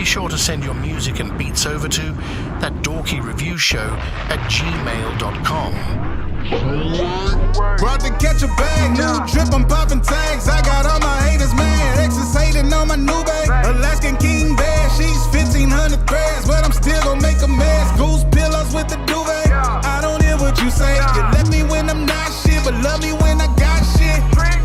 be sure to send your music and beats over to ThatDorkyReviewShow@gmail.com. About to catch a bag, new drip, I'm popping tags. I got all my haters mad, exes hating on my new bag. Alaskan King bag, she's 1,500 threads, but I'm still gon' make a mess. Goose pillows with the duvet. I don't hear what you say. You left me when I'm not shit, but love me when I got shit.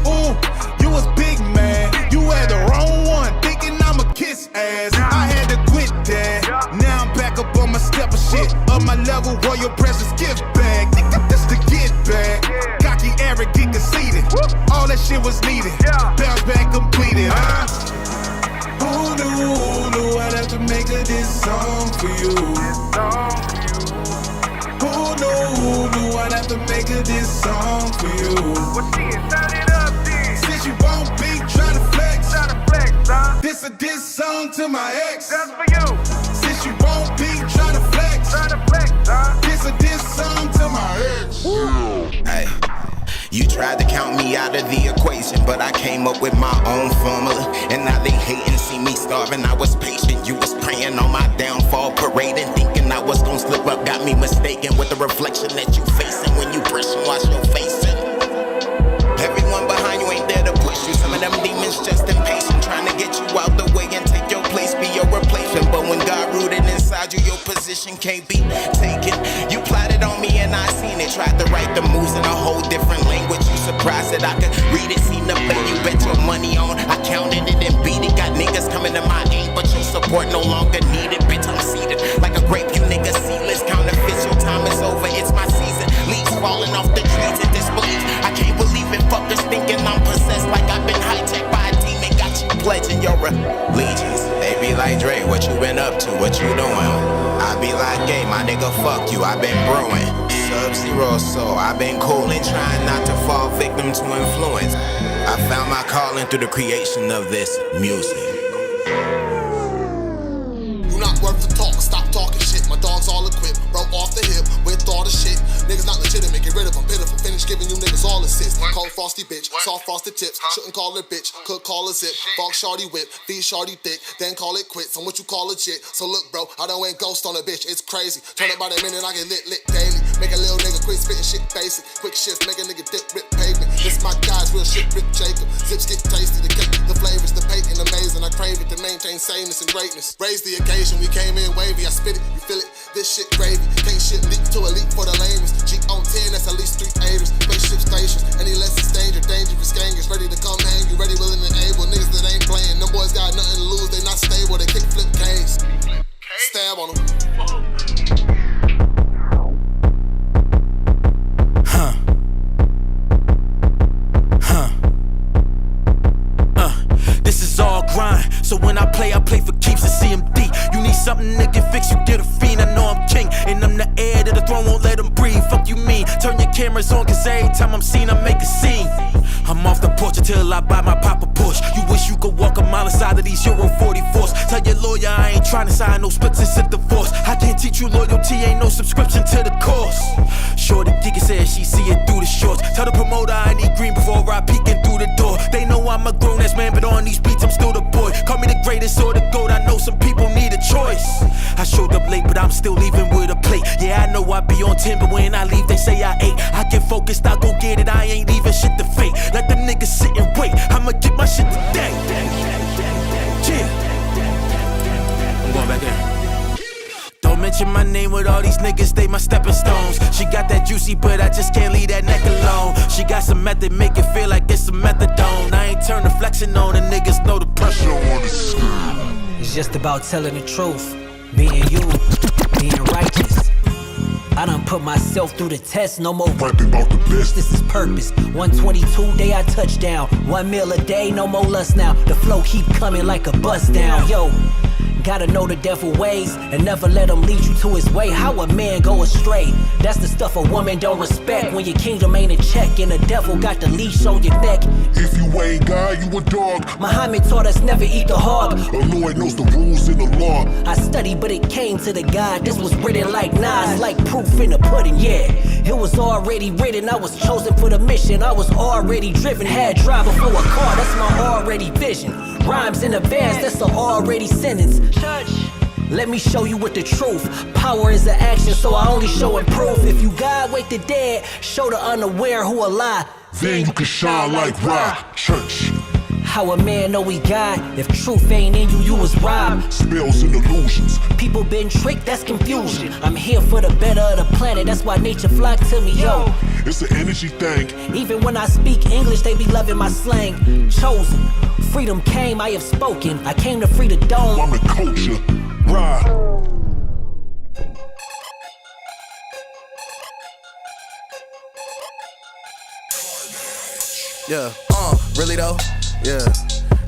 Ooh, you was big man, you had the wrong one, thinking I'ma kiss ass. I had to quit that. Now I'm back up on my step of shit. Up my level, royal presence gift bag. Nigga, this the get back. Cocky, arrogant, conceited. All that shit was needed. Bounce back completed. Who knew I'd have to make a diss song for you? Who knew I'd have to make a diss song for you? Since you won't be, try to flex. This a diss song to my ex. That's for you. Since you won't be, try to flex. This a diss song to my ex. Hey. You tried to count me out of the equation, but I came up with my own formula. And now they hate and see me starving. I was patient, you was praying on my downfall, parading, thinking I was gonna slip up. Got me mistaken with the reflection that you facing when you brush and wash your face. Everyone behind you ain't there to push you. Some of them demons just impatient, trying to get you out the way and take your place, be your replacement. But when God rooted inside you, your position can't be taken. You plotted on me and I seen it. Tried to write the moves in a whole different language. You surprised that I could read it. Seen the play you bet your money on. I counted it and beat it. Got niggas coming to my aid, but your support no longer needed. Bitch, I'm seated like a grape. You niggas seedless. Counterfeits, your time is over. It's my season. Leaves falling off the trees in disbelief. I can't believe it. Fuckers thinking I'm possessed like I've been hijacked by a demon. Got you pledging your allegiance. They be like, Dre, what you been up to? What you doing? I be like, hey, my nigga, fuck you. I been brewing. Sub-Zero, so I've been cool and trying not to fall victim to influence. I found my calling through the creation of this music. You not worth the talk, stop talking shit. My dog's all equipped, broke off the hip with all the shit. Niggas not legitimate, get rid of them, pitiful. Finish giving you niggas all assists. Cold frosty bitch, soft frosted tips. Shouldn't call her bitch, could call her zip. Fuck shorty whip, feed shorty thick, then call it quits. I'm what you call legit. So look, bro, I done went ghost on a bitch, it's crazy. Turn up by the minute, I get lit daily. Make a little nigga quit spitting shit basic. Quick shifts, make a nigga dip, rip pavement. This my guy's real shit, Rip Jacob. Zips get tasty, the cake, the flavors, the bacon, amazing. I crave it to maintain saneness and greatness. Raise the occasion, we came in wavy. I spit it, you feel it, this shit gravy. Can't shit leak to a leak for the lamest. G on 10, that's at least 3 8ers. Spaceship stations, any less is danger. Dangerous gangers, ready to come hang you. Ready, willing, and able. Niggas that ain't playing. Them boys got nothing to lose, they not stable. They kick flip K's. Stab on them. This is all grind, so when I play for keeps and CMD. You need something to get fixed, you get a fiend. I know I'm king, and I'm the heir to the throne, won't let them breathe. Fuck you mean, turn your cameras on, cause every time I'm seen, I make a scene. I'm off the porch until I buy my papa Porsche. You wish you could walk a mile inside of these Euro 44s. Tell your lawyer I ain't trying to sign no splits, it's a divorce. I can't teach you loyalty, ain't no subscription to the course. Shorty Geeky said she see it through the shorts. Tell the promoter I need green before I peek in through the door. They know I'm a grown-ass man, but on these beats I'm still the boy. Call me the greatest or the GOAT, I know some people need a choice. I showed up late, but I'm still leaving with a plate. Yeah, I know I be on 10, but when I leave, they say I ate. I get focused, I go get it, I ain't leaving shit to fate. Let them niggas sit and wait, I'ma get my shit today. Yeah. I'm going back in. Don't mention my name with all these niggas, they my stepping stones. She got that juicy, but I just can't leave that neck alone. She got some method, make it feel like it's a methadone. I ain't turn the flexing on, and niggas know the pressure on this. It's just about telling the truth, being you, being righteous. I done put myself through the test, no more rapping about the best. This is purpose. 122 day I touchdown. 1 meal a day, no more lust now. The flow keep coming like a bust down. Yo, gotta know the devil ways and never let him lead you to his way. How a man go astray, that's the stuff a woman don't respect. When your kingdom ain't in check and the devil got the leash on your neck. If you ain't God, you a dog. Muhammad taught us never eat the hog. The Lord knows the rules in the law. I studied but it came to the God. This was written like Nas, like proof in the pudding, yeah. It was already written, I was chosen for the mission. I was already driven, had drive before a car, that's my already vision. Rhymes in advance, that's an already sentence. Let me show you what the truth. Power is an action, so I only show it proof. If you God wake the dead, show the unaware who a lie. Then you can shine like rock. Church. How a man know he God? If truth ain't in you, you was robbed. Spells and illusions. People been tricked, that's confusion. I'm here for the better of the planet, that's why nature flock to me, yo. It's an energy thing. Even when I speak English, they be loving my slang. Chosen, freedom came, I have spoken. I came to free the dome. I'm in culture. Ride. Yeah, really though? Yeah,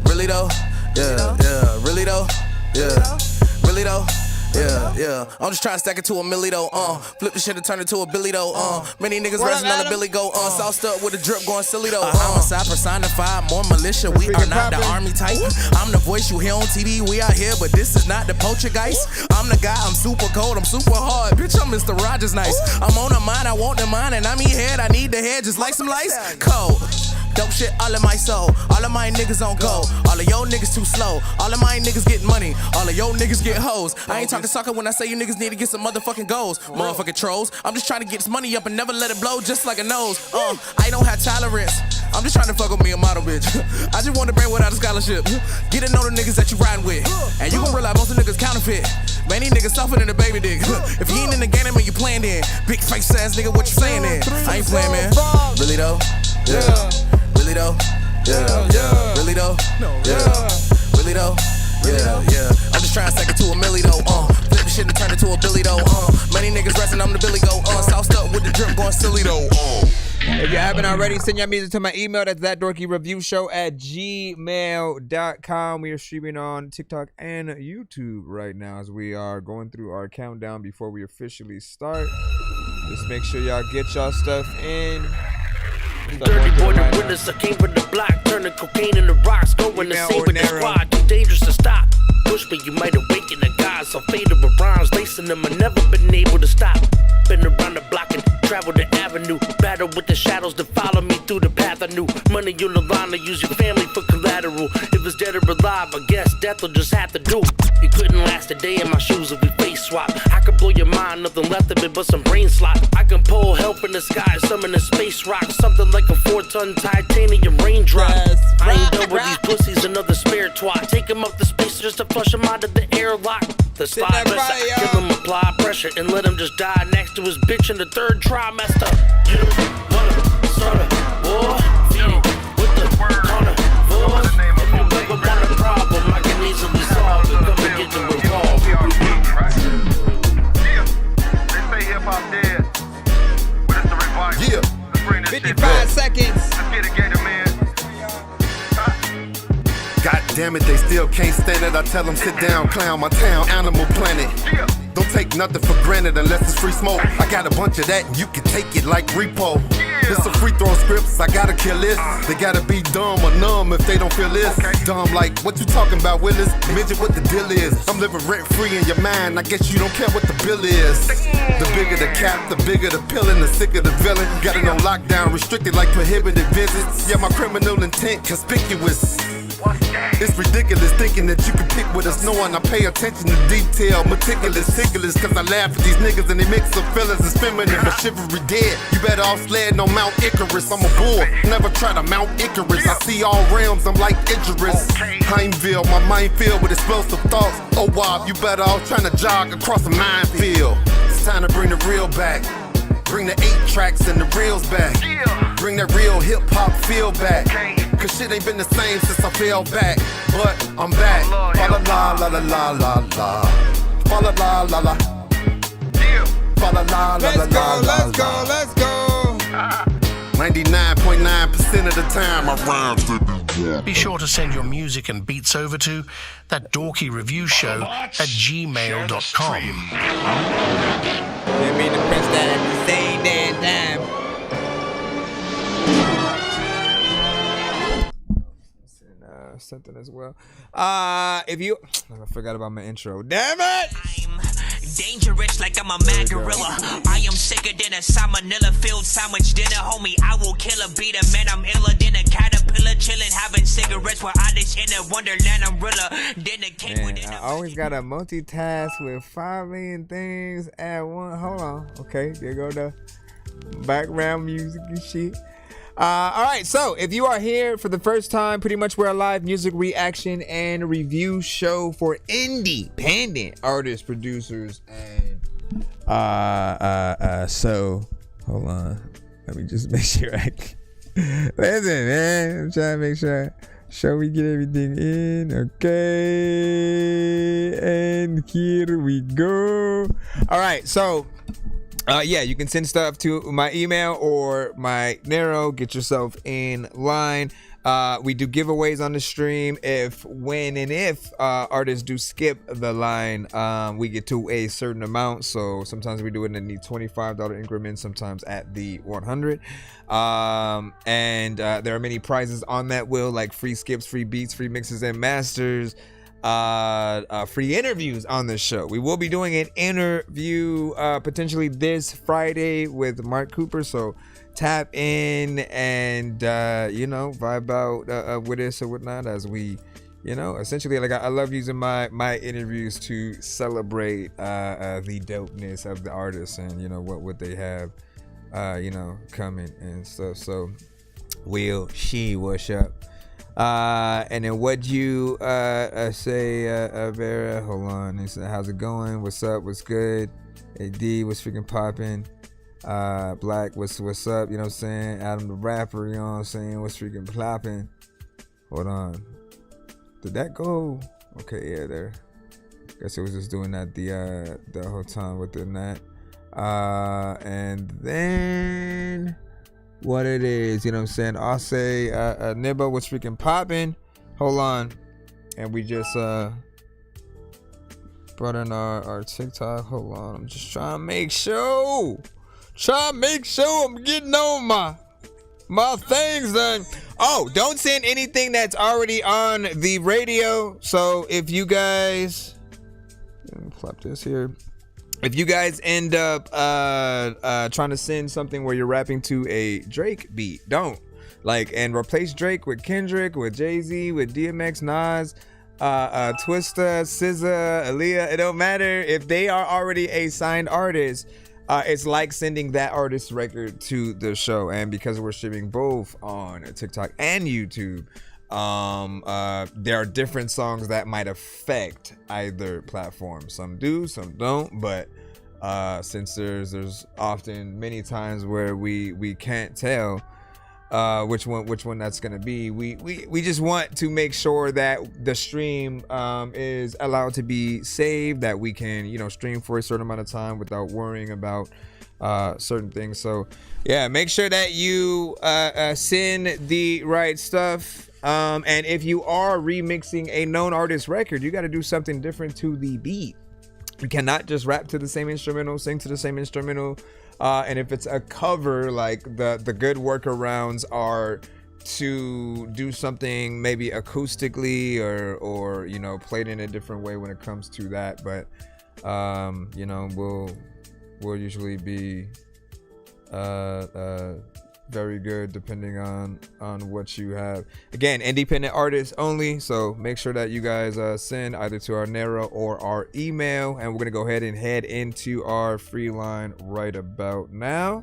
really though? Yeah, really though? Yeah, really though? Yeah. I'm just trying to stack it to a milli though. Flip the shit and turn it to a billy though. Many niggas resting on the billy go. Sauced up with a drip going silly though. Homicide personified, more militia. We are not the army type. I'm the voice you hear on TV. We out here, but this is not the poltergeist. I'm the guy. I'm super cold. I'm super hard. Bitch, I'm Mr. Rogers nice. I'm on the mind. I want the mind, and I'm head. I need the head just like some lights. Cold. Dope shit all in my soul. All of my niggas on go. All of your niggas too slow. All of my niggas get money. All of your niggas get hoes. I ain't talking soccer when I say you niggas need to get some motherfucking goals. Motherfucking trolls. I'm just trying to get this money up and never let it blow just like a nose. I don't have tolerance. I'm just trying to fuck with me a model bitch. I just want to bring without a scholarship. Get to know the niggas that you riding with. And you gon' realize most of the niggas counterfeit. Man, these niggas softer than a baby dick. If you ain't in the game, man, you playing then. Big face ass nigga, what you saying then? I ain't playing, man. Really though? Yeah. Really though? Yeah. Really though? Yeah. Really though? Yeah. I'm just trying to stack it to a milli though. Flip the shit and turn it to a billy though. Many niggas resting, I'm the billy go. Sauced up with the drip going silly though. If you haven't already, send your music to my email. That's ThatDorkyReviewShow@gmail.com. We are streaming on TikTok and YouTube right now as we are going through our countdown before we officially start. Just make sure y'all get y'all stuff in. Dirty boy, the witness, I came from the block, turning cocaine into rocks, going the same with the squad, too dangerous to stop. Push me, you might awaken the gods, so faded with rhymes, lacing them, I never been able to stop. Been around the block and traveled the avenue, battle with the shadows that follow me through the path I knew. Money on the line to use your family for collateral. If it's dead or alive, I guess death will just have to do. You couldn't last a day in my shoes if we face swap. I could blow your mind, nothing left of it but some brain slot. I can pull help in the sky, summon a space rock, something like a 4-ton titanium raindrop. I ain't done with these pussies, another spare twat. Take him up the space just to flush him out of the airlock. The slide rest, give him apply pressure and let him just die next to his bitch in the 3rd trimester. You wanna start a war? Feed it with the carnivores. If you ever want a problem, I can easily solve it. Come and get you involved. They say hip-hop dead, but it's the revival. Yeah. Let's bring this 55 shit back. seconds. Let's get it, Gator Man. God damn it, they still can't stand it. I tell them sit down, clown, my town, Animal Planet. Don't take nothing for granted unless it's free smoke. I got a bunch of that and you can take it like repo. It's a free throw scripts, I gotta kill this. They gotta be dumb or numb if they don't feel this. Dumb like, what you talking about, Willis? Midget, what the deal is? I'm living rent free in your mind, I guess you don't care what the bill is. The bigger the cap, the bigger the pill and the sicker the villain. Got it on lockdown, restricted like prohibited visits. Yeah, my criminal intent conspicuous. It's ridiculous thinking that you can pick with us, knowing I pay attention to detail, meticulous, ticklish, cause I laugh at these niggas and they mix up feelings as feminine, but chivalry dead. You better off sledding on Mount Icarus, I'm a bull, never try to Mount Icarus. I see all realms, I'm like Idris. Heimville, my mind filled with explosive thoughts. Oh wow, you better off trying to jog across a minefield. It's time to bring the real back. Bring the 8 tracks and the reels back. Bring that real hip-hop feel back. Cause shit ain't been the same since I fell back. But I'm back. Fa la la la la la la la. Fa la la la la. Fa la la la la la la. Let's go. 99.9% of the time I rhyme. Be sure to send your music and beats over to ThatDorkyReviewShow@gmail.com. Didn't mean to press that at the same damn time. Something as well. If you, I forgot about my intro. Damn it! dangerous like I'm a mad gorilla. I am sicker than a salmonella filled sandwich dinner, homie. I will kill a beat a man. I'm iller than a caterpillar, chilling, having cigarettes while I dish in a wonderland umbrella. Then a king Man, I always gotta multitask with 5 million things at once. Hold on. Okay, there go the background music and shit. All right, so if you are here for the first time, pretty much we're a live music reaction and review show for independent artists, producers, and so hold on, let me just make sure listen, man, I'm trying to make sure we get everything in. Okay, and here we go. All right, so yeah, you can send stuff to my email or my Nero. Get yourself in line. We do giveaways on the stream. When and if artists do skip the line, we get to a certain amount. So sometimes we do it in the $25 increments, sometimes at the 100. And there are many prizes on that wheel, like free skips, free beats, free mixes and masters. Free interviews on this show. We will be doing an interview potentially this Friday with Mark Cooper, so tap in and vibe out with us or whatnot, as we essentially, like, I love using my interviews to celebrate the dopeness of the artists and what they have coming and stuff. So what's up? And then what you say, Vera? Hold on. He said, how's it going? What's up? What's good? AD, what's freaking popping? Black, what's up? You know what I'm saying? Adam the rapper, you know what I'm saying? What's freaking plopping? Hold on. Did that go? Okay, yeah, there. Guess it was just doing that the whole time within that. And then what it is, you know what I'm saying? I'll say Nibba was freaking popping. Hold on. And we just brought in our TikTok. Hold on. I'm just trying to make sure. I'm getting on my things done. Oh, don't send anything that's already on the radio. So if you guys, let me flip this here. If you guys end up trying to send something where you're rapping to a Drake beat, don't. And replace Drake with Kendrick, with Jay-Z, with DMX, Nas, Twista, SZA, Aaliyah. It don't matter if they are already a signed artist. It's like sending that artist's record to the show. And because we're streaming both on TikTok and YouTube, there are different songs that might affect either platform. Some do, some don't, but since there's often many times where we can't tell which one that's gonna be, we just want to make sure that the stream is allowed to be saved, that we can stream for a certain amount of time without worrying about certain things. So yeah, make sure that you send the right stuff. And if you are remixing a known artist record, you got to do something different to the beat. You cannot just rap to the same instrumental, sing to the same instrumental. And if it's a cover, like the good workarounds are to do something maybe acoustically or played in a different way when it comes to that. But we'll usually be very good depending on what you have. Again, independent artists only, so make sure that you guys send either to our Nero or our email, and we're gonna go ahead and head into our free line right about now.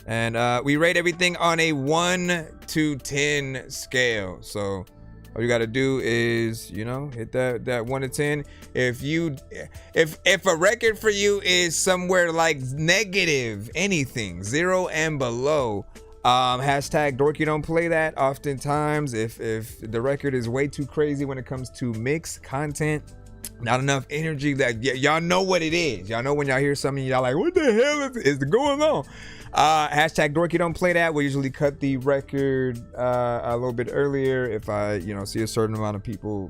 And we rate everything on a 1 to 10 scale, so all you gotta do is hit that 1 to 10. If a record for you is somewhere like negative anything, 0 and below, hashtag Dorky don't play that. Oftentimes if the record is way too crazy when it comes to mix content, not enough energy, that y'all know what it is. Y'all know when y'all hear something, y'all like, what the hell is going on? Hashtag Dorky don't play that. We'll usually cut the record a little bit earlier if I see a certain amount of people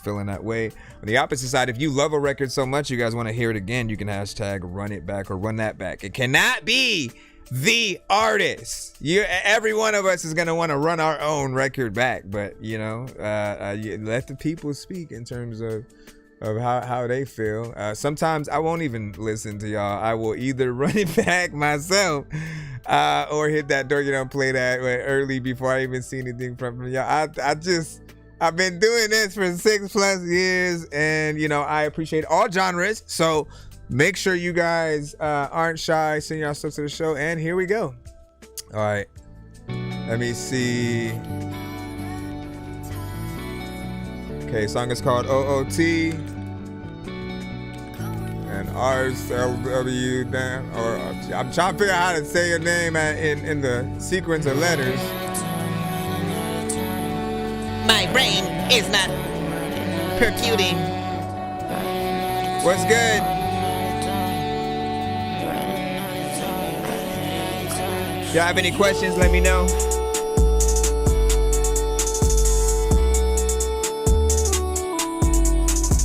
feeling that way. On the opposite side, if you love a record so much you guys want to hear it again, you can hashtag run it back or run that back. It cannot be the artist. Every one of us is going to want to run our own record back, but let the people speak in terms of of how they feel. Sometimes I won't even listen to y'all. I will either run it back myself or hit that Dorky Don't Play That early before I even see anything from y'all. I've been doing this for 6+ years, and you know, I appreciate all genres. So make sure you guys aren't shy, send y'all stuff to the show, and here we go. All right, let me see. Okay, song is called OOT, and RSLW. Or I'm trying to figure out how to say your name in the sequence of letters. My brain is not percuting. What's good? Y'all have any questions? Let me know.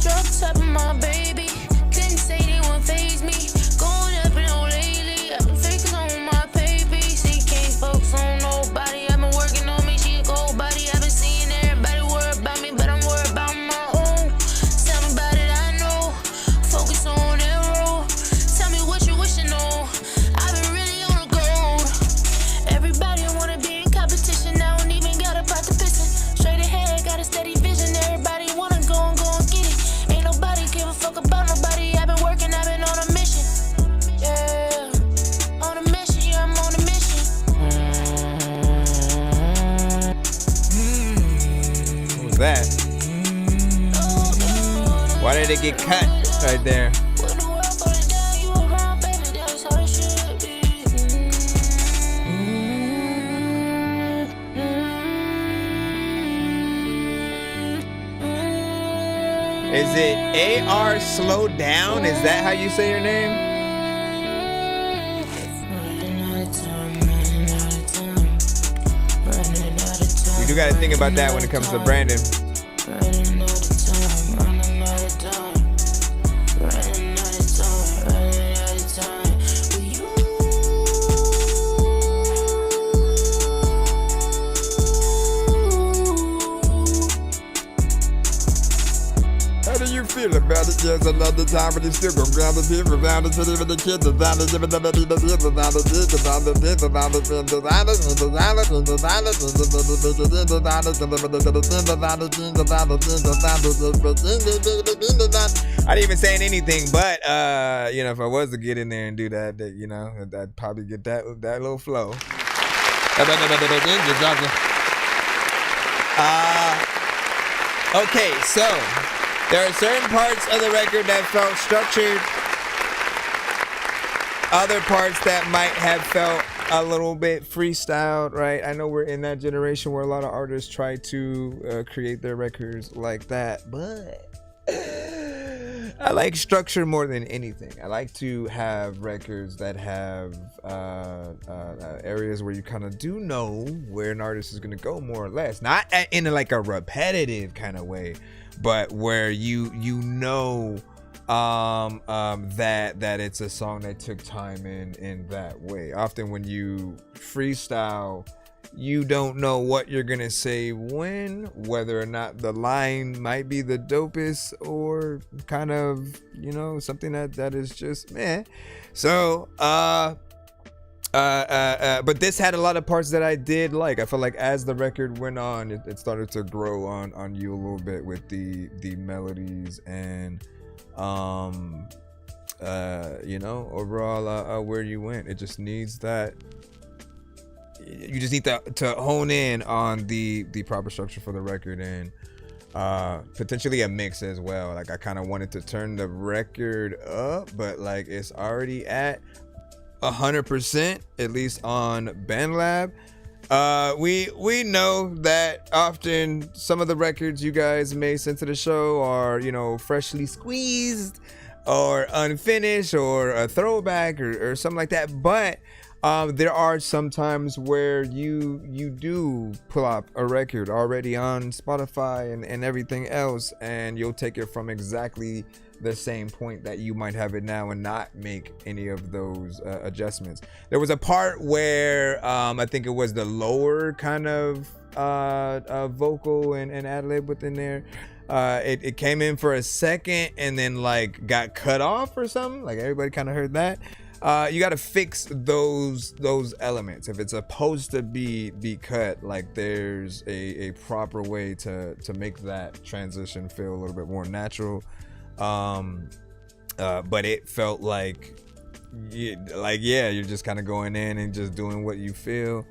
Drugs up my baby. Couldn't say they won't faze me. Going up and on lately. I've been focusing on my baby. See, can't focus on nobody. I've been working on me. She a cold body. I've been seeing everybody worry about me, but I'm worried about my own. Tell me about it, I know. Focus on that road. Tell me what you wishing on. I've been really on the gold. Everybody wanna be in competition. I don't even got a pot to pissin'. Straight ahead, got a steady vision. Everybody wanna go and get it. Ain't nobody give a fuck about nobody. I've been working, I've been on a mission. Yeah, on a mission, yeah, I'm on a mission. What was that? Why did it get cut right there? When the world falling down, you around, baby, that's how it should be. Is it AR Slow Down? Is that how you say your name? You do gotta think about that when it comes to Brandon. How do you feel about it? Yes, another time, but it's still gonna ground the people, round it to the kids, the down, the people, the people, the people, the I didn't even say anything, but you know, if I was to get in there and do that, you know, I'd probably get that little flow. Okay, so there are certain parts of the record that felt structured, other parts that might have felt a little bit freestyled, right? I know we're in that generation where a lot of artists try to create their records like that, but I like structure more than anything. I like to have records that have areas where you kind of do know where an artist is going to go, more or less. Not in like a repetitive kind of way, but where you know that it's a song that took time in that way. Often when you freestyle, you don't know what you're gonna say when, whether or not the line might be the dopest or kind of, you know, something that is just meh. So but this had a lot of parts that I did like. I felt like as the record went on, it started to grow on you a little bit with the melodies and you know, overall where you went. It just needs that. You just need to hone in on the proper structure for the record, and potentially a mix as well. Like I kind of wanted to turn the record up, but like it's already at 100%, at least on BandLab. We know that often some of the records you guys may send to the show are, you know, freshly squeezed or unfinished or a throwback or something like that, but there are some times where you do pull up a record already on Spotify and everything else, and you'll take it from exactly the same point that you might have it now and not make any of those adjustments. There was a part where I think it was the lower kind of vocal and ad lib within there. It came in for a second and then like got cut off or something. Like everybody kind of heard that. You got to fix those elements. If it's supposed to be cut, like there's a proper way to make that transition feel a little bit more natural. But it felt like you're just kind of going in and just doing what you feel.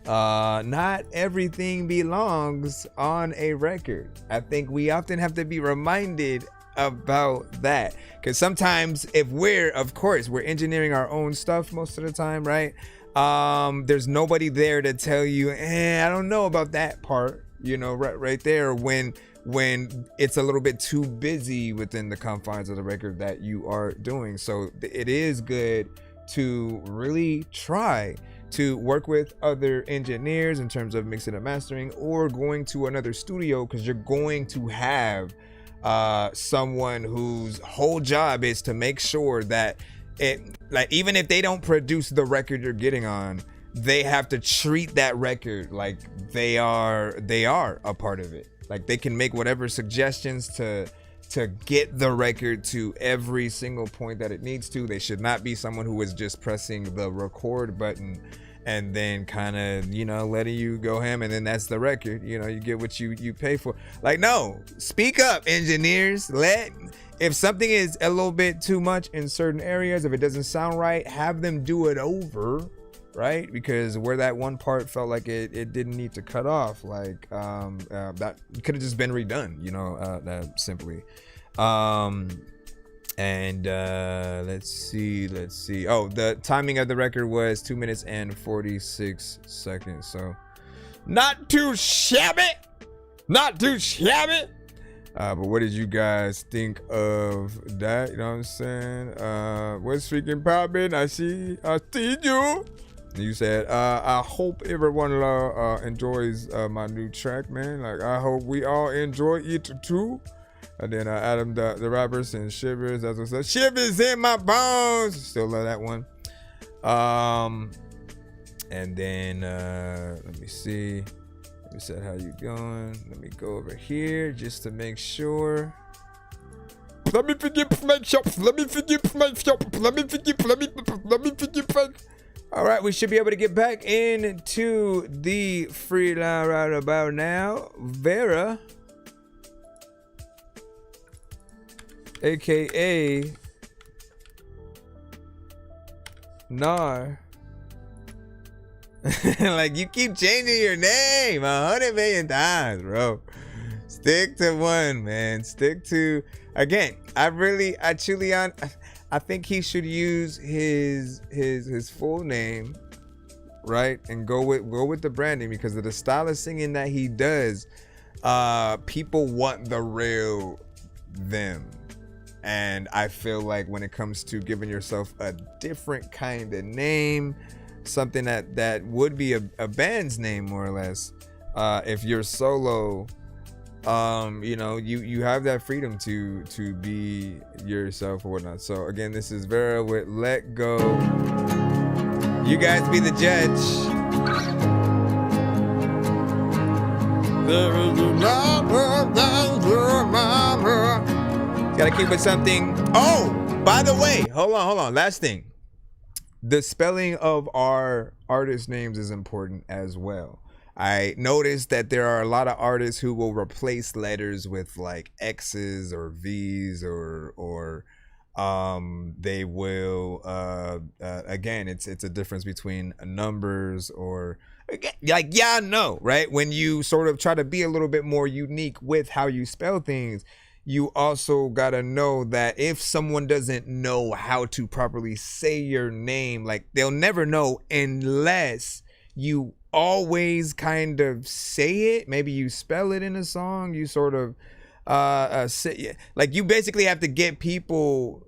Not everything belongs on a record. I think we often have to be reminded about that, because sometimes if we're engineering our own stuff most of the time, right? There's nobody there to tell you, I don't know about that part, right there when it's a little bit too busy within the confines of the record that you are doing. So it is good to really try to work with other engineers in terms of mixing and mastering, or going to another studio, because you're going to have someone whose whole job is to make sure that even if they don't produce the record you're getting on, they have to treat that record like they are a part of it. Like they can make whatever suggestions to get the record to every single point that it needs to. They should not be someone who is just pressing the record button and then kind of, letting you go ham, and then that's the record. You get what you pay for. Like, no, speak up, engineers. If something is a little bit too much in certain areas, if it doesn't sound right, have them do it over, right? Because where that one part felt like it didn't need to cut off, like that could have just been redone, simply. And let's see. Oh, the timing of the record was 2 minutes and 46 seconds. So not too shabby. But what did you guys think of that? You know what I'm saying? What's freaking poppin'? I see you. You said, I hope everyone enjoys my new track, man. Like, I hope we all enjoy it too. And then Adam the rapper and shivers. That's what's up. Shivers in my bones. Still love that one. And then let me see. You said how you going? Let me go over here just to make sure. Let me forget. All right, we should be able to get back into the freelance right about now. Vera, aka Nar. Like, you keep changing your name 100 million times, bro. Stick to one, man. Stick to, again, I think he should use his full name, right? And go with the branding, because of the style of singing that he does. People want the real them. And I feel like when it comes to giving yourself a different kind of name, something that would be a band's name more or less, if you're solo, you have that freedom to be yourself or whatnot. So again, this is Vera with Let Go. You guys be the judge. Gotta keep it something. Oh, by the way, hold on. Last thing. The spelling of our artist names is important as well. I noticed that there are a lot of artists who will replace letters with like X's or V's or they will again, it's a difference between numbers or like, right? When you sort of try to be a little bit more unique with how you spell things, you also gotta know that if someone doesn't know how to properly say your name, like they'll never know unless you always kind of say it. Maybe you spell it in a song. You sort of say, like, you basically have to get people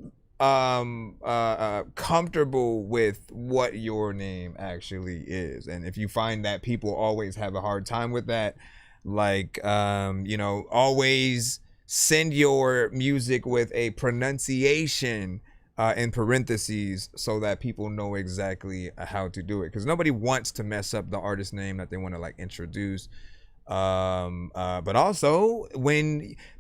comfortable with what your name actually is. And if you find that people always have a hard time with that, like always send your music with a pronunciation in parentheses so that people know exactly how to do it, because nobody wants to mess up the artist name that they want to like introduce. But also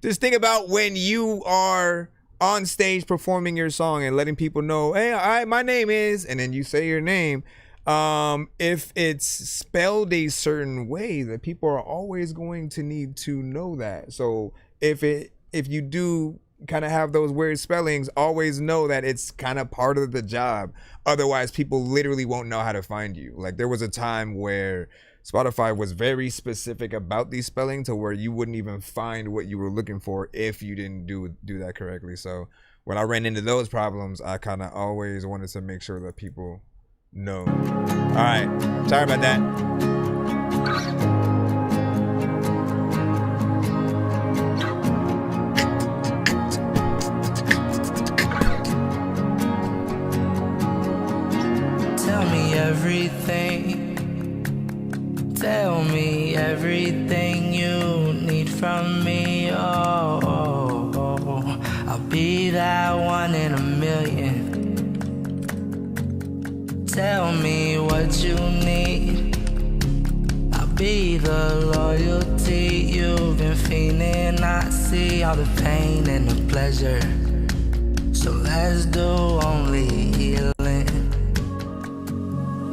just think about when you are on stage performing your song and letting people know, hey, my name is, and then you say your name. If it's spelled a certain way, that people are always going to need to know that. So if you do kind of have those weird spellings, always know that it's kind of part of the job. Otherwise, people literally won't know how to find you. Like, there was a time where Spotify was very specific about these spelling to where you wouldn't even find what you were looking for if you didn't do that correctly. So when I ran into those problems, I kind of always wanted to make sure that people know. All right, sorry about that. Tell me everything. Tell me everything you need from me. Oh, I'll be that one in a million. Tell me what you need. I'll be the loyalty you've been feeling. I see all the pain and the pleasure, so let's do only healing.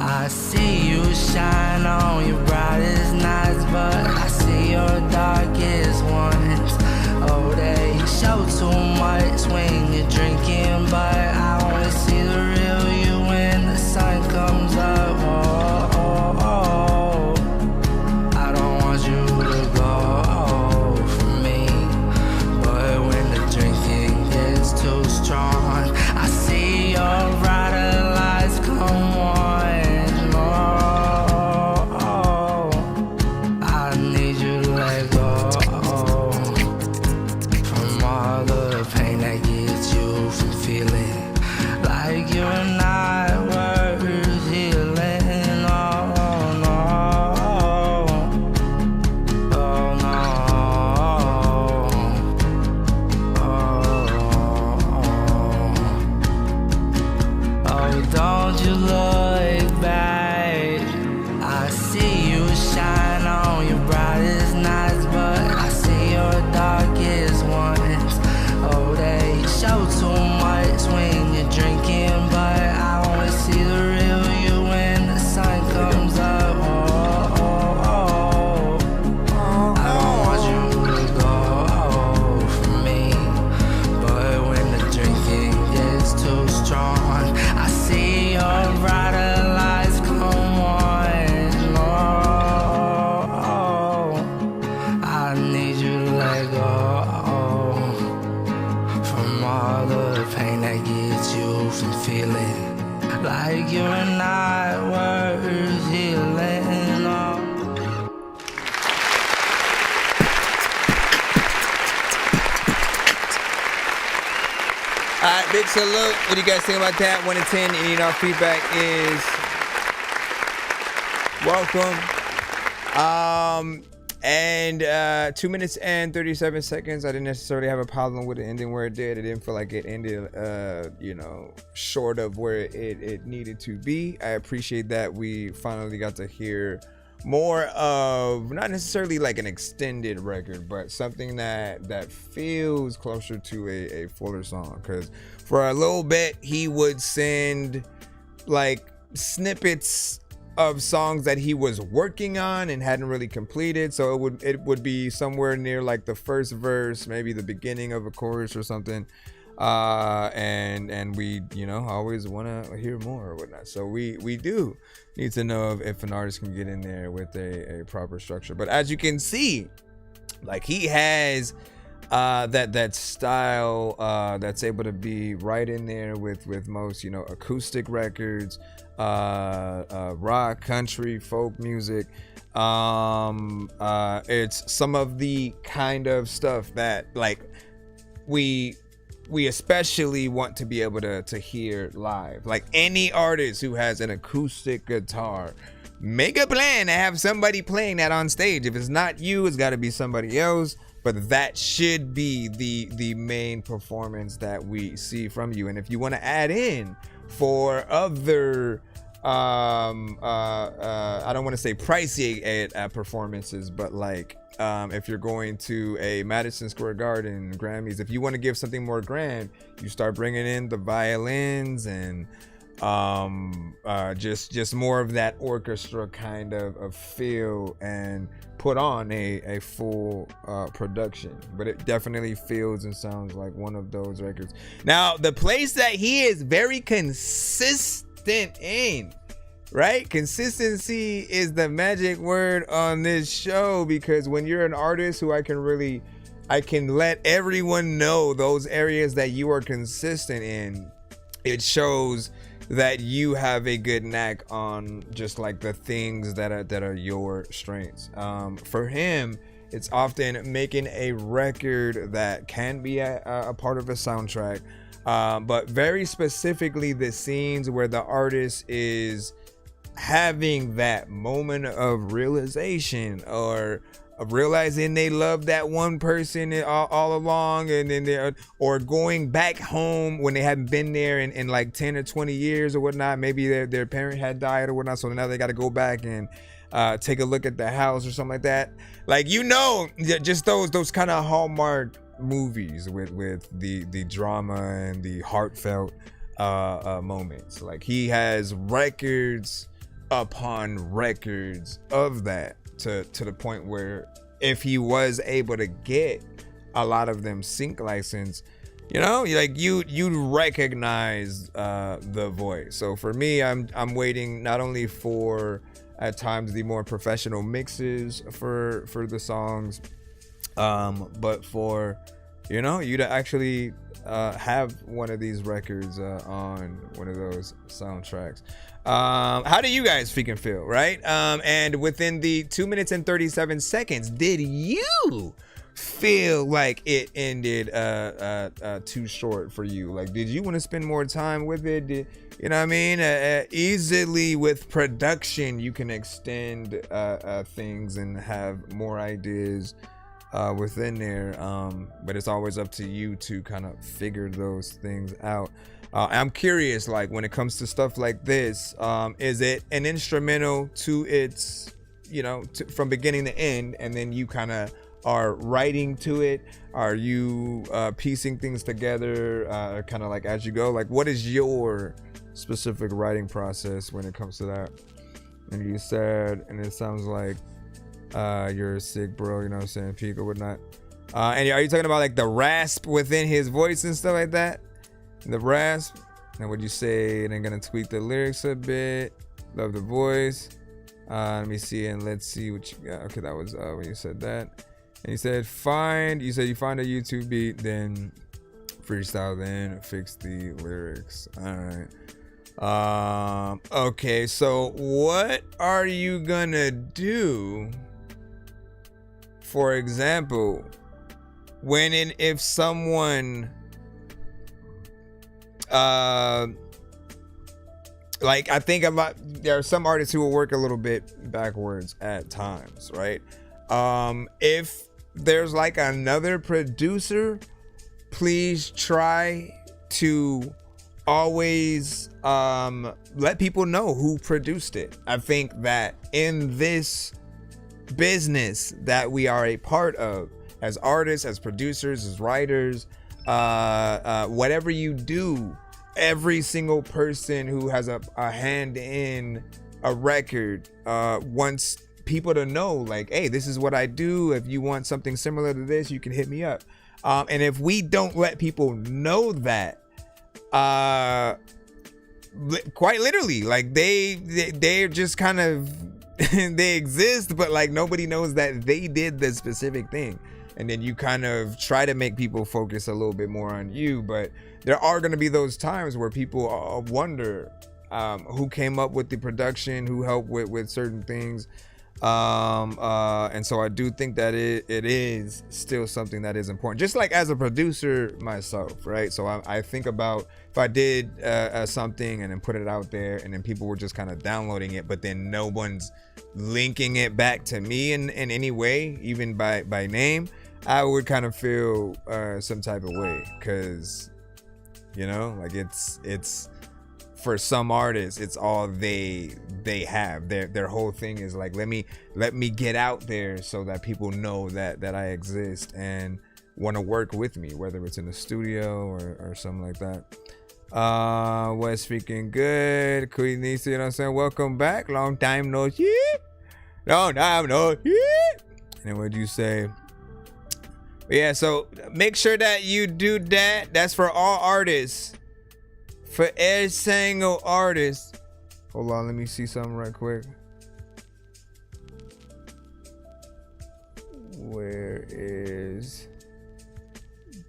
I see you shine on your brightest nights, but I see your darkest ones. Oh, they show too much when you're drinking, but I only see the real you when the sun comes up. Oh, oh, oh. I don't want you to go from me, but when the drinking gets too strong, I see your brighter lights come on. Big salute. What do you guys think about that? 1 to 10. And our feedback is welcome. And 2 minutes and 37 seconds. I didn't necessarily have a problem with it ending where it did. It didn't feel like it ended, short of where it needed to be. I appreciate that we finally got to hear more of, not necessarily like an extended record, but something that feels closer to a fuller song. Because for a little bit, he would send like snippets of songs that he was working on and hadn't really completed. So it would be somewhere near like the first verse, maybe the beginning of a chorus or something. And we, always want to hear more or whatnot. So we do need to know if an artist can get in there with a proper structure. But as you can see, like, he has that style that's able to be right in there with most acoustic records, rock, country, folk music. It's some of the kind of stuff that like we especially want to be able to hear live. Like, any artist who has an acoustic guitar, make a plan to have somebody playing that on stage. If it's not you, it's got to be somebody else. But that should be the main performance that we see from you. And if you want to add in for other I don't want to say pricey at performances, but like if you're going to a Madison Square Garden Grammys, if you want to give something more grand, you start bringing in the violins and just more of that orchestra kind of feel, and put on a full production. But it definitely feels and sounds like one of those records. Now, the place that he is very consistent in, right? Consistency is the magic word on this show, because when you're an artist who I can let everyone know those areas that you are consistent in, it shows that you have a good knack on just like the things that are your strengths. For him, it's often making a record that can be a part of a soundtrack, but very specifically the scenes where the artist is having that moment of realization, or of realizing they love that one person all along, and then or going back home when they haven't been there in like 10 or 20 years or whatnot. Maybe their parent had died or whatnot, so now they got to go back and take a look at the house or something like that. Like, just those kind of Hallmark movies with the drama and the heartfelt moments. Like, he has records upon records of that, to the point where if he was able to get a lot of them sync license, like you'd recognize the voice. So for me, I'm waiting not only for at times the more professional mixes for the songs, but for you to actually have one of these records on one of those soundtracks. How do you guys freaking feel, right? And within the 2 minutes and 37 seconds, did you feel like it ended too short for you? Like, did you want to spend more time with it? You know what I mean? Easily with production, you can extend things and have more ideas within there, but it's always up to you to kind of figure those things out. I'm curious, like, when it comes to stuff like this, is it an instrumental to its, from beginning to end, and then you kind of are writing to it? Are you piecing things together kind of like as you go? Like, what is your specific writing process when it comes to that? And you said, and it sounds like you're sick, bro, you know what I'm saying, peak or whatnot. And are you talking about like the rasp within his voice and stuff like that? The rasp? And would you say, and I'm gonna tweak the lyrics a bit, love the voice. Let me see, and let's see what you got. Okay, that was when you said that. And you said you find a YouTube beat, then freestyle, then fix the lyrics. All right. Okay, so what are you gonna do, for example, when and if someone like, I think there are some artists who will work a little bit backwards at times, right? If there's like another producer, please try to always let people know who produced it. I think that in this business that we are a part of, as artists, as producers, as writers, whatever you do, every single person who has a hand in a record wants people to know, like, hey, this is what I do. If you want something similar to this, you can hit me up. And if we don't let people know that, quite literally, like they're just kind of they exist, but like nobody knows that they did the specific thing. And then you kind of try to make people focus a little bit more on you, but there are going to be those times where people wonder who came up with the production, who helped with certain things. And so I do think that it is still something that is important, just like as a producer myself, right? So I think about if I did something and then put it out there, and then people were just kind of downloading it, but then no one's linking it back to me in any way, even by name, I would kind of feel some type of way, because like it's for some artists, it's all they have. Their whole thing is like, let me get out there so that people know that I exist and want to work with me, whether it's in the studio or something like that. What's speaking good? Queen Nisa, you know what I'm saying? Welcome back. Long time no see. Long time no see. And what'd you say? Yeah, so make sure that you do that. That's for all artists. For every single artist. Hold on, let me see something right quick. Where is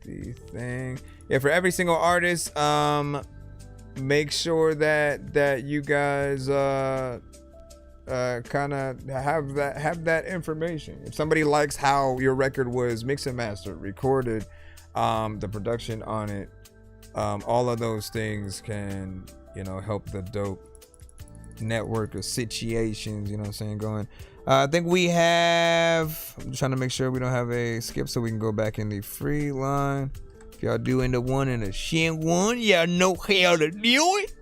the thing? Yeah, for every single artist, make sure that you guys kind of have that information. If somebody likes how your record was mixed and mastered, recorded, the production on it, all of those things can, help the dope network of situations, you know what I'm saying, going. I think we have, I'm trying to make sure we don't have a skip so we can go back in the free line. If y'all do end up one and a shit one, y'all know how to do it.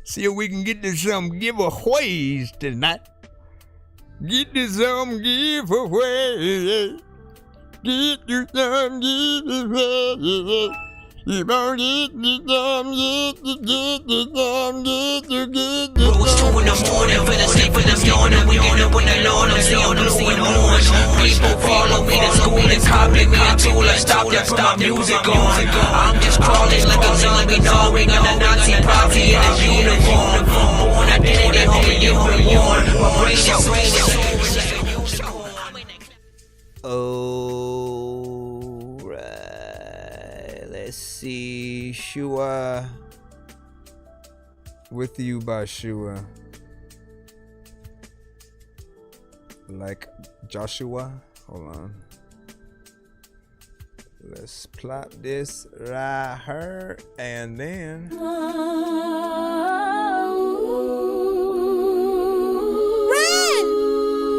See if we can get to some giveaways tonight. Get to some giveaways. Get to some giveaways. It's 2 in the morning, finna sleep in the morning. We get up when the Lord, I'm seeing orange. People follow me to school and copy me until I stop and put my music on. I'm just crawling like a zombie dog, ring on the Nazi party in a uniform. Born identity, homie, you've been warned. My brain is let's see, Shua. With You by Shua. Like Joshua. Hold on. Let's plop this right here and then. Run!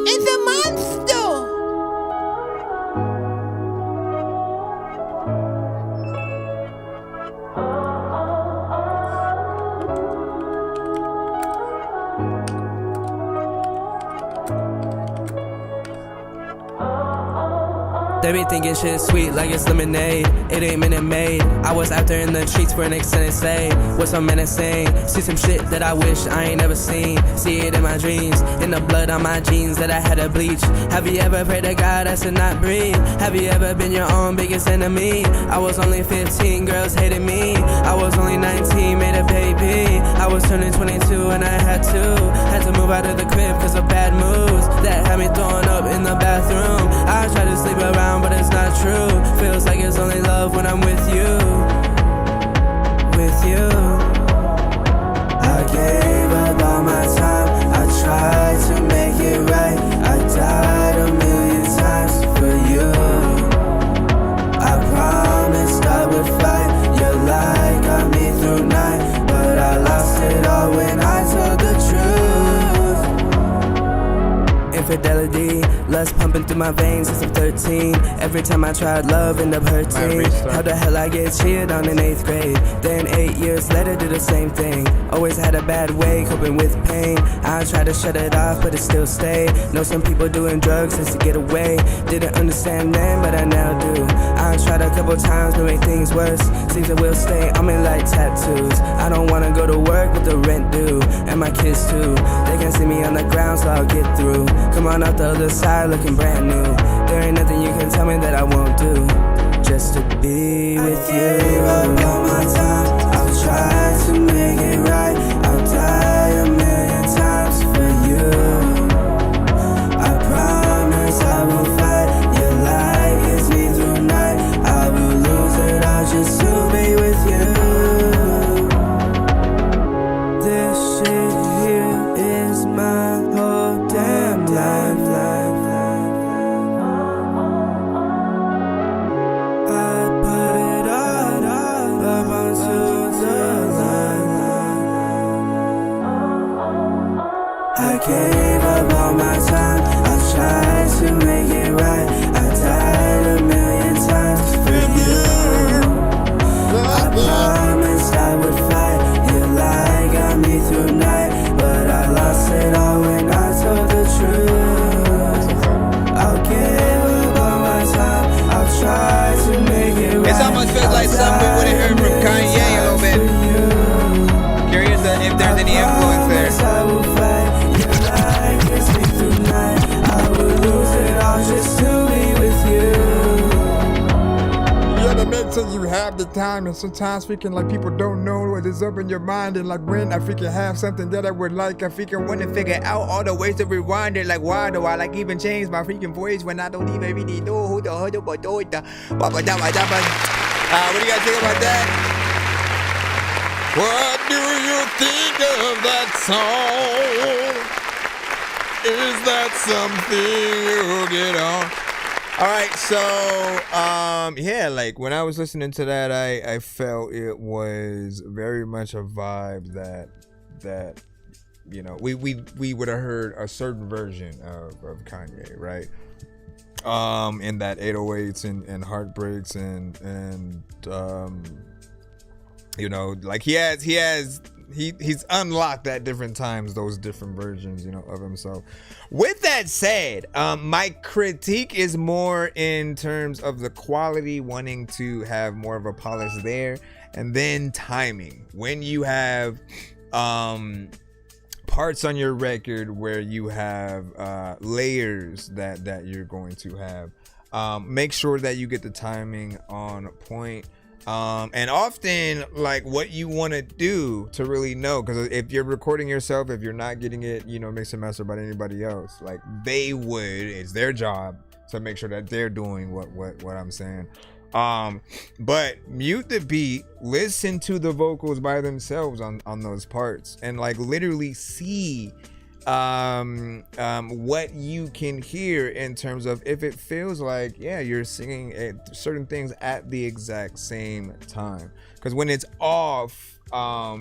It's a monster! They be thinking shit sweet like it's lemonade. It ain't Minute Maid. I was out there in the streets for an extended stay. With some menacing. See some shit that I wish I ain't ever seen. See it in my dreams. In the blood on my jeans that I had to bleach. Have you ever prayed to God I should not breathe? Have you ever been your own biggest enemy? I was only 15, girls hated me. I was only 19, made a baby. I was turning 22 and I had to move out of the crib cause of bad moves that had me throwing up in the bathroom. I tried to sleep around but it's not true. Feels like it's only love when I'm with you. With you. I gave up all my time. I tried to make it right. I died a million times for you. I promised I would fight. Your light got me through night, but I lost it all when I told the truth. Infidelity, lust pumping through my veins since I'm 13. Every time I tried love, end up hurting. How the hell I get cheated on in 8th grade? Then 8 years later, do the same thing. Always had a bad way, coping with pain. I tried to shut it off, but it still stayed. Know some people doing drugs just to get away. Didn't understand then, but I now do. I tried a couple times to make things worse. Seems it will stay on me like tattoos. I don't wanna go to work, but the rent due. And my kids too. They can see me on the ground, so I'll get through. Come on out the other side looking brand new. There ain't nothing you can tell me that I won't do. Just to be with you. I gave up all my time. I've tried to make it right. I'll die a million times for you. I promise I will fight. Your light gets me through night. I will lose it all just to be with you. This shit here is my whole damn life. I gave up all my time. I've tried to make it right. I died a million times for you. I promised I would fight. Your light say you have the time, and sometimes freaking like people don't know what is up in your mind, and like when I freaking have something that I would like, I freaking want to figure out all the ways to rewind it. Like why do I like even change my freaking voice when I don't even really know who the hell what do you guys think about that? What do you think of that song? Is that something you get on? All right, so yeah, like when I was listening to that, I felt it was very much a vibe that you know we would have heard a certain version of Kanye, right? In that 808s and heartbreaks and you know, like he's unlocked at different times those different versions, you know, of himself. With that said, my critique is more in terms of the quality, wanting to have more of a polish there, and then timing. When you have parts on your record where you have layers that you're going to have, make sure that you get the timing on point. And often like what you want to do to really know, because if you're recording yourself, if you're not getting it, you know, mix and master by anybody else, like it's their job to make sure that they're doing what I'm saying. But mute the beat, listen to the vocals by themselves on those parts, and like literally see what you can hear in terms of if it feels like, yeah, you're singing certain things at the exact same time. Because when it's off,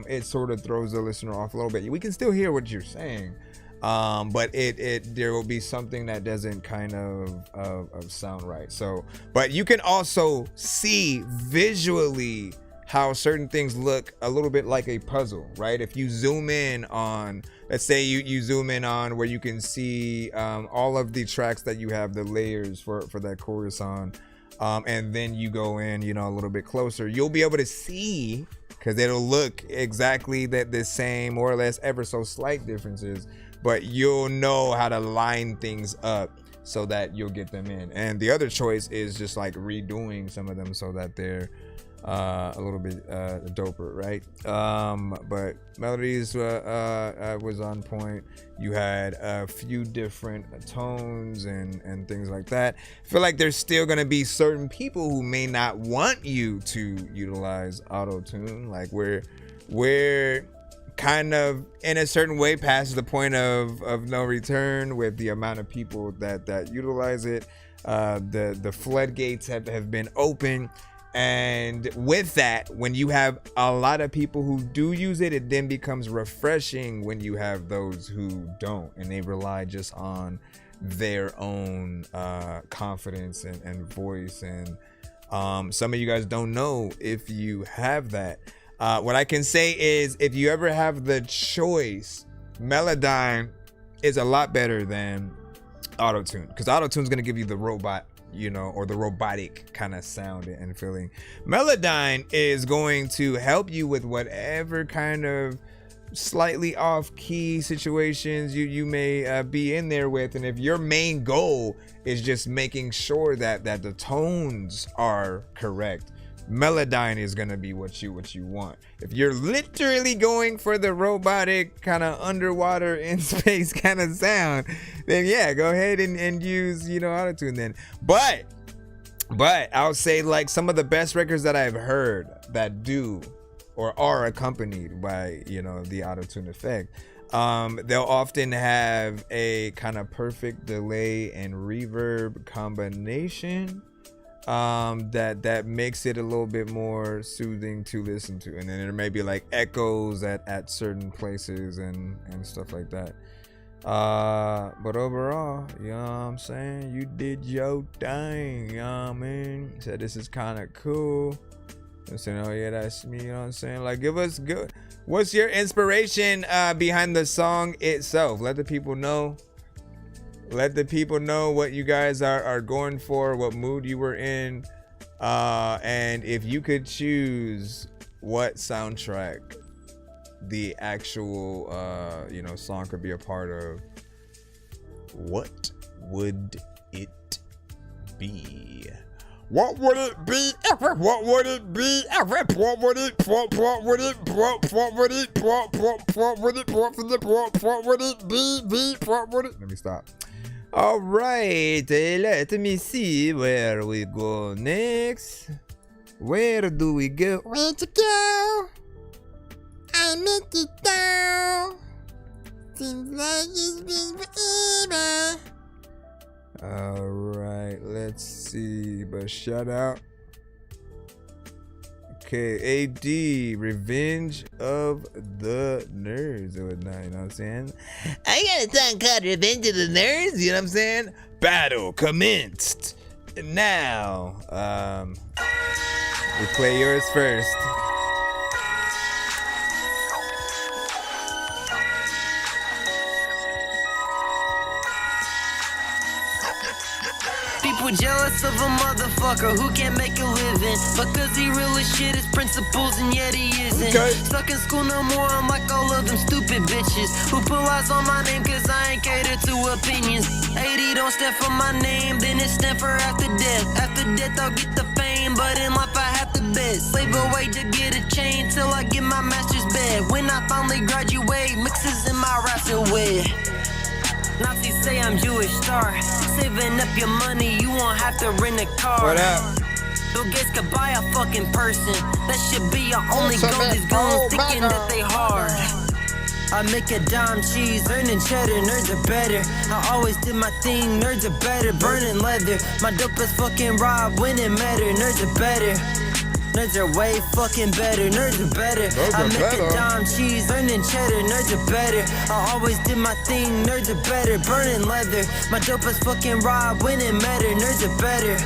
it sort of throws the listener off a little bit. We can still hear what you're saying, but there will be something that doesn't kind of sound right. So, but you can also see visually how certain things look a little bit like a puzzle, right? If you zoom in on, let's say you zoom in on where you can see all of the tracks that you have the layers for that chorus on, and then you go in, you know, a little bit closer, you'll be able to see, because it'll look exactly the same, more or less, ever so slight differences, but you'll know how to line things up so that you'll get them in. And the other choice is just like redoing some of them so that they're a little bit doper, right? But melodies was on point. You had a few different tones and things like that. I feel like there's still gonna be certain people who may not want you to utilize auto-tune. Like we're kind of in a certain way past the point of no return with the amount of people that utilize it. The floodgates have been open. And with that, when you have a lot of people who do use it, it then becomes refreshing when you have those who don't, and they rely just on their own confidence and voice. And some of you guys don't know if you have that. What I can say is, if you ever have the choice, Melodyne is a lot better than Auto-Tune, because Auto-Tune is going to give you the robot, you know, or the robotic kind of sound and feeling. Melodyne is going to help you with whatever kind of slightly off key situations you may be in there with. And if your main goal is just making sure that the tones are correct, Melodyne is gonna be what you want. If you're literally going for the robotic kind of underwater in space kind of sound, then yeah, go ahead and use, you know, Auto-Tune then. But I'll say, like, some of the best records that I've heard that do or are accompanied by, you know, the Auto-Tune effect, they'll often have a kind of perfect delay and reverb combination that makes it a little bit more soothing to listen to. And then there may be like echoes at certain places and stuff like that. But overall, you know what I'm saying, you did your thing, you know what I mean? Said this is kind of cool. I'm saying, oh yeah, that's me, you know what I'm saying? Like, what's your inspiration behind the song itself? Let the people know. Let the people know what you guys are going for, what mood you were in, and if you could choose what soundtrack the actual you know, song could be a part of, what would it be? What would it be? What would it be? What would it? What would it? What would it? What would it? What would it be? What would it? Let me stop. All right, let me see where we go next. Where do we go? Where to go? I make it down. Seems like it's been forever. All right, let's see. But shout out. Okay, AD, Revenge of the Nerds or whatnot, you know what I'm saying? I got a song called Revenge of the Nerds, you know what I'm saying? Battle commenced. And now, we play yours first. People jealous of a motherfucker who can't make a living because he real as shit, his principles, and yet he isn't. Stuck in school no more, I'm like all of them stupid bitches who put lies on my name cause I ain't catered to opinions. 80 don't stand for my name, then it stand for after death. After death I'll get the fame, but in life I have to bet. Slave away to get a chain till I get my master's bed. When I finally graduate, mixes in my raps are wet. Nazis say I'm Jewish star. Saving up your money, you won't have to rent a car. What up? Bill Gates could buy a fucking person. That should be your only goal. These goons thinking that they hard. I make a dime cheese, earning cheddar, nerds are better. I always did my thing, nerds are better, burning leather. My dope is fucking Rob, winning matter, nerds are better. Nerds are way fucking better, nerds are better. I make a dime cheese, earning cheddar, nerds are better. I always did my thing, nerds are better, burning leather. My dope is fucking Rob, winning matter, nerds are better.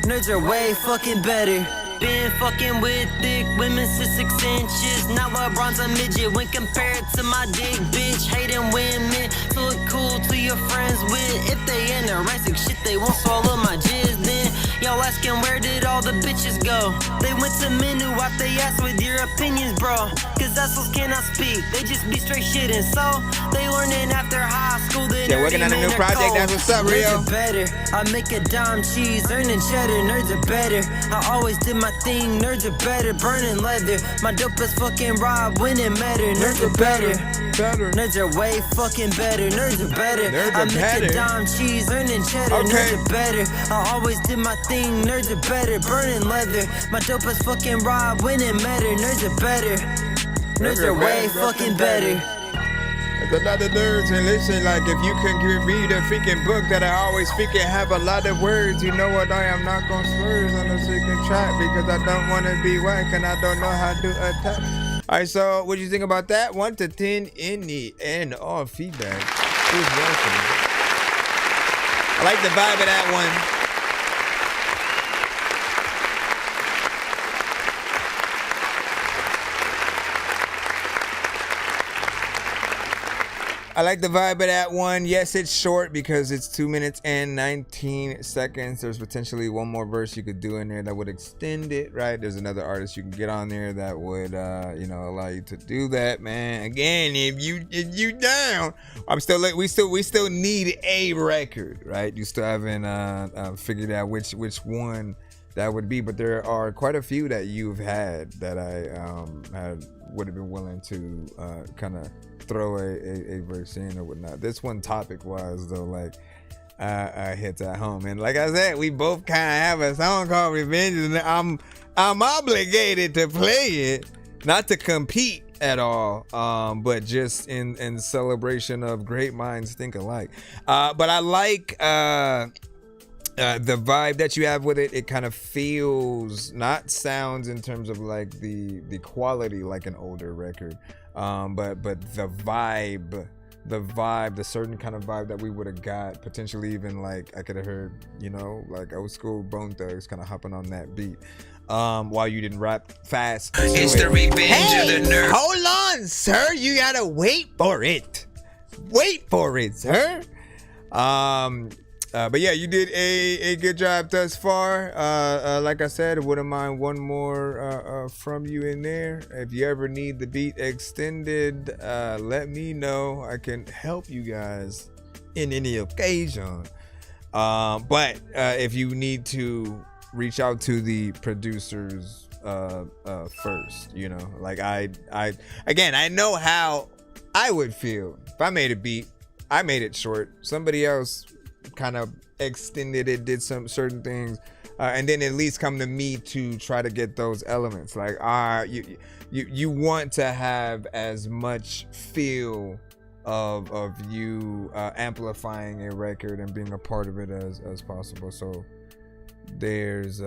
Nerds are way fucking better. Been fucking with thick women since 6 inches. Now LeBron's a midget when compared to my dick, bitch. Hating women, so it cool to your friends with. If they anorexic shit, they won't swallow my jizz. Then y'all asking where did all the bitches go? They went to menu out they ass with your opinions, bro. Cause assholes cannot speak, they just be straight shitting. So they learning after high school. Yeah, working on a new project, that's what's up, Rio. Nerds are better. I make a dime cheese, earning cheddar, nerds are better. I always did my thing, nerds are better, burning leather. My dope is fucking Rob, winning matter, nerds are better. Nerds are way fucking better, nerds are better. I make a dime cheese, earning cheddar, nerds are better. I always did my thing, nerds are better, burning leather. My dope is fucking Rob, winning matter, nerds are better. Nerds are way fucking better. There's a lot of nerds, and listen, like if you can read a freaking book that I always freaking have a lot of words, you know what, I am not gonna swear on the freaking track because I don't want to be whack and I don't know how to attack. Alright, so what do you think about that? 1 to 10 in the end, all feedback. Who's welcome? I like the vibe of that one. I like the vibe of that one. Yes, it's short because it's 2 minutes and 19 seconds. There's potentially one more verse you could do in there that would extend it, right? There's another artist you can get on there that would, allow you to do that, man. Again, if you down, we still need a record, right? You still haven't figured out which one that would be, but there are quite a few that you've had that I would have been willing to kind of throw a verse in or whatnot. This one topic wise though, like hits at home, and like I said, we both kind of have a song called Revenge, and I'm obligated to play it, not to compete at all, but just in celebration of great minds think alike. But I like the vibe that you have with it. It kind of feels, not sounds in terms of like the quality like an older record, but the vibe, the certain kind of vibe that we would have got, potentially even like I could have heard, like old school Bone Thugs kind of hopping on that beat, while you didn't rap fast. It's the Revenge of the Nerd. Hold on, sir, you gotta wait for it, sir. But yeah, you did a good job thus far. Like I said, I wouldn't mind one more from you in there. If you ever need the beat extended, let me know. I can help you guys in any occasion. But if you need to reach out to the producers first, you know. Like I know how I would feel if I made a beat, I made it short, somebody else kind of extended it, did some certain things, and then at least come to me to try to get those elements. Like you want to have as much feel of you amplifying a record and being a part of it as possible. So there's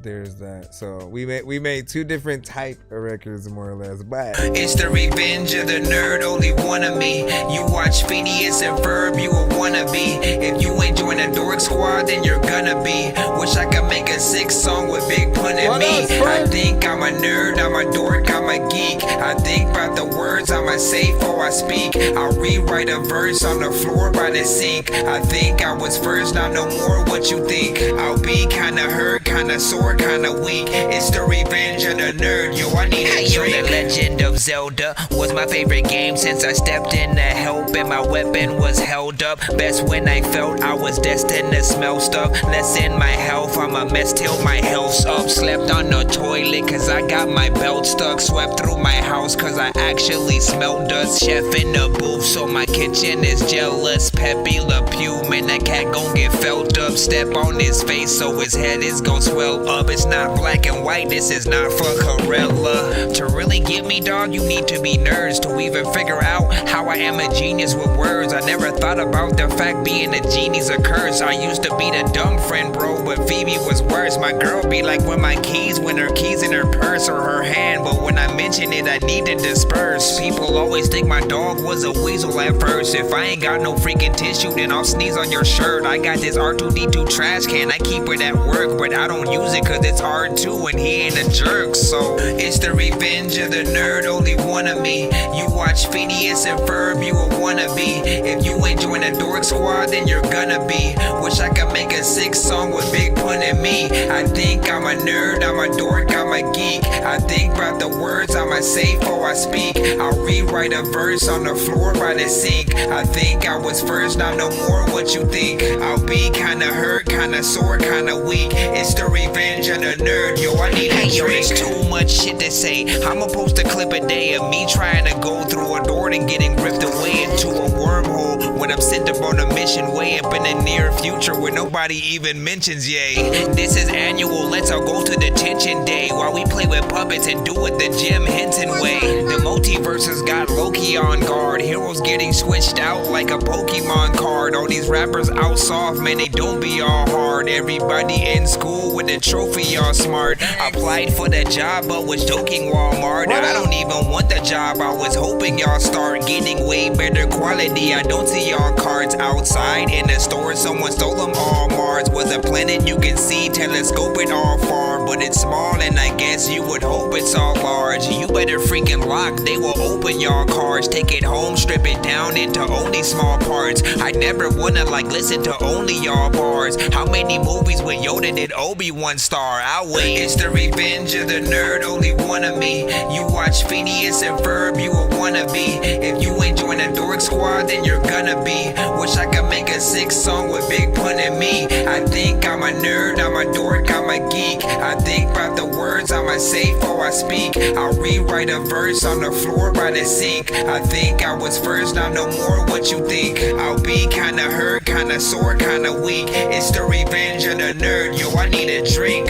that. So we made two different type of records, more or less, but it's the revenge of the nerd, only one of me. You watch Phineas and Ferb, you a wannabe. If you ain't join the Dork Squad, then you're gonna be. Wish I could make a 6 song with Big Pun and me. I think I'm a nerd, I'm a dork, I'm a geek. I think about the words, I'm a say before I speak. I'll rewrite a verse on the floor by the sink. I think I was first, not no more what you think. I'll be kinda hurt, kinda sore, kinda weak. It's the revenge of the nerd, yo, I need a drink. The Legend of Zelda was my favorite game since I stepped in to help and my weapon was held up. Best when I felt I was destined to smell stuff. Less in my health, I'm a mess till my health's up. Slept on the toilet cause I got my belt stuck. Swept through my house cause I actually smelled dust. Chef in the booth so my kitchen is jealous. Pepe Le Pew, man, that cat gon' get felt up. Step on his face so his head is gon' swell up. It's not black and white, this is not for Corella. To really get me, dog, you need to be nerds to even figure out how I am a genius with words. I never thought about the fact being a genie's a curse. I used to be the dumb friend, bro, but Phoebe was worse. My girl be like when my keys, when her keys in her purse or her hand, but when I mention it, I need to disperse. People always think my dog was a weasel at first. If I ain't got no freaking tissue, then I'll sneeze on your shirt. I got this R2D2 trash can, I keep it at work, but I don't use it cause it's R2 and he ain't a jerk. So it's the revenge of the nerd, only one of me. You watch Phineas and Ferb, you a wannabe. If you ain't join the Dork Squad, then you're gonna be. Wish I could make a 6 song with Big Pun and me. I think I'm a nerd, I'm a dork, I'm a geek. I think about the words, I'ma say before I speak. I'll rewrite a verse on the floor by the sink. I think I was first, not no more what you think. I'll be kinda hurt, kinda sore, kinda weak. It's the revenge of the nerd, yo, I need a drink. There's too much shit to say. I'ma post a clip a day of me trying to go through a door and getting ripped away into a wormhole when I'm sent up on a mission way up in the near future where nobody even mentions yay. This is annual, let's all go to detention day while we play with puppets and do it the Jim Henson way. The multiverses got Loki on guard. Heroes getting switched out like a Pokemon card. All these rappers out soft, man, they don't be all hard. Everybody in school with a trophy, y'all smart. Applied for the job but was joking Walmart. I don't even want the job, I was hoping y'all start getting way better quality. I don't see y'all cards outside in the store. Someone stole them all. Mars was a planet you can see, telescope it all far, but it's small and I guess you would hope it's all large. You better freaking lock, they will open y'all cards. Take it home, strip it down into only small parts. I never wanna listen to only y'all bars. How many movies with Yoda did Obi-Wan star? I'll wait. It's the revenge of the nerd, only one of me. You watch Phineas and Ferb, you a wannabe. If you ain't join the Dork Squad, then you're gonna be. Wish I could make a 6 song with Big Pun and me. I think I'm a nerd, I'm a dork, I'm a geek. I think about the words, I'ma say before I speak. I'll rewrite a verse on the floor by the sink. I think I was first, not no more what you think. I'll be kinda hurt, kinda sore, kinda weak. It's the revenge of the nerd, yo, I need a drink.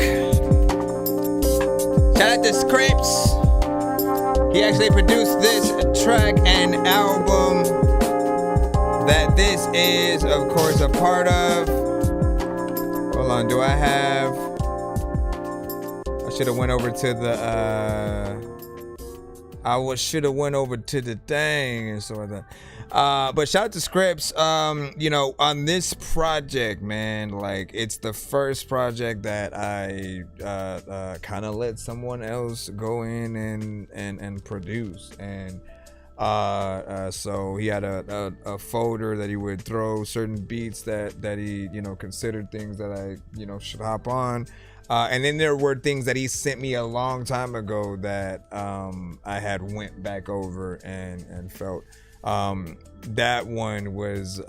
Shout out to Scripps. He actually produced this track and album that this is, of course, a part of. Hold on, do I have? I should have went over to the. Should have went over to the thing and sort of that. But shout out to Scripps. On this project, man, it's the first project that I kind of let someone else go in and produce. And so he had a folder that he would throw certain beats that he considered things that I should hop on. And then there were things that he sent me a long time ago that I had went back over and felt That one was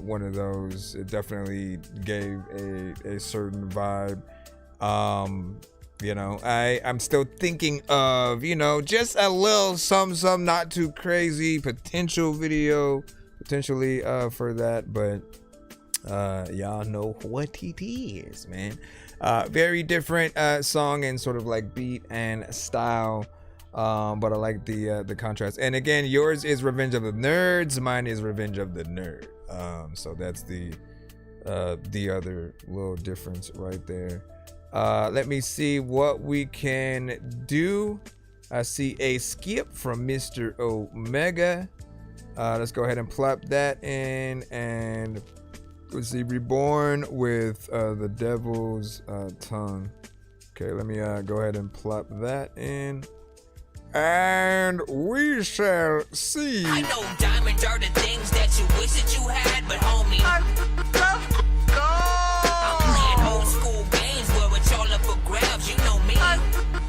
one of those. It definitely gave a certain vibe. You know, I'm still thinking of, you know, just a little some not too crazy potential video potentially for that, but y'all know what it is, man. Very different song and sort of like beat and style, but I like the contrast. And again, yours is Revenge of the Nerds, mine is Revenge of the Nerd. So that's the other little difference right there. Let me see what we can do. I see a skip from Mr. Omega. Let's go ahead and plop that in, and let's see, Reborn with the Devil's Tongue. Okay, let me go ahead and plop that in, and we shall see. I know diamonds are the things that you wish that you had, but homie, I'm playing old school games where it's all up for grabs. You know me. I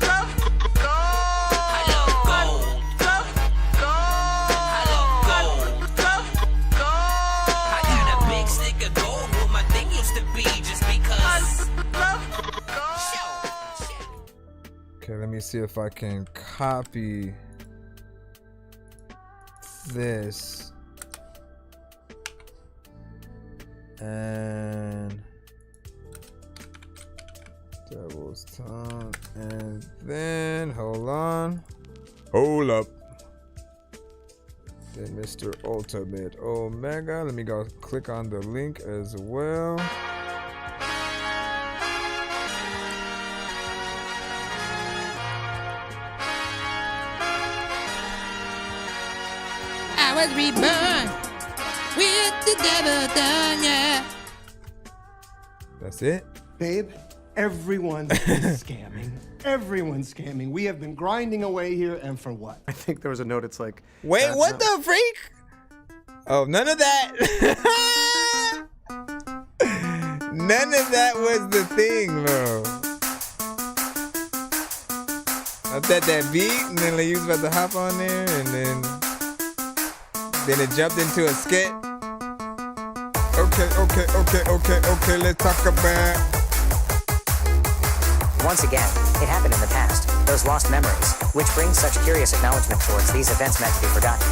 love gold. I love gold. I got a big stick of gold where my thing used to be, just because. Okay, let me see if I can copy this and Devil's Tongue, and then hold up, then Mr. Ultimate Omega. Let me go click on the link as well. I was reborn with the devil done, yeah. That's it? Babe, everyone's scamming. Everyone's scamming. We have been grinding away here, and for what? I think there was a note. It's like, wait, what the freak? Oh, none of that. None of that was the thing, bro. I thought that beat, and then like, you was about to hop on there, and then it jumped into a skit. Okay, let's talk about. Once again, it happened in the past, those lost memories, which bring such curious acknowledgement towards these events meant to be forgotten.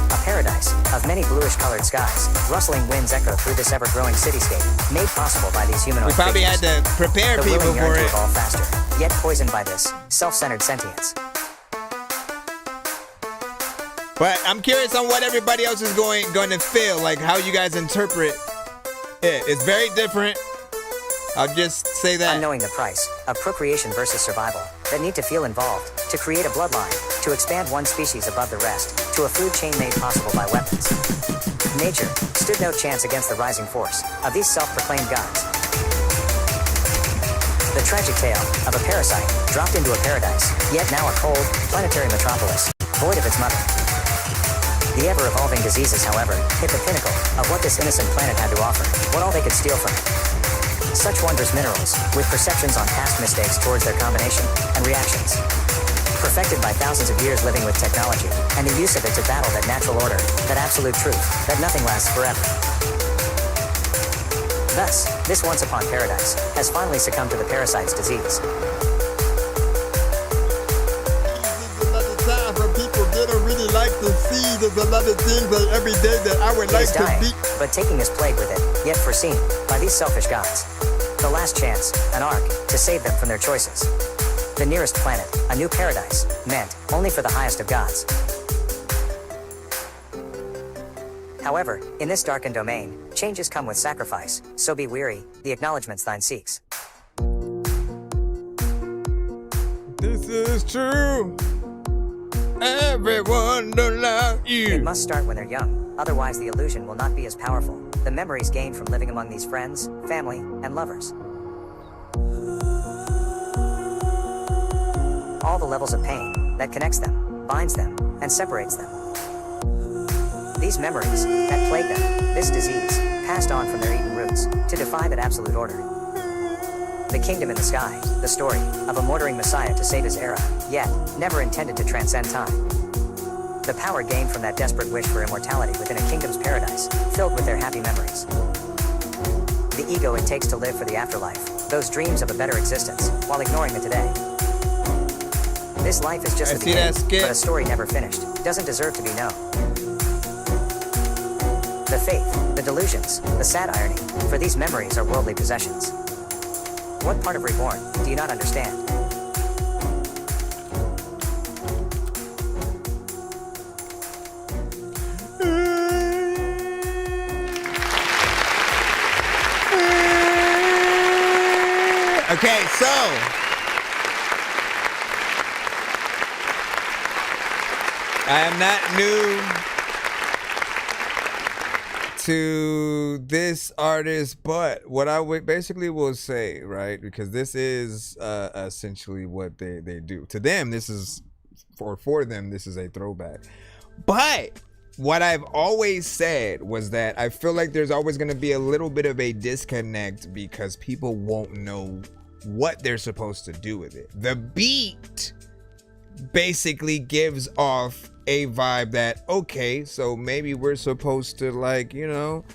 A paradise of many bluish-colored skies, rustling winds echo through this ever-growing cityscape, made possible by these humanoid We probably creatures. had to prepare the people willing yearn for to it. evolve faster, yet poisoned by this self-centered sentience. But I'm curious on what everybody else is going to feel, like how you guys interpret it. It's very different. I'll just say that. Unknowing the price of procreation versus survival, that need to feel involved, to create a bloodline, to expand one species above the rest, to a food chain made possible by weapons. Nature stood no chance against the rising force of these self-proclaimed gods. The tragic tale of a parasite dropped into a paradise, yet now a cold, planetary metropolis, void of its mother. The ever-evolving diseases, however, hit the pinnacle of what this innocent planet had to offer, what all they could steal from it. Such wondrous minerals, with perceptions on past mistakes towards their combination and reactions. Perfected by thousands of years living with technology, and the use of it to battle that natural order, that absolute truth, that nothing lasts forever. Thus, this once-upon paradise has finally succumbed to the parasite's disease. People didn't really like to see. There's a lot of things that every day that I would like to be. But taking this plague with it, yet foreseen by these selfish gods. The last chance, an ark, to save them from their choices. The nearest planet, a new paradise, meant only for the highest of gods. However, in this darkened domain, changes come with sacrifice, so be weary, the acknowledgements thine seeks. This is true. Everyone don't love you. It must start when they're young, otherwise the illusion will not be as powerful. The memories gained from living among these friends, family, and lovers. All the levels of pain that connects them, binds them, and separates them. These memories that plague them, this disease, passed on from their Eden roots, to defy that absolute order. The kingdom in the sky, the story of a murdering Messiah to save his era, yet never intended to transcend time. The power gained from that desperate wish for immortality within a kingdom's paradise, filled with their happy memories. The ego it takes to live for the afterlife, those dreams of a better existence, while ignoring the today. This life is just the beginning, but a story never finished, doesn't deserve to be known. The faith, the delusions, the sad irony, for these memories are worldly possessions. What part of Reborn do you not understand? Okay, so I am not new to this artist, but what I would basically will say, right, because this is essentially what they do. To them, this is for them, this is a throwback. But what I've always said was that I feel like there's always going to be a little bit of a disconnect because people won't know what they're supposed to do with it. The beat basically gives off a vibe that, okay, so maybe we're supposed to, like, you know,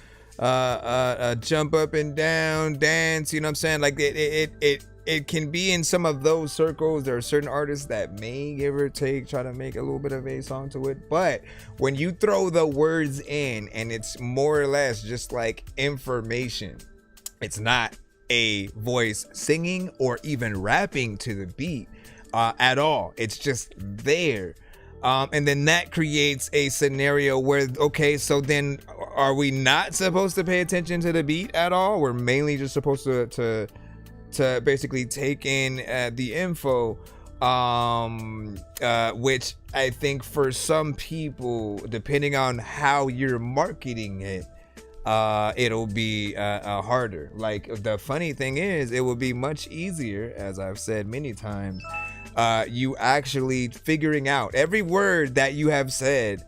jump up and down, dance, you know what I'm saying? Like it can be in some of those circles. There are certain artists that may, give or take, try to make a little bit of a song to it. But when you throw the words in and it's more or less just like information, it's not a voice singing or even rapping to the beat at all. It's just there. And then that creates a scenario where, okay, so then are we not supposed to pay attention to the beat at all? We're mainly just supposed to basically take in the info, which I think for some people, depending on how you're marketing it, it'll be harder. Like, the funny thing is, it will be much easier, as I've said many times, you actually figuring out every word that you have said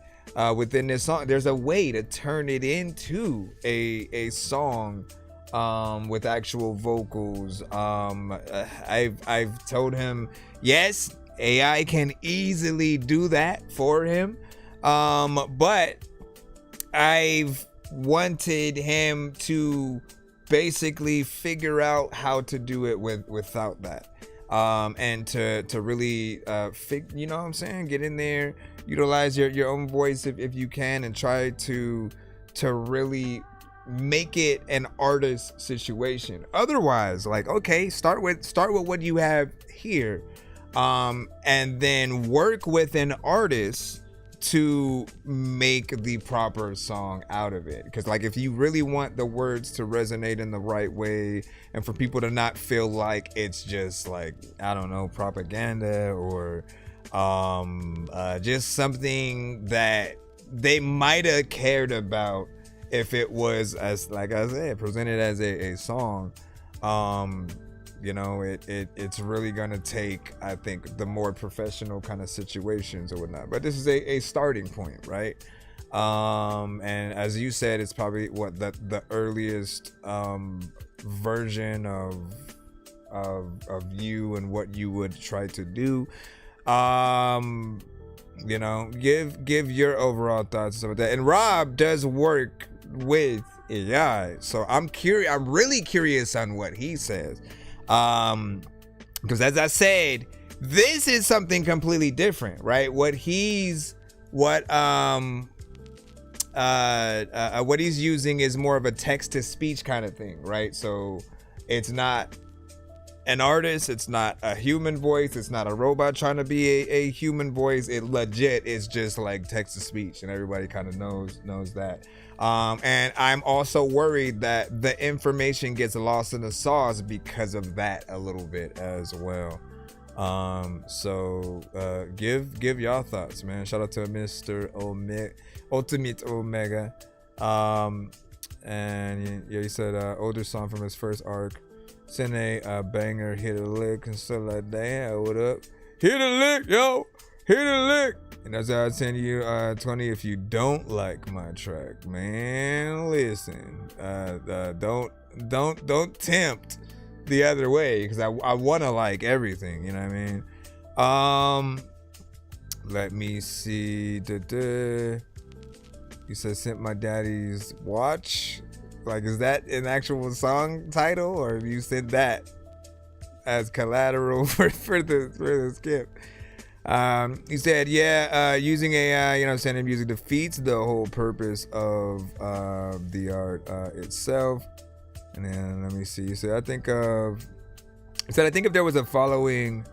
within this song. There's a way to turn it into a song with actual vocals. I've told him, yes, AI can easily do that for him, but I've wanted him to basically figure out how to do it without that, and to really you know what I'm saying, get in there, utilize your own voice if you can, and try to really make it an artist situation. Otherwise, like, okay, start with what you have here, and then work with an artist to make the proper song out of it. Because, like, if you really want the words to resonate in the right way and for people to not feel like it's just, like, I don't know, propaganda or just something that they might have cared about if it was, as like I said, presented as a song, you know, it's really gonna take, I think, the more professional kind of situations or whatnot. But this is a starting point, right? And as you said, it's probably what the earliest version of you and what you would try to do. You know, give your overall thoughts about that. And Rob does work with AI, so I'm really curious on what he says. Because as I said, this is something completely different, right? What he's using is more of a text to speech kind of thing, right? So it's not an artist, it's not a human voice, it's not a robot trying to be a human voice. It legit is just like text to speech, and everybody kind of knows that. And I'm also worried that the information gets lost in the sauce because of that a little bit as well. So give y'all thoughts, man. Shout out to Mr. Ultimate Omega. And yeah, he said older song from his first arc. Send a banger, hit a lick and stuff like that. Yeah, what up? Hit a lick, yo. Hit a lick. And that's how I send you 20 if you don't like my track, man. Listen, don't tempt the other way, because I want to like everything, you know what I mean? Let me see. You said sent my daddy's watch. Like, is that an actual song title, or you said that as collateral for the skip? He said, using AI, you know what I'm saying, music defeats the whole purpose of the art itself. And then let me see. He said, I think if there was a following,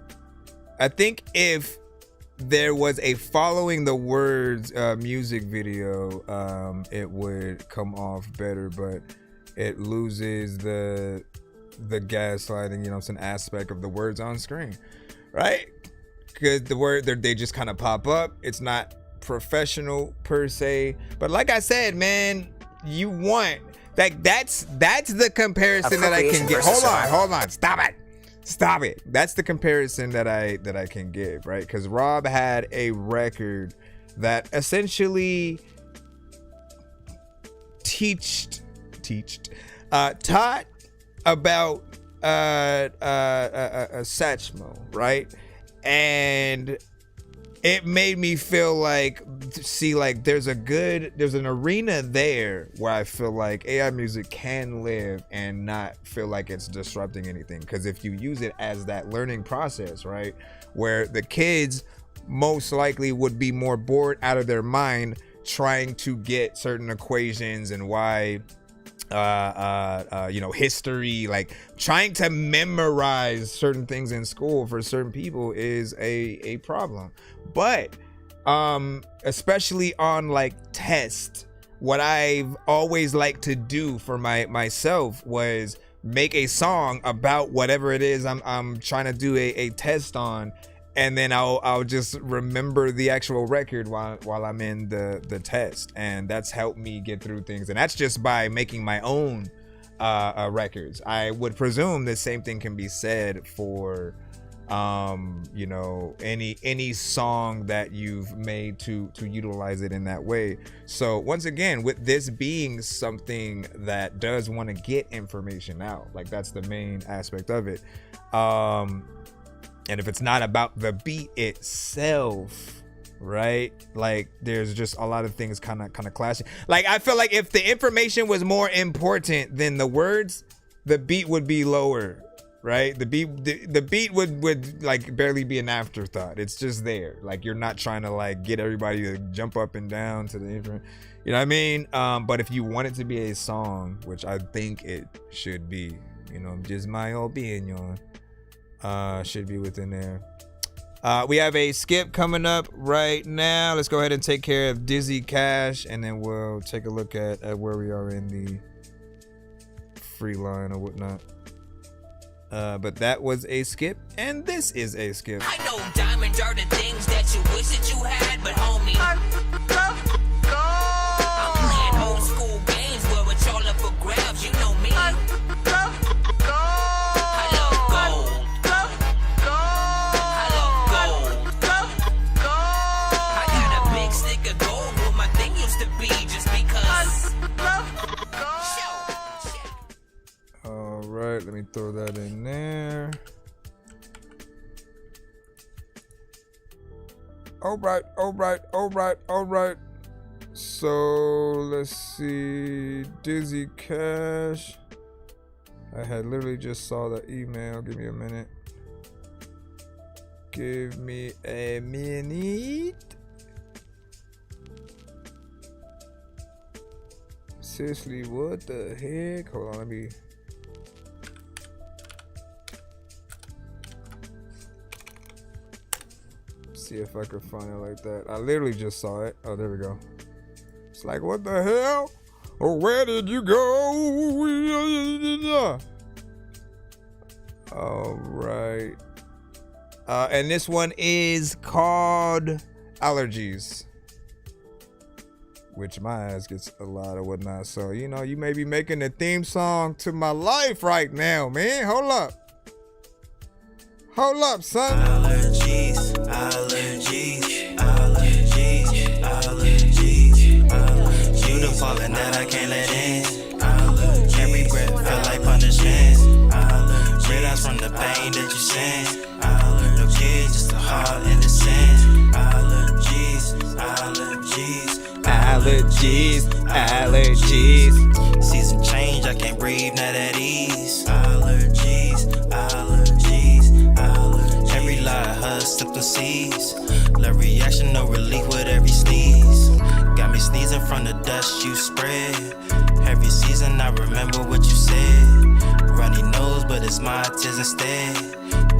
I think if there was a following the words music video, it would come off better, but it loses the gaslighting, you know what I'm saying, aspect of the words on screen, right? Because the word, they just kind of pop up. It's not professional per se, but like I said, man, you want, like, that's the comparison that I can get. Hold on, stop it. That's the comparison that I can give, right? Because Rob had a record that essentially taught about Satchmo, right? And it made me feel like, there's an arena there where I feel like AI music can live and not feel like it's disrupting anything. Because if you use it as that learning process, right, where the kids most likely would be more bored out of their mind trying to get certain equations and why history, like trying to memorize certain things in school for certain people is a problem. But especially on like tests, what I've always liked to do for myself was make a song about whatever it is I'm trying to do a test on, and then I'll just remember the actual record while I'm in the test, and that's helped me get through things. And that's just by making my own records. I would presume the same thing can be said for any song that you've made to utilize it in that way. So once again, with this being something that does want to get information out, like that's the main aspect of it. And if it's not about the beat itself, right? Like there's just a lot of things kind of clashing. Like I feel like if the information was more important than the words, the beat would be lower, right? The beat would like barely be an afterthought. It's just there. Like you're not trying to like get everybody to jump up and down to the information. You know what I mean? But if you want it to be a song, which I think it should be, just my opinion, should be within there. We have a skip coming up right now. Let's go ahead and take care of Dizzy Cash, and then we'll take a look at where we are in the free line or whatnot. But that was a skip, and this is a skip. I know diamonds are the things that you wish that you had, but homie, I'm playing old school games where it's all up for grabs. You know me. Alright, let me throw that in there. Alright. So let's see. Dizzy Cash. I had literally just saw the email. Give me a minute. Seriously, what the heck? Hold on, let me. See if I can find it like that. I literally just saw it. Oh, there we go. It's like, what the hell? Oh, where did you go? All right. And this one is called Allergies, which my ass gets a lot of whatnot. So, you may be making a theme song to my life right now, man. Hold up, son. Allergies. You the falling that I can't let in. Every breath feel like punishment. Realize from the pain that you send. No kid, just a heart in the sin. Allergies, allergies. Season change, I can't breathe, not at ease. Allergies, allergies, allergies. Every lie, hush, took the seas. Love reaction, no relief with every sneeze. Got me sneezing from the dust you spread. Every season, I remember what you said. Runny nose, but it's my tears instead.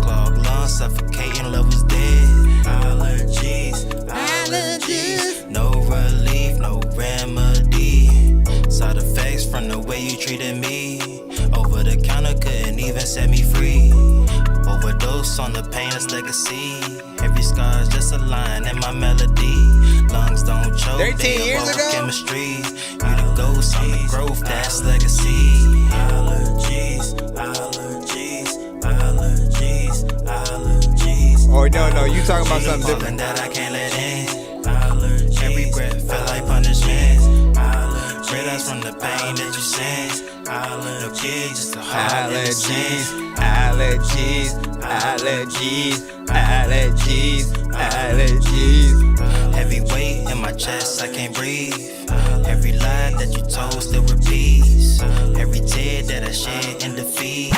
Clogged lungs, suffocating, love was dead. Allergies, allergies. No relief, no remedy. Side effects from the way you treated me. Over the counter, couldn't even set me free. Overdose on the pain, it's legacy. Every scar's just a line in my melody. Lungs don't choke, 13 years ago? Chemistry. You the ghost, I'm the growth, that's legacy. Allergies, allergies, allergies, allergies. Or no, you talking about something different. That I can't let in. Allergies. Every breath felt like punishment. Allergies. Red eyes from the pain that you sense. Allergies, just a heart allergies, allergies, allergies, allergies, allergies. Heavy weight in my chest, I can't breathe. Every lie that you told still repeats. Every tear that I shed in defeat.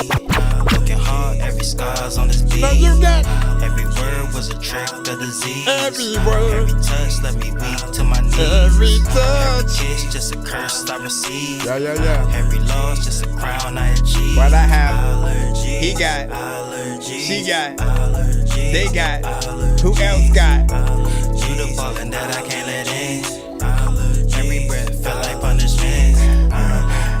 Broken heart, every scar's on this beat. Every word was a trick of disease. Every word, every touch left me weak to my knees. Every touch, every kiss just a curse I received. Yeah. Every loss just a crown I achieved. What I have, allergies, he got, allergies, she got, allergies, they got, allergies, who else got? You the falling that I can't let in. Allergies, every breath felt like punishment.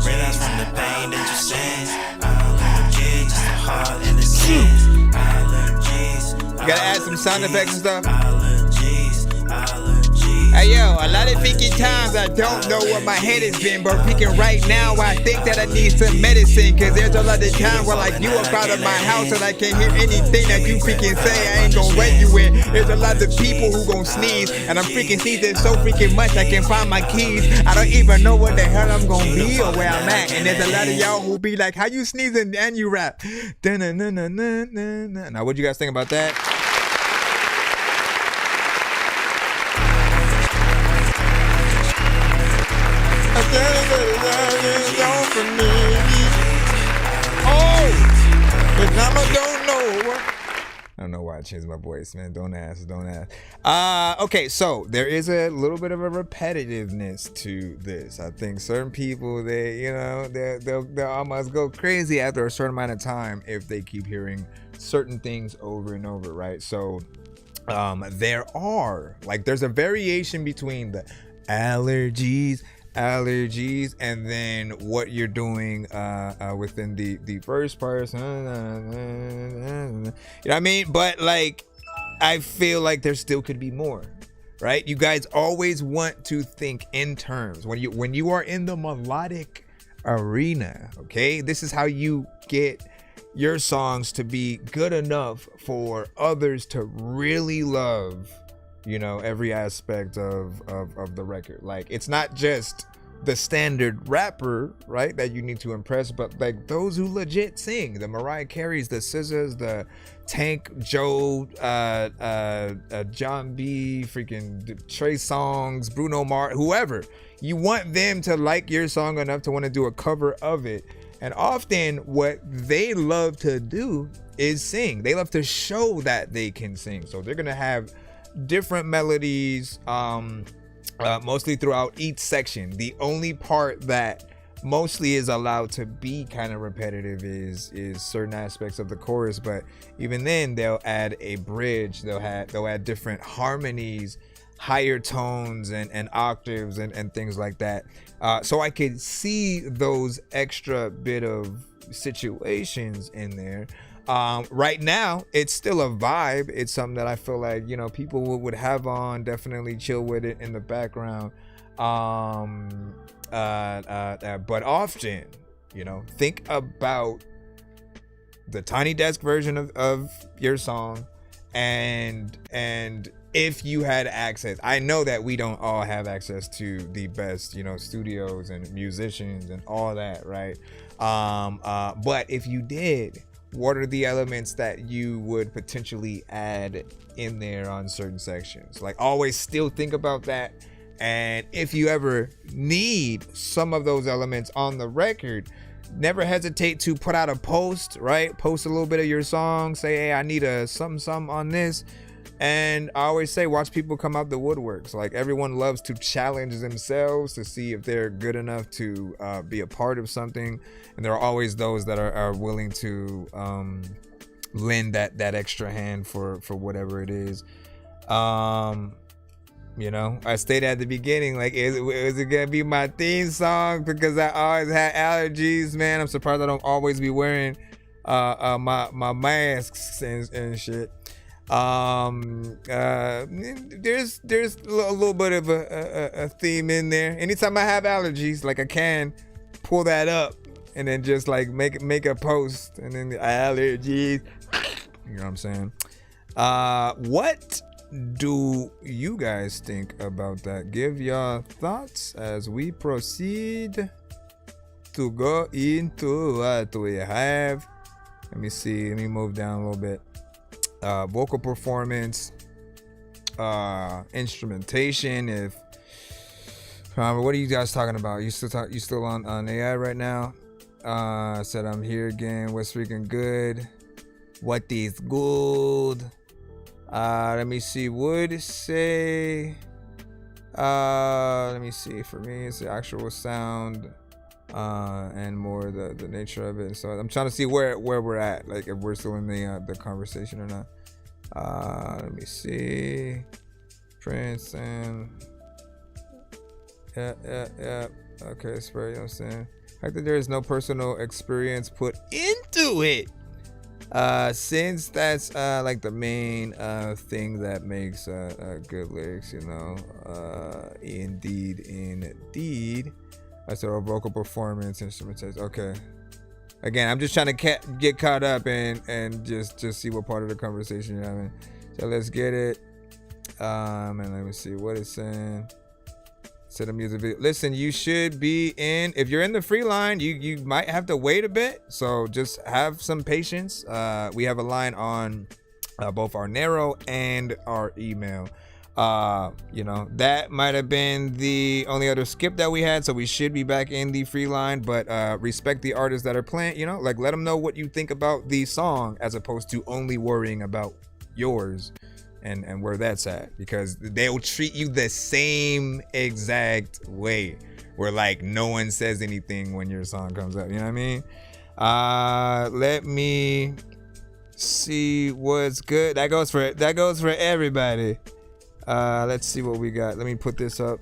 Red eyes from the pain that you sense. Allergies, just a heart in the sense. Allergies, you gotta add some sound effects and stuff. Allergies, allergies. Hey yo, a lot of picking times I don't know what my head has been, but picking right now I think that I need some medicine. Cause there's a lot of times where like you up out of my house and I can't hear anything that you freaking say. I ain't gonna let you in. There's a lot of people who gon' sneeze, and I'm freaking sneezing so freaking much I can't find my keys. I don't even know what the hell I'm gonna be or where I'm at. And there's a lot of y'all who be like, how you sneezing and you rap? Now what you guys think about that? I don't know why I changed my voice, man. Don't ask. Okay, so there is a little bit of a repetitiveness to this. I think certain people, they'll almost go crazy after a certain amount of time if they keep hearing certain things over and over, right? So there's a variation between the allergies, and then what you're doing within the first person. You know what I mean? But like, I feel like there still could be more, right? You guys always want to think in terms when you are in the melodic arena. Okay, this is how you get your songs to be good enough for others to really love, every aspect of the record. Like, it's not just the standard rapper, right, that you need to impress, but like those who legit sing, the Mariah Careys, the SZAs, the Tank, Joe, John B, freaking Trey Songz, Bruno Mars, whoever. You want them to like your song enough to want to do a cover of it. And often what they love to do is sing. They love to show that they can sing. So they're gonna have different melodies, mostly throughout each section. The only part that mostly is allowed to be kind of repetitive is certain aspects of the chorus, but even then they'll add a bridge, they'll add different harmonies, higher tones and octaves and things like that. So I could see those extra bit of situations in there. Right now it's still a vibe. It's something that I feel like people would have on, definitely chill with it in the background. But often, think about the Tiny Desk version of your song, and if you had access. I know that we don't all have access to the best studios and musicians and all that, right? But if you did, what are the elements that you would potentially add in there on certain sections? Like, always still think about that And if you ever need some of those elements on the record, never hesitate to put out a post, right? Post a little bit of your song, say, hey, I need a something on this. And I always say, watch people come out the woodworks. Like, everyone loves to challenge themselves to see if they're good enough to be a part of something. And there are always those that are willing to lend that extra hand for whatever it is. You know, I stated at the beginning, like, is it gonna be my theme song? Because I always had allergies, man. I'm surprised I don't always be wearing my masks and shit. There's a little bit of a theme in there. Anytime I have allergies, like, I can pull that up and then just like make a post, and then the allergies. You know what I'm saying? What do you guys think about that? Give your thoughts as we proceed to go into what we have. Let me see. Let me move down a little bit. Vocal performance, instrumentation. What are you guys talking about? You still on AI right now? Said I'm here again. What's freaking good? What is good? Let me see. Would say. Let me see. For me, it's the actual sound, and more the nature of it. So I'm trying to see where we're at. Like, if we're still in the conversation or not. Let me see. Prince and yeah. Okay, spur. You know what I'm saying? The fact that there is no personal experience put into it. Since that's like the main thing that makes good lyrics, you know. Indeed. I said vocal performance, instrumentation. Okay. Again, I'm just trying to get caught up and just see what part of the conversation you're having. So let's get it. And let me see what it's saying. Set a music video. Listen, you should be in. If you're in the free line, you might have to wait a bit. So just have some patience. We have a line on both our narrow and our email. You know, that might have been the only other skip that we had, so we should be back in the free line. But respect the artists that are playing, you know, like, let them know what you think about the song as opposed to only worrying about yours and where that's at, because they'll treat you the same exact way, where like no one says anything when your song comes up. You know what I mean? Let me see what's good. That goes for everybody. Let's see what we got. Let me put this up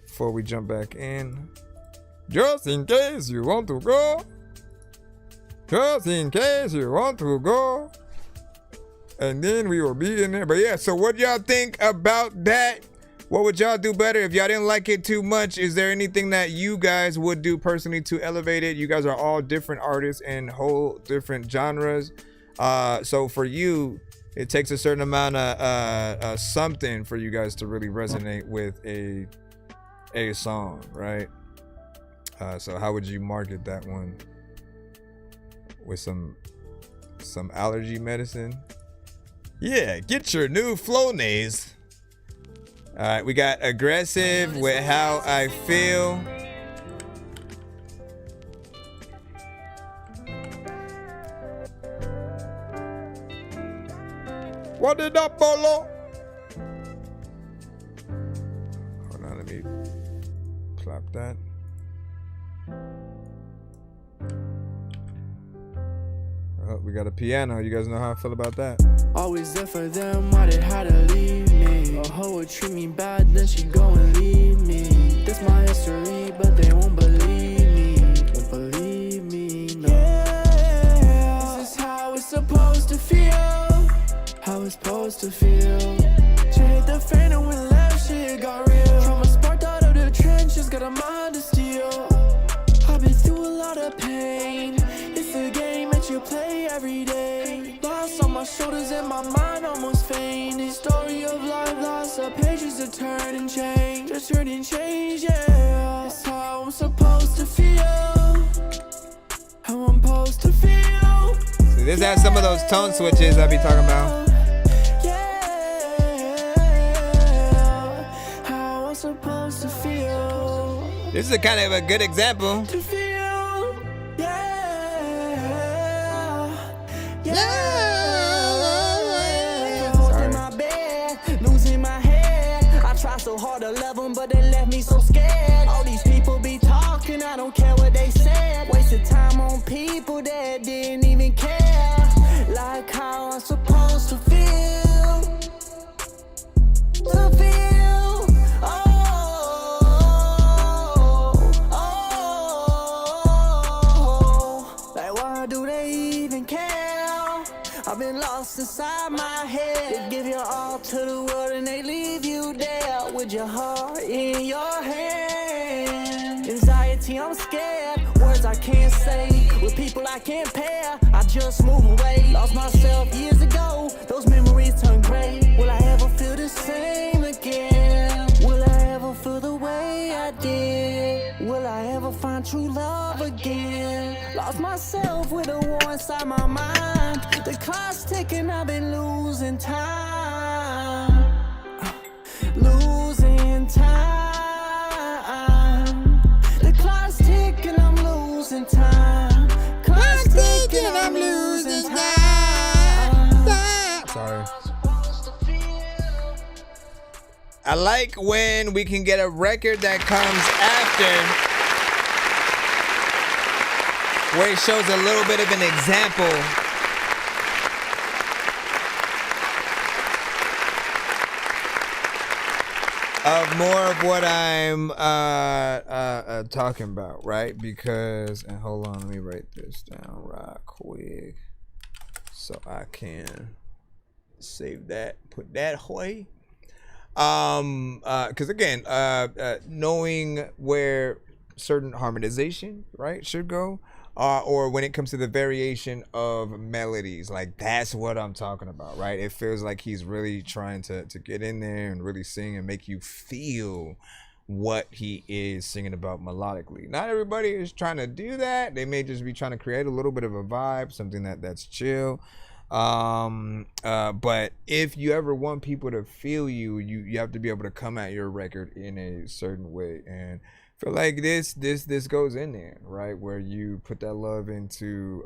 before we jump back in. Just in case you want to go. Just in case you want to go. And then we will be in there. But yeah, so what y'all think about that? What would y'all do better? If y'all didn't like it too much, is there anything that you guys would do personally to elevate it? You guys are all different artists and whole different genres. So for you, it takes a certain amount of something for you guys to really resonate with a song, right? So how would you market that one? With some allergy medicine? Yeah, get your new Flonase. All right, we got aggressive with How I Feel. What did that, Polo? Hold on, let me clap that. Oh, we got a piano. You guys know how I feel about that. Always there for them, why they had to leave me? A hoe would treat me bad, then she go and leave me. This my history, but they won't believe me. Won't believe me, no. Yeah. This is how it's supposed to feel. How it's supposed to feel. She hit the fan and when left, shit got real. Trauma sparked out of the trenches, got a mind of steel. I've been through a lot of pain. It's a game that you play every day. Lost on my shoulders and my mind almost fainted. Story of life, lost the pages to turn and change. To turn and change, yeah. That's how I'm supposed to feel. How I'm supposed to feel. See, this has some of those tone switches I be talking about. How I'm supposed This is a kind of a good example. To feel, in my bed, losing my head. I try so hard to love them, but they left me so scared. All these people be talking, I don't care what they said. Wasted time on people that didn't even care. Like how I'm supposed to feel. To feel. Like why do they even care? I've been lost inside my head. They give your all to the world and they leave you there with your heart in your hand. Anxiety, I'm scared. Words I can't say. With people I can't pair, I just move away. Lost myself years ago. Those memories turn gray. Will I ever feel the same again? Will I ever feel the way I did? Will I ever find true love again? Lost myself with a war inside my mind. The clock's ticking, I've been losing time. Losing time. The clock's ticking, I'm losing time. Clock's ticking, I'm losing time. Sorry. I like when we can get a record that comes after, where it shows a little bit of an example of more of what I'm talking about, right? Because, and hold on, let me write this down right quick so I can save that, put that away. Because again, knowing where certain harmonization, right, should go, or when it comes to the variation of melodies, like that's what I'm talking about, right? It feels like he's really trying to get in there and really sing and make you feel what he is singing about melodically. Not everybody is trying to do that. They may just be trying to create a little bit of a vibe, something that's chill. But if you ever want people to feel you have to be able to come at your record in a certain way, and feel like this goes in there, right, where you put that love into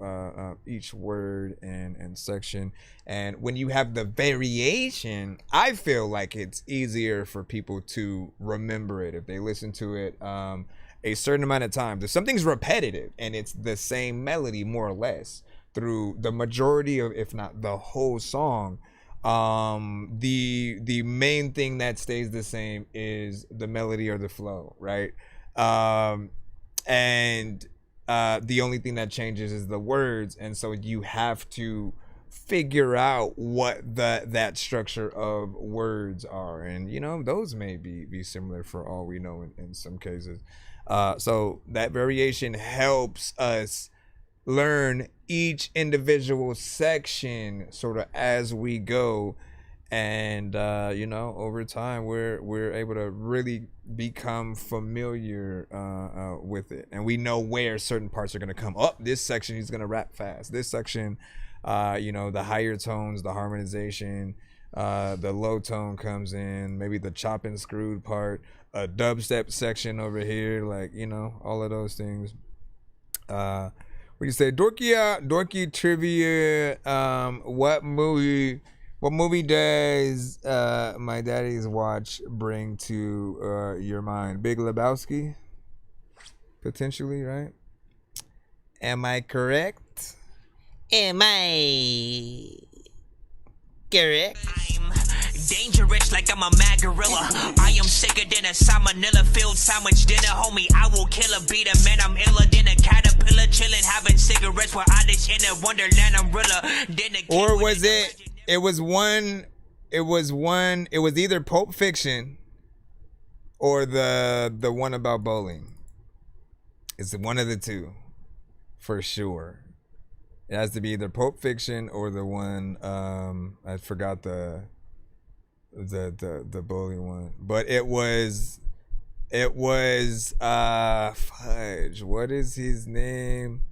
each word and section. And when you have the variation, I feel like it's easier for people to remember it if they listen to it a certain amount of times. If something's repetitive and it's the same melody more or less through the majority of, if not the whole song, the main thing that stays the same is the melody or the flow, right? And the only thing that changes is the words, and so you have to figure out what that structure of words are, and you know, those may be similar for all we know in some cases. So that variation helps us learn each individual section sort of as we go, and you know, over time we're able to really become familiar with it, and we know where certain parts are going to come up. This section he's going to rap fast, this section you know, the higher tones, the harmonization, the low tone comes in, maybe the chop and screwed part, a dubstep section over here, like, you know, all of those things. We can say dorky trivia. What movie does my daddy's watch bring to your mind? Big Lebowski, potentially, right? Am I correct? Am I correct? I'm dangerous like I'm a mad gorilla. I am sicker than a salmonella filled sandwich dinner, homie. I will kill a beat a man. I'm iller than a caterpillar, chilling, having cigarettes while I dish in a wonderland. I'm realer than a. Or was it? It was either Pulp Fiction or the one about bowling. It's one of the two, for sure. It has to be either Pulp Fiction or the one I forgot the bowling one, but it was fudge. What is his name?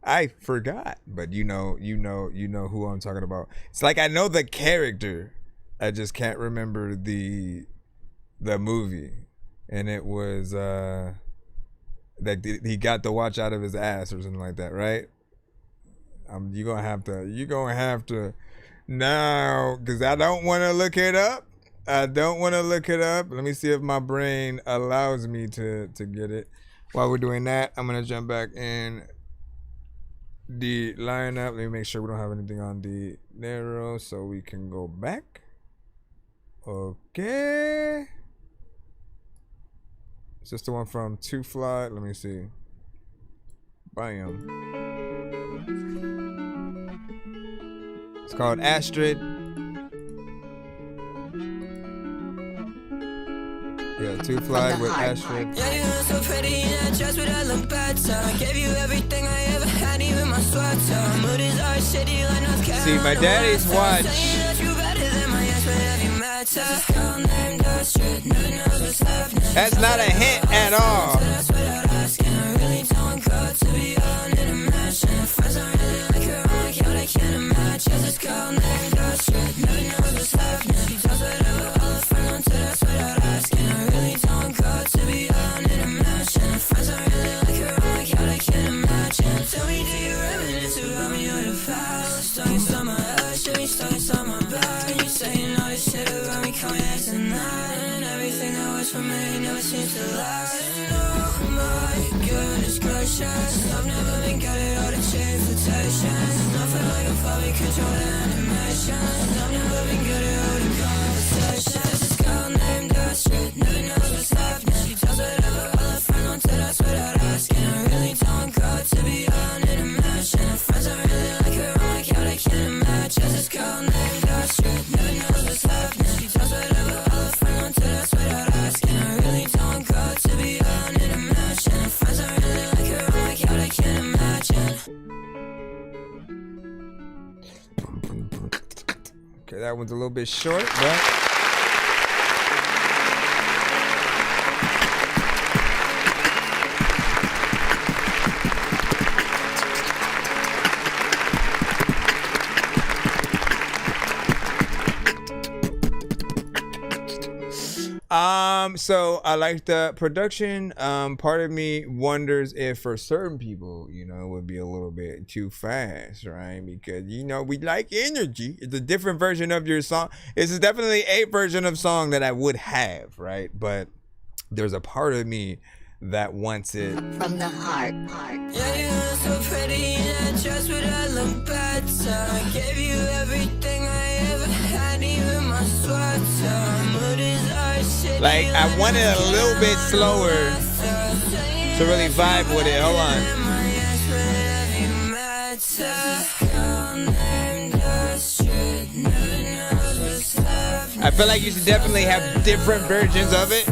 I forgot, but you know who I'm talking about. It's like I know the character, I just can't remember the the movie, and it was that he got the watch out of his ass or something like that, right? You're gonna have to now, because I don't want to look it up. Let me see if my brain allows me to get it. While we're doing that, I'm gonna jump back in the lineup. Let me make sure we don't have anything on the narrow so we can go back. Okay. Is this the one from Two Fly? Let me see. Bam. It's called Astrid. Yeah, Two Fly with Astrid. Yeah, you look so pretty in that dress, but I look better. I gave you everything I ever had, even my sweater. Mood is our city, like North Carolina. See, my daddy's watch. That's not a hint at all. Tell me, do you reminisce about me or the past? Stuck inside my ass, should be stuck inside my back. And you saying all this shit about me, coming here tonight. And everything that was for me never seems to last. And oh my goodness gracious, I've never been good at all the cheap flirtations. I feel like I'm probably controlling animations. I've never been good at all the conversations. This girl named Astrid never knows what's happening. She tells whatever all her friends want to us without asking. I really don't go to be on in a mansion. Friends don't really like her, I'm like, how they can't imagine. This girl named Astrid never knows what's happening. She tells whatever all her friends want to us without asking. I really don't go to be on in a mansion. Friends don't really like her, I'm like, how they can't imagine. Okay, that one's a little bit short, but so I like the production. Part of me wonders if for certain people, you know, it would be a little bit too fast, right? Because, you know, we like energy. It's a different version of your song. This is definitely a version of song that I would have, right? But there's a part of me that wants it from the heart. Yeah, you look so pretty in that dress, but I look better. I gave you everything I ever had, even my sweater. Mood is our city. Like, I want it a little bit slower to really vibe with it. Hold on. I feel like you should definitely have different versions of it.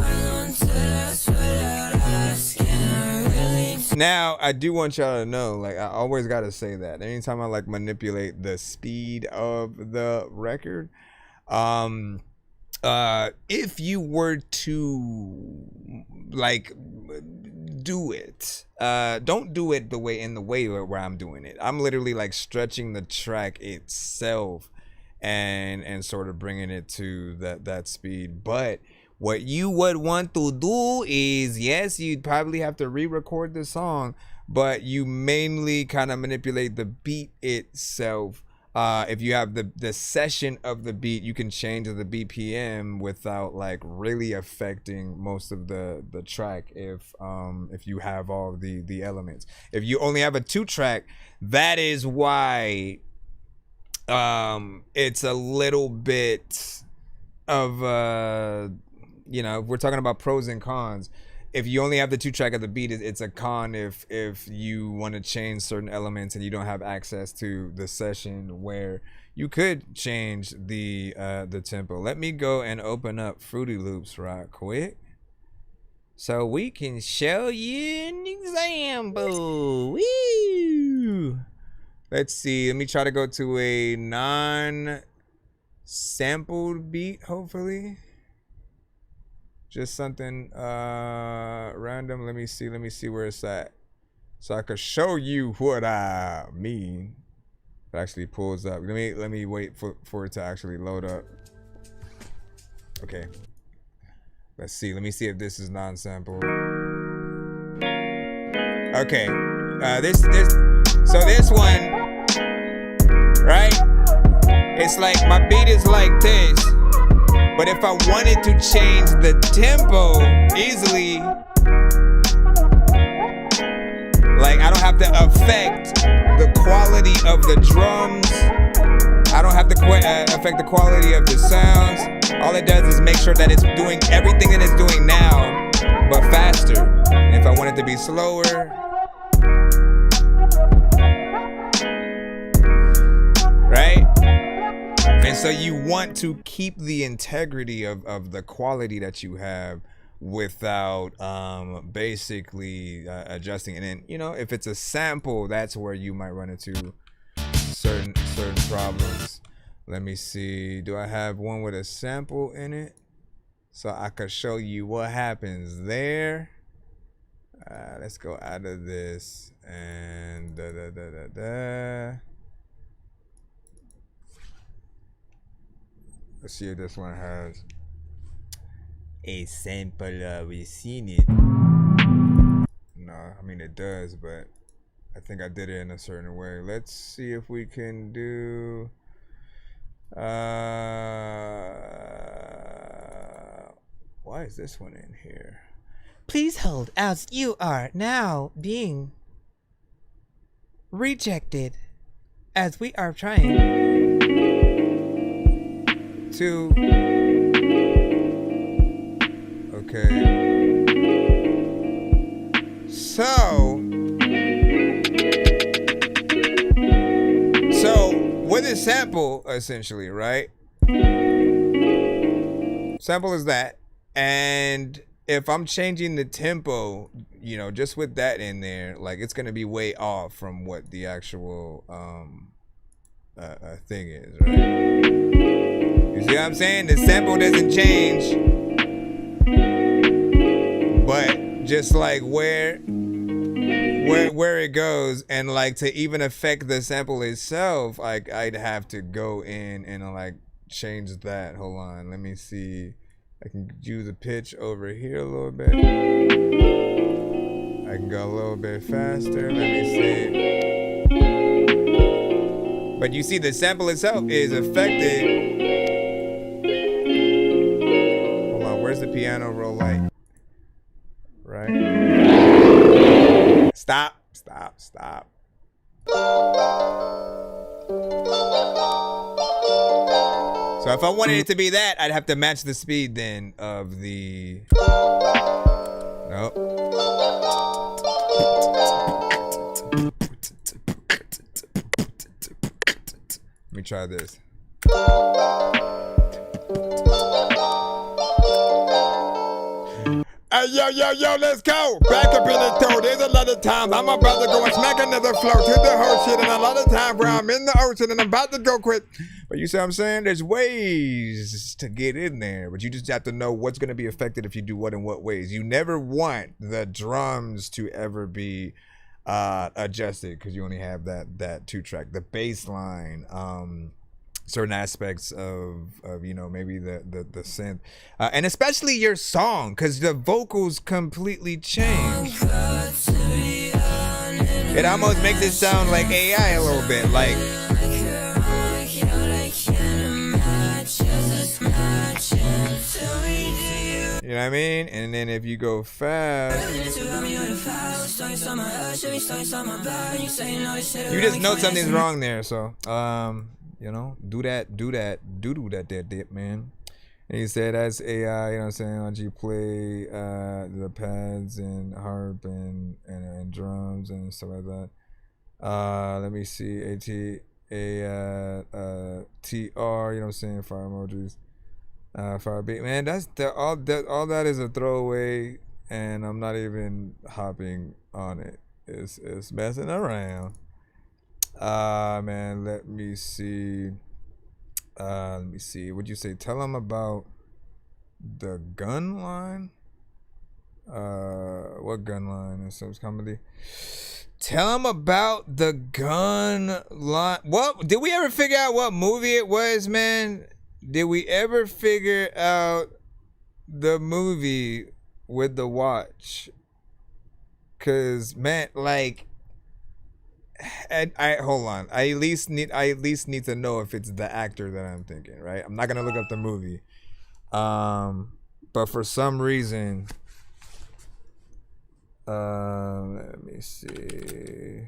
Now, I do want y'all to know, like, I always got to say that anytime I like manipulate the speed of the record, if you were to like do it, don't do it the way where I'm doing it. I'm literally like stretching the track itself and sort of bringing it to that speed. But what you would want to do is, yes, you'd probably have to re-record the song, but you mainly kind of manipulate the beat itself. If you have the session of the beat, you can change the BPM without like really affecting most of the track if you have all the elements. If you only have a 2-track, that is why it's a little bit of you know, if we're talking about pros and cons. If you only have the 2-track of the beat, it's a con if you want to change certain elements and you don't have access to the session where you could change the tempo. Let me go and open up Fruity Loops right quick so we can show you an example. Woo! Let's see. Let me try to go to a non-sampled beat, hopefully. Just something random. Let me see where it's at, so I could show you what I mean. It actually pulls up. Let me wait for it to actually load up. Okay. Let's see. Let me see if this is non-sample. Okay. So this one, right? It's like my beat is like this, but if I wanted to change the tempo easily, like I don't have to affect the quality of the drums. I don't have to affect the quality of the sounds. All it does is make sure that it's doing everything that it's doing now, but faster. And if I want it to be slower, right? And so you want to keep the integrity of the quality that you have without basically adjusting. And then, you know, if it's a sample, that's where you might run into certain problems. Let me see. Do I have one with a sample in it? So I could show you what happens there. Let's go out of this and let's see if this one has a sample. We've seen it. No, I mean it does, but I think I did it in a certain way. Let's see if we can do why is this one in here? Please hold as you are now being rejected as we are trying to okay. So with a sample, essentially, right? Sample is that. And if I'm changing the tempo, you know, just with that in there, like it's gonna be way off from what the actual thing is, right? You see what I'm saying? The sample doesn't change, but just like where it goes, and like to even affect the sample itself, like I'd have to go in and like change that. Hold on, let me see. I can do the pitch over here a little bit. I can go a little bit faster. Let me see. But you see the sample itself is affected. Hold on, where's the piano roll light? Right? Stop. So if I wanted it to be that, I'd have to match the speed then of the... Nope. Let me try this. Hey, yo, let's go. Back up in the toe. There's a lot of times I'm about to go and smack another flow to the whole shit. And a lot of times where I'm in the ocean and I'm about to go quick. But you see what I'm saying? There's ways to get in there. But you just have to know what's going to be affected if you do what in what ways. You never want the drums to ever be adjusted because you only have that 2-track. The bass line, certain aspects of you know, maybe the synth, and especially your song, because the vocals completely change. It almost makes it sound like AI a little bit, like you know what I mean? And then if you go fast, you just know something's wrong there. So you know, do that, man. And he said that's AI, you know what I'm saying? Like you play the pads and harp and drums and stuff like that. Let me see, TR, you know what I'm saying? Fire emojis, fire beat, man. All that is a throwaway, and I'm not even hopping on it. It's messing around. Man, let me see. What'd you say? Tell them about the gun line. What gun line? Is some comedy. Tell them about the gun line. What did we ever figure out what movie it was, man? Did we ever figure out the movie with the watch. Cause man, like, I hold on. I at least need to know if it's the actor that I'm thinking, right? I'm not gonna look up the movie. But for some reason, let me see.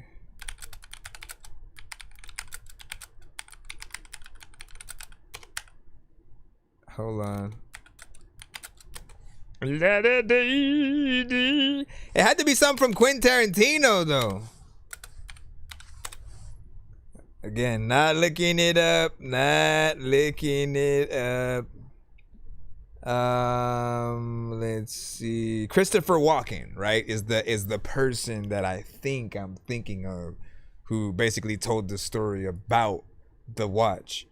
Hold on. It had to be something from Quentin Tarantino, though. Again, not looking it up. Let's see. Christopher Walken, right, is the person that I think I'm thinking of, who basically told the story about the watch.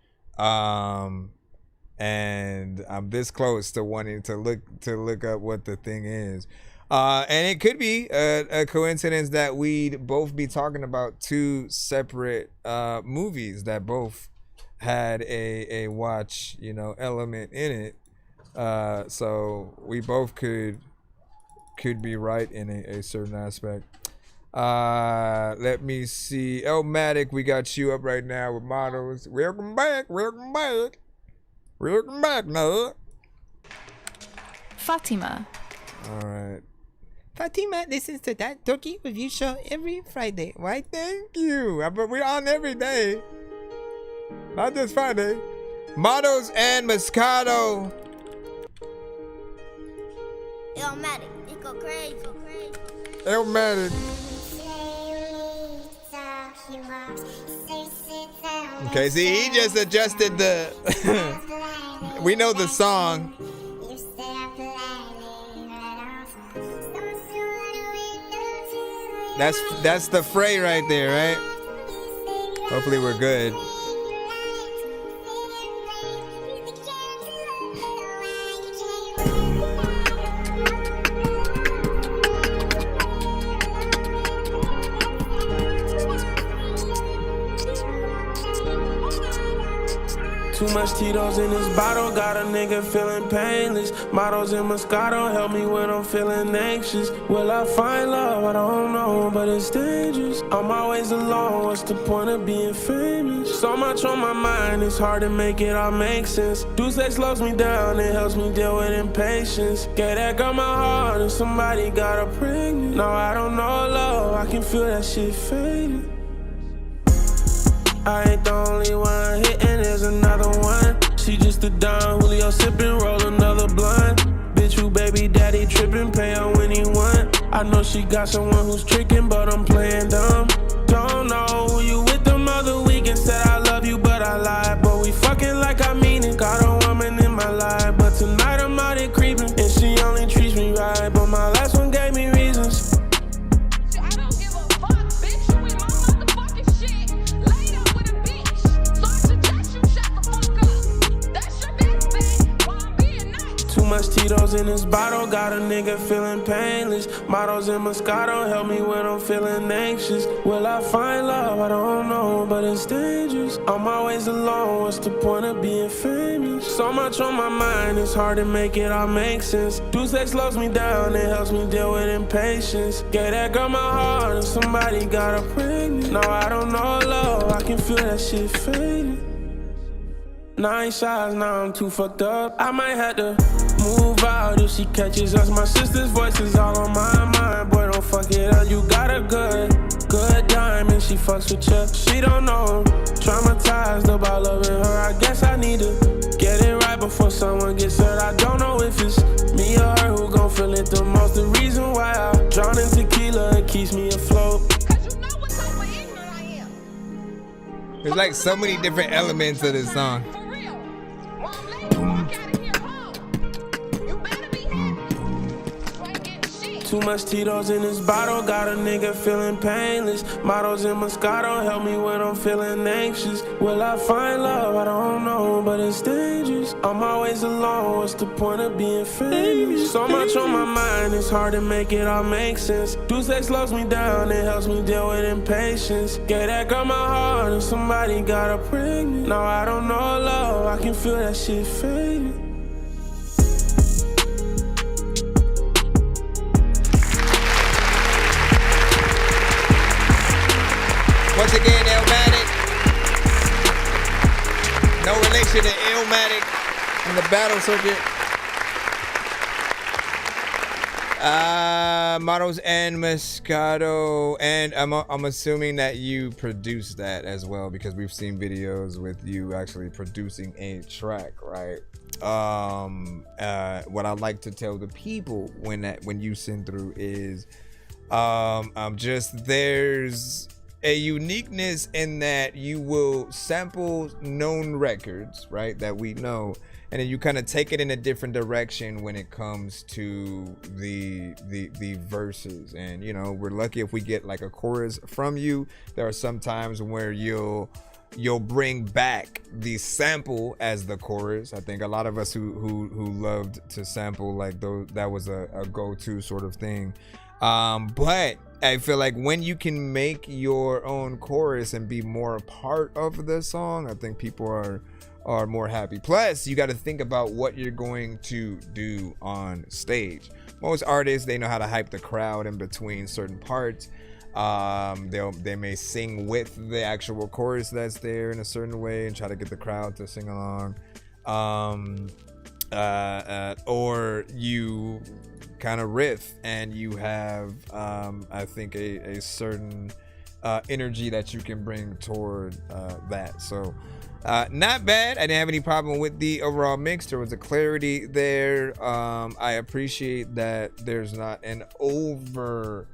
And I'm this close to wanting to look up what the thing is. And it could be a coincidence that we'd both be talking about two separate movies that both had a watch, element in it. So we both could be right in a certain aspect. Let me see. Elmatic, we got you up right now with models. Welcome back now. Fatima. All right. Fatima listens to That Dorky Review Show every Friday. Why, thank you. But we're on every day. Not just Friday. Models and Moscato. Elmatic, it go crazy. Elmatic. Okay, see, he just adjusted the... We know the song. That's the fray right there, right? Hopefully we're good. Too much Tito's in this bottle, got a nigga feeling painless. Models in Moscato help me when I'm feeling anxious. Will I find love? I don't know, but it's dangerous. I'm always alone, what's the point of being famous? So much on my mind, it's hard to make it all make sense. Do sex slows me down, it helps me deal with impatience. Gave that girl my heart and somebody got her pregnant. No, I don't know love, I can feel that shit fading. I ain't the only one hitting, there's another one. She just a dime, Julio sipping, roll another blunt. Bitch, who baby daddy tripping, pay on when he want. I know she got someone who's tricking, but I'm playing dumb. Don't know who you with them other weekend. Said I love you, but I lied. But we fucking like I mean it. Got a woman in my life, but tonight I'm out here creeping. And she only treats me right, but my last one gave me reasons. Too much Tito's in this bottle, got a nigga feeling painless. Models in Moscato help me when I'm feeling anxious. Will I find love? I don't know, but it's dangerous. I'm always alone, what's the point of being famous? So much on my mind, it's hard to make it all make sense. Do sex slows me down, it helps me deal with impatience. Gave that girl my heart and somebody got her pregnant. No, I don't know love, I can feel that shit fading. 9 shots, now I'm too fucked up. I might have to move out if she catches us. My sister's voice is all on my mind. Boy, don't fuck it up. You got a good time and she fucks with you. She don't know, traumatized about loving her. I guess I need to get it right before someone gets hurt. I don't know if it's me or her who gon' feel it the most. The reason why I drown in tequila, it keeps me afloat. There's like so many different elements of this song. Too much Tito's in this bottle, got a nigga feeling painless. Models in Moscato help me when I'm feeling anxious. Will I find love? I don't know, but it's dangerous. I'm always alone, what's the point of being famous? So much on my mind, it's hard to make it all make sense. Do sex slows me down, it helps me deal with impatience. Gave that girl my heart and somebody got her pregnant. No, I don't know love, I can feel that shit fading. once again, Illmatic. No relation to Illmatic in the battle circuit. Models and Moscato, and I'm assuming that you produced that as well, because we've seen videos with you actually producing a track, right? What I like to tell the people when you send through is there's a uniqueness in that you will sample known records, right, that we know, and then you kind of take it in a different direction when it comes to the verses. And you know, we're lucky if we get like a chorus from you. There are some times where you'll bring back the sample as the chorus. I think a lot of us who loved to sample, like, that was a go-to sort of thing. But I feel like when you can make your own chorus and be more a part of the song, I think people are more happy. Plus, you got to think about what you're going to do on stage. Most artists, they know how to hype the crowd in between certain parts. They may sing with the actual chorus that's there in a certain way and try to get the crowd to sing along. Or you kind of riff and you have I think a certain energy that you can bring toward that. So not bad. I didn't have any problem with the overall mix. There was a clarity there. I appreciate that there's not an over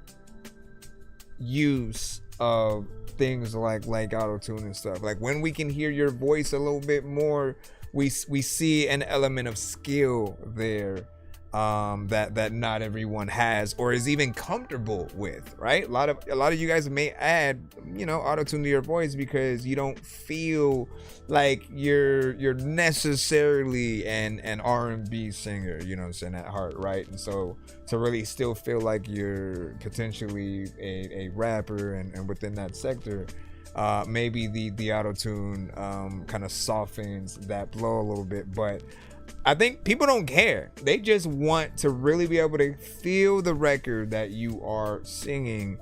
use of things like auto-tune and stuff. Like, when we can hear your voice a little bit more, we see an element of skill there that not everyone has or is even comfortable with, right? A lot of you guys may add, auto-tune to your voice because you don't feel like you're necessarily an R&B singer, you know what I'm saying, at heart, right? And so to really still feel like you're potentially a rapper and within that sector, maybe the auto-tune kind of softens that blow a little bit. But I think people don't care. They just want to really be able to feel the record that you are singing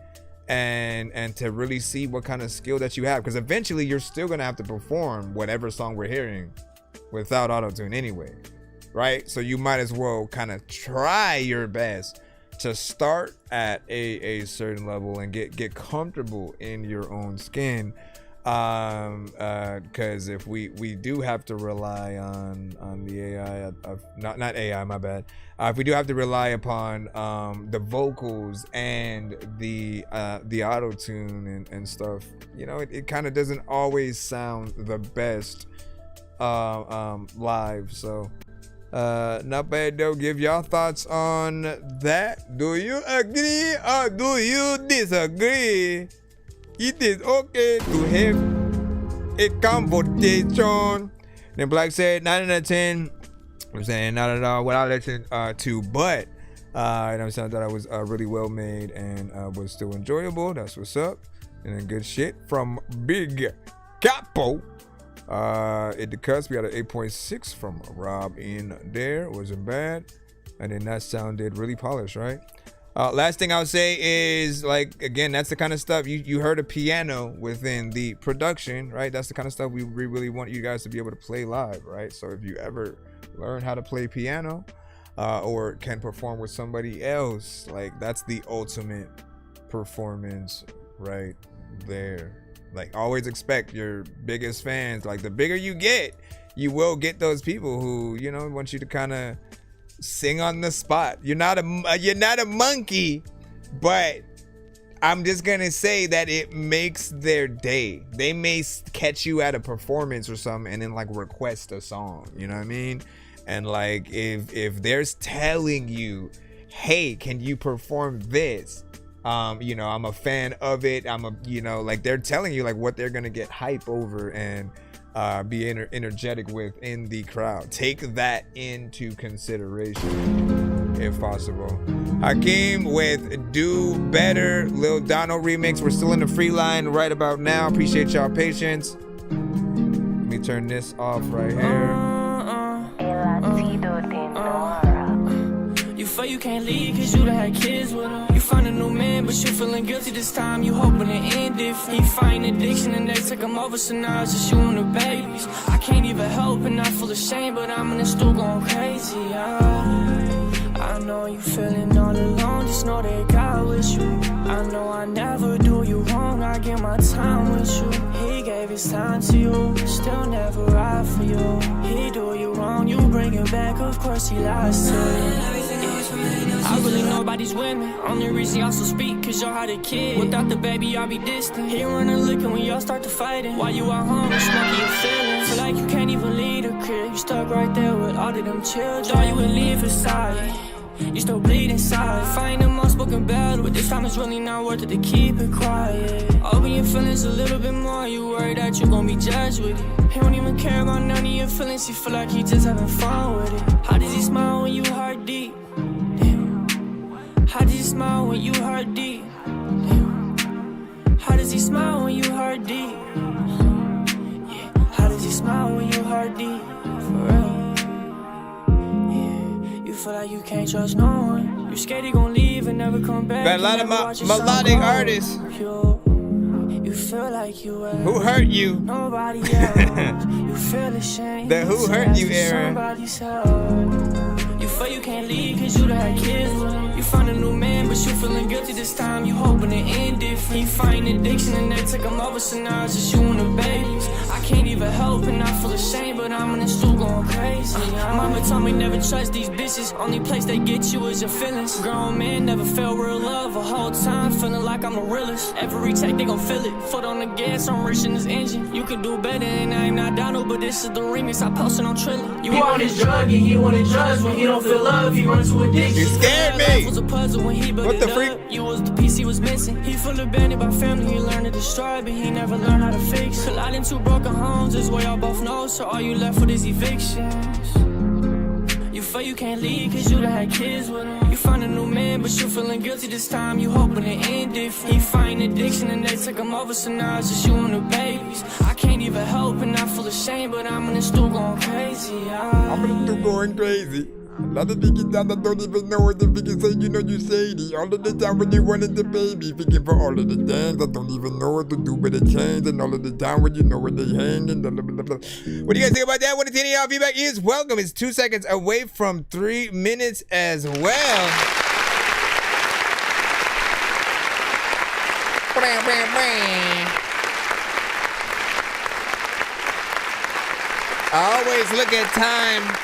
and to really see what kind of skill that you have, because eventually you're still gonna have to perform whatever song we're hearing without auto-tune anyway, right? So you might as well kind of try your best to start at a certain level and get comfortable in your own skin, because if we do have to rely on the AI, not AI, my bad, if we do have to rely upon the vocals and the auto-tune and stuff, it kind of doesn't always sound the best live. So not bad though. Give y'all thoughts on that. Do you agree or do you disagree? It is okay to have a conversation. Then Black said 9 out of 10. I'm saying not at all what I listened to, but I'm saying that I was really well made and was still enjoyable. That's what's up. And then good shit from Big Capo. At the cusp, we got an 8.6 from Rob in there. Wasn't bad. And then that sounded really polished, right? Last thing I'll say is, like, again, that's the kind of stuff you heard a piano within the production, right? That's the kind of stuff we really want you guys to be able to play live, right? So if you ever learn how to play piano or can perform with somebody else, like, that's the ultimate performance right there. Like, always expect your biggest fans. Like, the bigger you get, you will get those people who, want you to kind of sing on the spot. You're not a monkey, but I'm just gonna say that it makes their day. They may catch you at a performance or something and then like request a song, you know what I mean? And like if they're telling you, hey, can you perform this? I'm a fan of it. Like, they're telling you like what they're gonna get hype over and be energetic with in the crowd. Take that into consideration if possible. Hakeem with Do Better, Lil Dono remix. We're still in the free line right about now. Appreciate y'all patience. Let me turn this off right here. You feel you can't leave cause you done had kids with him. You find a new man, but you feeling guilty this time. You hoping to end it. He find addiction and they took him over, so now it's just you and the babies. I can't even help and I feel ashamed, but I'm in the stool going crazy. I know you feeling all alone, just know that God with you. I know I never do you wrong, I give my time with you. He gave his time to you, still never ride for you. He do you wrong, you bring it back, of course he lies to you. I really know about these women, only reason y'all so speak cause y'all had a kid. Without the baby y'all be distant. He running looking when y'all start to fighting. While you at home, smoking your feelings. Feel like you can't even leave the crib. You stuck right there with all of them children. Thought you would leave aside, you still bleed inside. Find them unspoken battle, but this time it's really not worth it to keep it quiet. Open your feelings a little bit more, you worry that you gon' be judged with it. He don't even care about none of your feelings, he feel like he just having fun with it. How does he smile when you heart deep? Damn. How does he smile when you heart deep? Damn. How does he smile when you heart deep? Yeah. How does he smile when you heart deep? For real. Feel like you can't trust no one. You scared he gon' leave and never come back. Got a lot of melodic artists. You feel like you who hurt you? Nobody else. You feel ashamed. The who hurt you era. Somebody's help. You feel you can't leave cause you done had kids with him. You find a new man but you feeling guilty this time. You hoping to end it. He find addiction and they took him over, so now it's just you and the babies. I can't even help and I feel ashamed, but I'm in the stool going crazy. Mama told me never trust these bitches. Only place they get you is your feelings. Grown man never felt real love a whole time, feeling like I'm the realest. Every take they gon' feel it. Foot on the gas, I'm reaching this engine. You can do better and I'm not Donald, but this is the remix I posted on Triller. You want his drug and he wanted drugs. When he don't feel love, he runs to addiction. You scared me. Was a puzzle when he built what the it freak? Up. You was the piece he was missing. He feel abandoned by family, he learned to destroy, but he never learned how to fix. Colliding two broken homes is where y'all both know, so all you left with is evictions. You feel you can't leave cause you done had kids with him. You find a new man but you feeling guilty this time. You hoping to end it. He find addiction and they took him over, so now it's just you and the babies. I can't even help and I feel ashamed, but I'm in the stool going crazy. I'm in the stool going crazy. A lot of niggas down that don't even know what the niggas say, you know you shady. All of the time when you wanted the baby, picking for all of the things I don't even know what to do but it change. And all of the time when you know where they hang and blah, blah, blah, blah. What do you guys think about that? What is any of y'all feedback is welcome. It's 2 seconds away from 3 minutes as well. I always look at time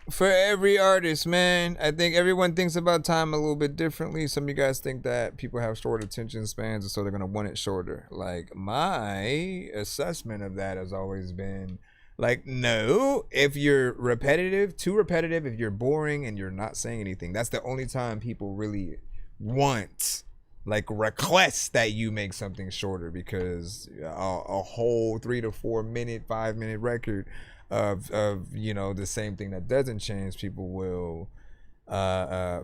for every artist, man. I think everyone thinks about time a little bit differently. Some of you guys think that people have short attention spans and so they're gonna want it shorter. Like, my assessment of that has always been like, no, if you're repetitive, too repetitive, if you're boring and you're not saying anything, that's the only time people really want, like, request that you make something shorter, because a whole 3 to 4 minute, 5 minute record of you know, the same thing that doesn't change, people will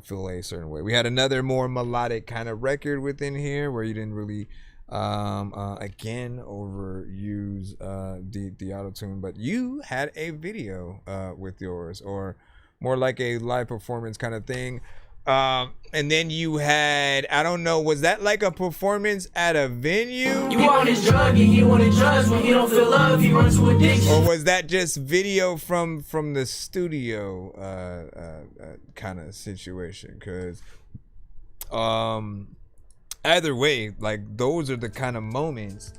feel a certain way. We had another more melodic kind of record within here where you didn't really again overuse the auto-tune, but you had a video with yours, or more like a live performance kind of thing. And then you had, I don't know, was that like a performance at a venue? You want his drug and he wanted drugs. When he don't feel love, he runs to addiction. Or was that just video from the studio kind of situation? Because either way, like, those are the kind of moments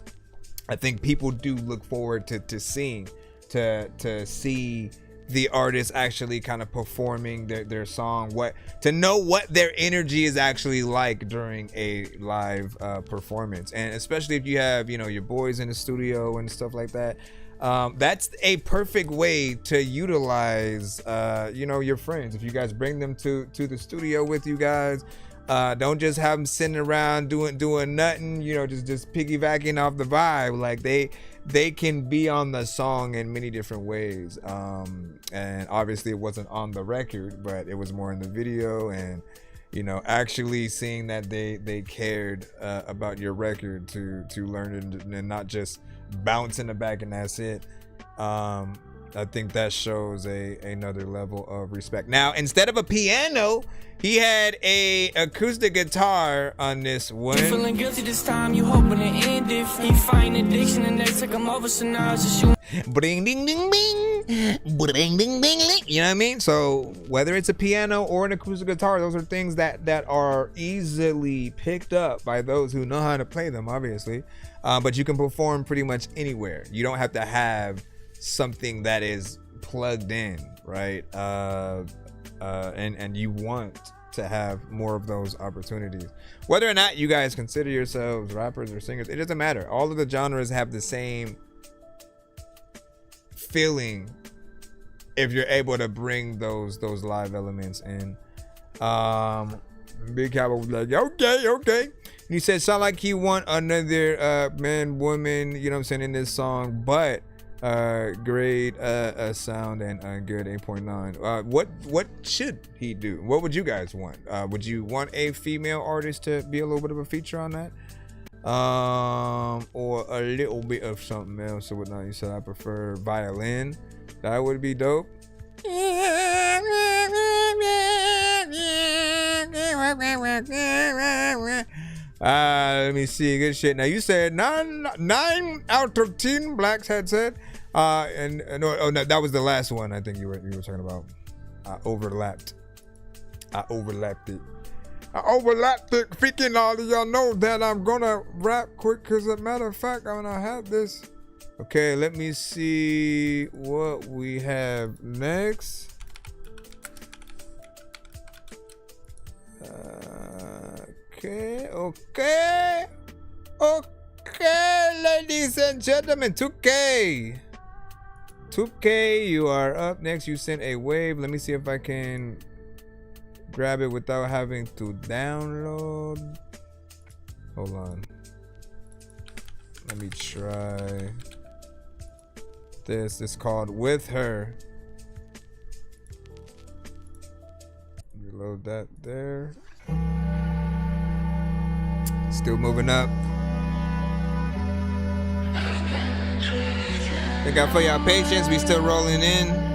I think people do look forward to seeing, to see the artist actually kind of performing their song, to know what their energy is actually like during a live performance. And especially if you have, you know, your boys in the studio and stuff like that, that's a perfect way to utilize you know, your friends. If you guys bring them to the studio with you guys, don't just have them sitting around doing nothing, you know, just piggybacking off the vibe. Like, they can be on the song in many different ways. And obviously it wasn't on the record, but it was more in the video, and, you know, actually seeing that they cared about your record to learn it and not just bounce in the back and that's it. I think that shows another level of respect. Now, instead of a piano, he had a acoustic guitar on this one. You feeling guilty this time, you hoping it end if he find addiction and they take him over, so now it's just you. Bring ding ding bing, bring ding ding ding. You know what I mean? So whether it's a piano or an acoustic guitar, those are things that are easily picked up by those who know how to play them, obviously. But you can perform pretty much anywhere. You don't have to have something that is plugged in, right? And you want to have more of those opportunities. Whether or not you guys consider yourselves rappers or singers, it doesn't matter. All of the genres have the same feeling if you're able to bring those live elements in. Big Cowboy was like, okay. And he said, sound like he want another man, woman, you know what I'm saying, in this song, but great sound and good 8.9. What should he do? What would you guys want? Would you want a female artist to be a little bit of a feature on that? Or a little bit of something else or whatnot? You said I prefer violin. That would be dope. Let me see. Good shit. Now you said 9 out of 10. Blacks had said. No, that was the last one. I think you were talking about. I overlapped it. Freaking all of y'all know that I'm gonna rap quick, because as a matter of fact, I'm gonna have this. Okay, let me see what we have next. Okay, ladies and gentlemen, 2K, you are up next. You sent a wave. Let me see if I can grab it without having to download. Hold on. Let me try this. It's called With Her. Reload that there. Still moving up. Thank God for y'all patience. We still rolling in.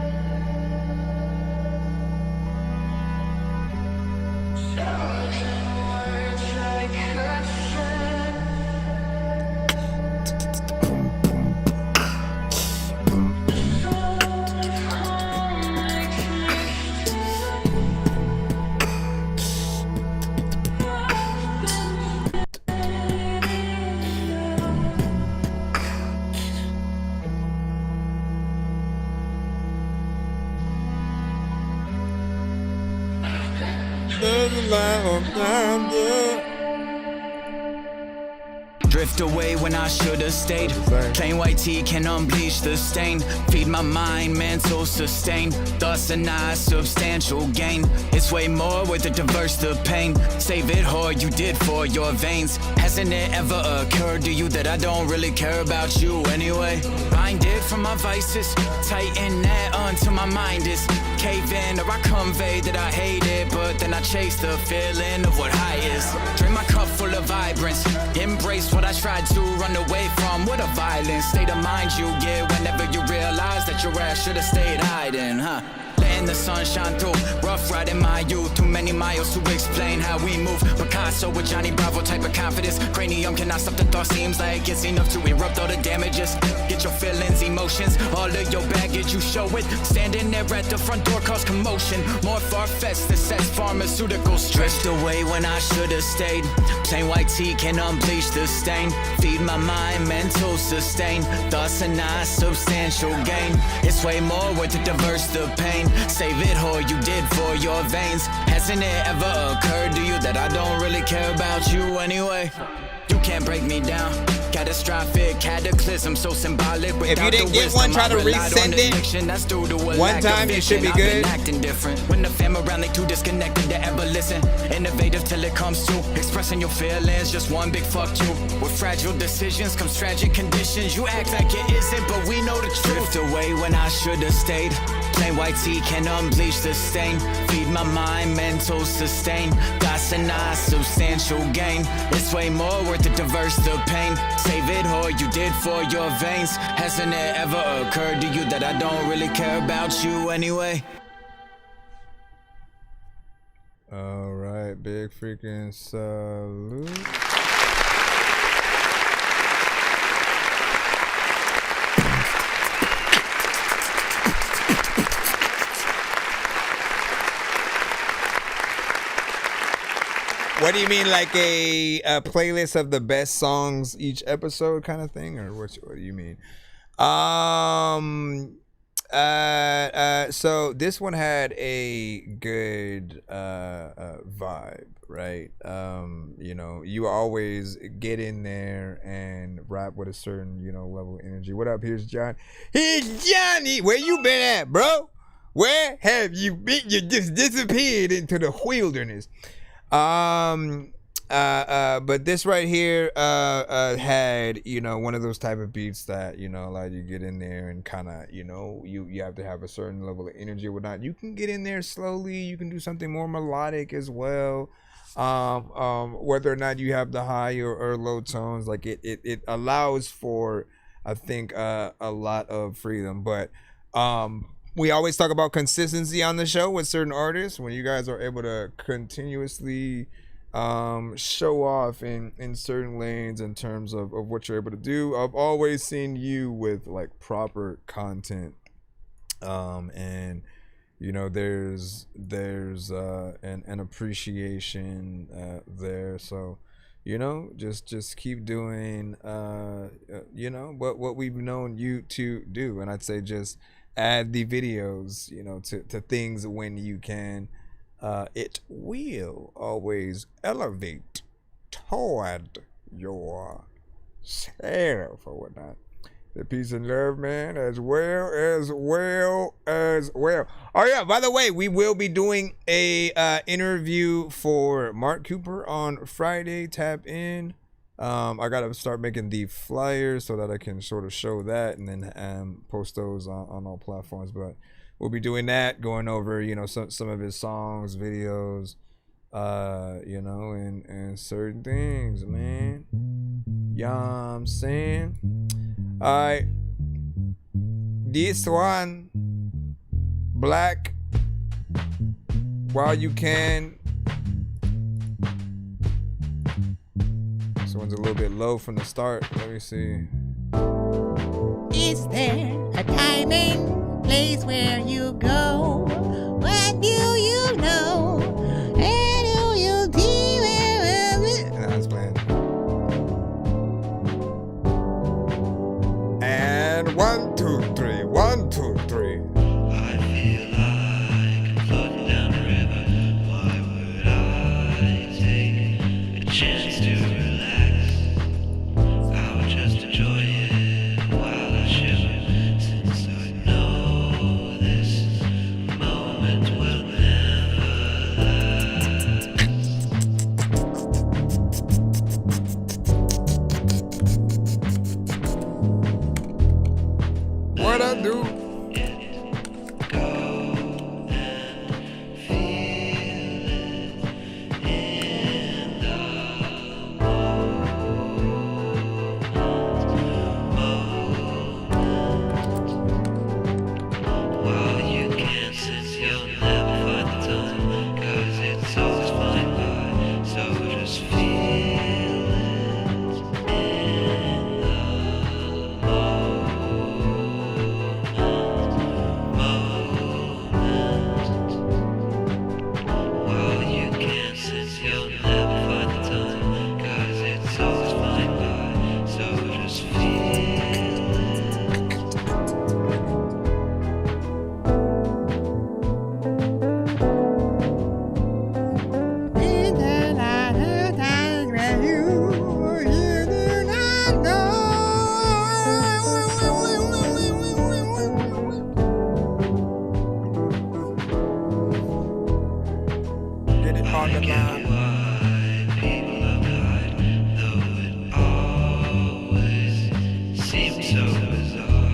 Drift away when I should've stayed. Plain white tea can unbleach the stain. Feed my mind, mental sustain. Thus a nice substantial gain. It's way more with the diverse the pain. Save it hard, you did for your veins. Hasn't it ever occurred to you that I don't really care about you anyway? Blinded from my vices, tighten that until my mind is caving. Or I convey that I hate it, but then I chase the feeling of what high is. Drink my cup full of vibrance. Embrace what I tried to run away from. What a violent state of mind you get whenever you realize that your ass should've stayed hiding, huh? Letting the sun shine through. Rough riding my youth. Too many miles to explain how we move. Picasso with Johnny Bravo type of confidence. Cranium cannot stop the thought. Seems like it's enough to erupt all the damages. Get your feelings, emotions, all of your baggage, you show it. Standing there at the front door cause commotion. More far-fetched than sex pharmaceuticals. Drift away when I should've stayed. Plain white tea can unbleach the stain. Feed my mind, mental sustain. Thus a nice substantial gain. It's way more worth to diverse the pain. Save it all you did for your veins. Hasn't it ever occurred to you that I don't really care about you anyway? You can't break me down. Catastrophic cataclysm, so symbolic. If you didn't get one, try to resend it. One time, you should be good. Acting different. When the fam around, they too disconnected to ever listen. Innovative till it comes to expressing your feelings. Just one big fuck you. With fragile decisions comes tragic conditions. You act like it isn't, but we know the truth. Drift away when I should've stayed. Plain white tea can unbleach the stain. Feed my mind, mental sustain. That's a nice substantial gain. It's way more worth it to verse the pain. Save it, or you did for your veins. Hasn't it ever occurred to you that I don't really care about you anyway? All right, big freaking salute. What do you mean, like a playlist of the best songs each episode kind of thing, or what do you mean? So this one had a good vibe, right? You know, you always get in there and rap with a certain, you know, level of energy. What up? Here's John. Here's Johnny. Where you been at, bro? Where have you been? You just disappeared into the wilderness. But this right here had, you know, one of those type of beats that, you know, like you get in there and kind of, you know, you have to have a certain level of energy or whatnot. You can get in there slowly. You can do something more melodic as well. Whether or not you have the high or low tones, like it allows for, I think, a lot of freedom. But we always talk about consistency on the show with certain artists. When you guys are able to continuously show off in certain lanes in terms of what you're able to do. I've always seen you with like proper content, and you know there's an appreciation there. So you know, just keep doing you know what we've known you to do, and I'd say just add the videos, you know, to things when you can. It will always elevate toward yourself or whatnot. The peace and love, man, as well. Oh yeah, by the way, we will be doing a interview for Mark Cooper on Friday. Tap in. I gotta start making the flyers so that I can sort of show that and then post those on all platforms. But we'll be doing that, going over, you know, some of his songs, videos, you know, and certain things, man. Yeah, I'm saying. Alright. This one, Black, While You Can. This one's a little bit low from the start. Let me see. Is there a time and place where you go? What do you know? Where do you be? Nah, I was playing. And 1, 2, 3. 1, 2, 3. I feel like I'm floating down the river. Why would I take a chance to relax? I would just enjoy it while I shiver, since I know this moment will never last. What I do? Well, you can, since you'll never find the time, 'cause it's always flying by. So just feel it in the moment. Well, you can, since you'll never find the time, 'cause it's always flying by. So just feel it. In the light of times where you do not know. Get it on the line. People have died, though it always seemed so bizarre.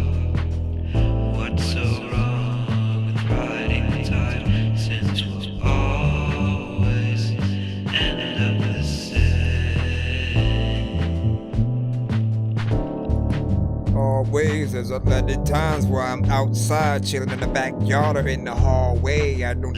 What's so wrong with riding the tide, since we'll always end up the same? at the times where I'm outside chilling in the backyard or in the hallway, I don't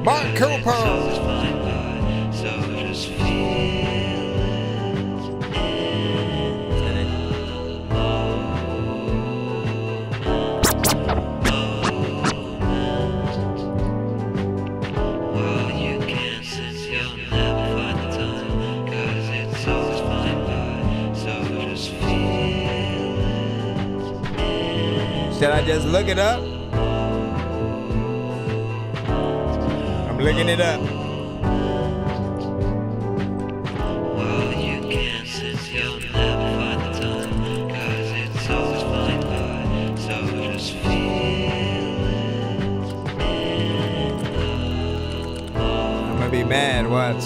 Mark Cooper. Should I just look it up? I'm looking it up. I'm gonna be mad, watch.